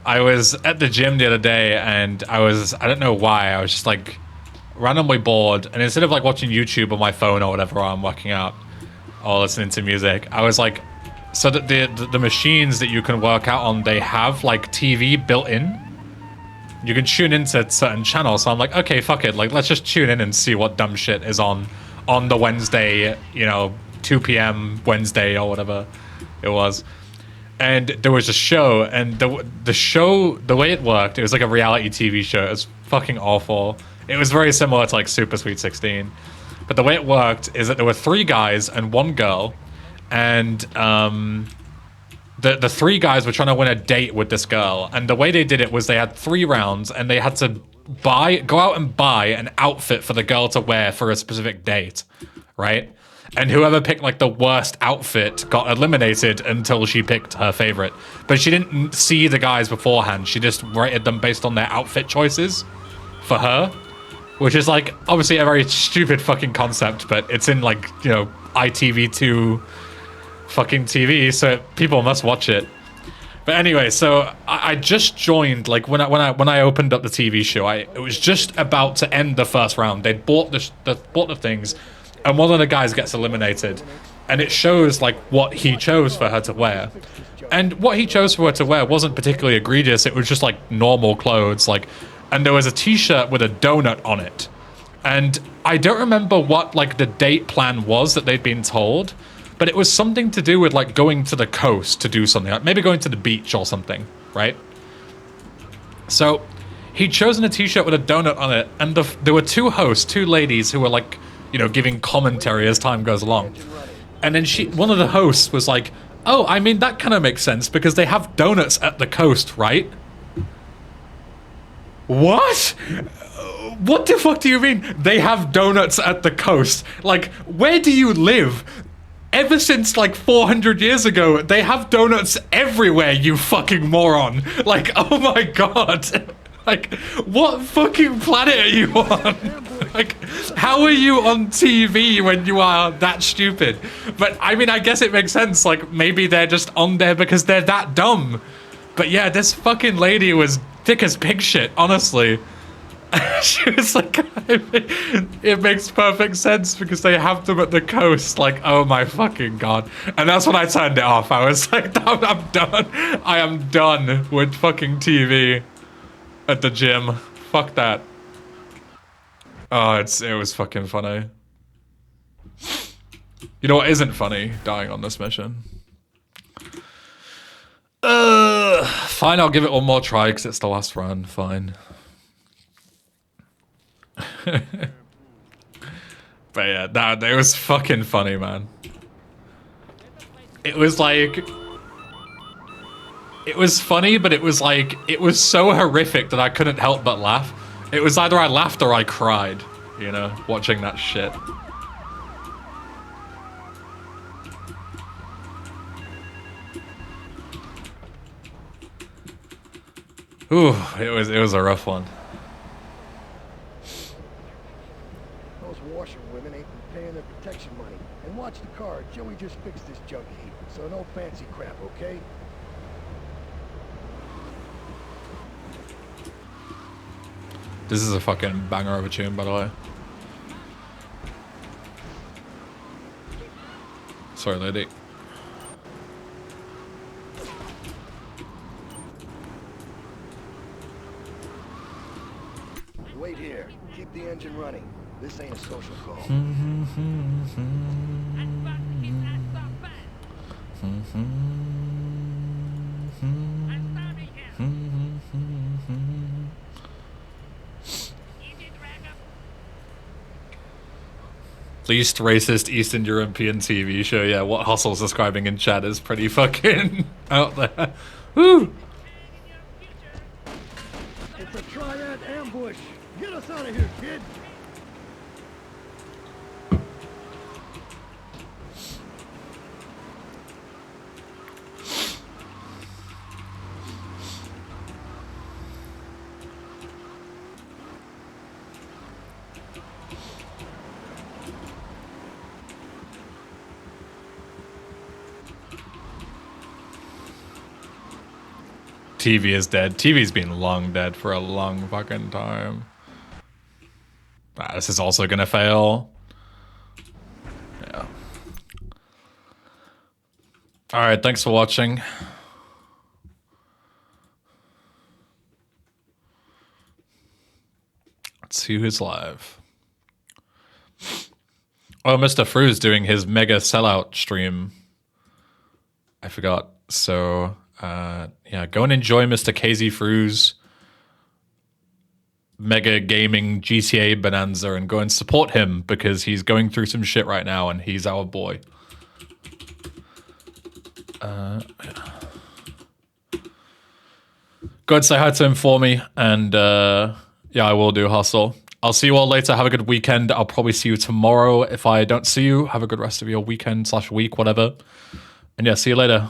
S5: I was at the gym the other day and I don't know why, I was just like randomly bored, and instead of like watching YouTube on my phone or whatever while I'm working out or listening to music, I was like, so that the machines that you can work out on, they have like TV built in. You can tune into certain channels, so I'm like, okay, fuck it, like let's just tune in and see what dumb shit is on the Wednesday, you know, 2 p.m. Wednesday or whatever it was. And there was a show, and the show, the way it worked, it was like a reality TV show. It was fucking awful. It was very similar to like Super Sweet 16. But the way it worked is that there were 3 guys and 1 girl, and the 3 guys were trying to win a date with this girl, and the way they did it was they had 3 rounds, and they had to go out and buy an outfit for the girl to wear for a specific date, right? And whoever picked like the worst outfit got eliminated until she picked her favorite. But she didn't see the guys beforehand. She just rated them based on their outfit choices for her, which is like obviously a very stupid fucking concept, but it's in like, you know, ITV2 fucking TV, so people must watch it. But anyway, so I just joined, like when I opened up the TV show, it was just about to end the first round. They'd bought the things, and one of the guys gets eliminated, and it shows like what he chose for her to wear. And what he chose for her to wear wasn't particularly egregious. It was just like normal clothes, like, and there was a t-shirt with a donut on it. And I don't remember what like the date plan was that they'd been told, but it was something to do with like going to the coast to do something, like maybe going to the beach or something, right? So he'd chosen a t-shirt with a donut on it, and there were 2 hosts, 2 ladies who were like, you know, giving commentary as time goes along. And then one of the hosts was like, oh, I mean, that kind of makes sense because they have donuts at the coast, right? What? What the fuck do you mean they have donuts at the coast? Like, where do you live? Ever since like 400 years ago, they have donuts everywhere, you fucking moron. Like, oh my god. Like, what fucking planet are you on? Like, how are you on TV when you are that stupid? But I mean, I guess it makes sense. Like, maybe they're just on there because they're that dumb. But yeah, this fucking lady was thick as pig shit, honestly. She was like, it makes perfect sense because they have them at the coast. Like, oh my fucking god. And that's when I turned it off. I was like, I'm done. I am done with fucking TV at the gym. Fuck that. Oh, it was fucking funny. You know what isn't funny? Dying on this mission. Fine, I'll give it one more try because it's the last run. Fine. But yeah, that it was fucking funny, man. It was like... It was funny, but it was like... It was so horrific that I couldn't help but laugh. It was either I laughed or I cried, you know, watching that shit. Ooh, it was a rough one.
S6: Those washerwomen ain't been paying their protection money. And watch the car. Joey just fixed this junk heap. So no fancy crap, okay?
S5: This is a fucking banger of a tune, by the way. Sorry, lady.
S6: Wait here. Keep the engine running. This ain't a social call.
S5: Least racist Eastern European TV show. Yeah, what Hustle's describing in chat is pretty fucking out there. Woo!
S6: It's a triad ambush. Get us out of here, kid.
S5: TV is dead. TV's been long dead for a long fucking time. Ah, this is also gonna fail. Yeah. Alright, thanks for watching. Let's see who's live. Oh, Mr. Fru's doing his mega sellout stream. I forgot. So, yeah, go and enjoy Mr. KZ Fru's mega gaming GTA bonanza and go and support him because he's going through some shit right now and he's our boy. Yeah. Go and say hi to him for me and yeah, I will do, Hustle. I'll see you all later. Have a good weekend. I'll probably see you tomorrow. If I don't see you, have a good rest of your weekend /week, whatever. And yeah, see you later.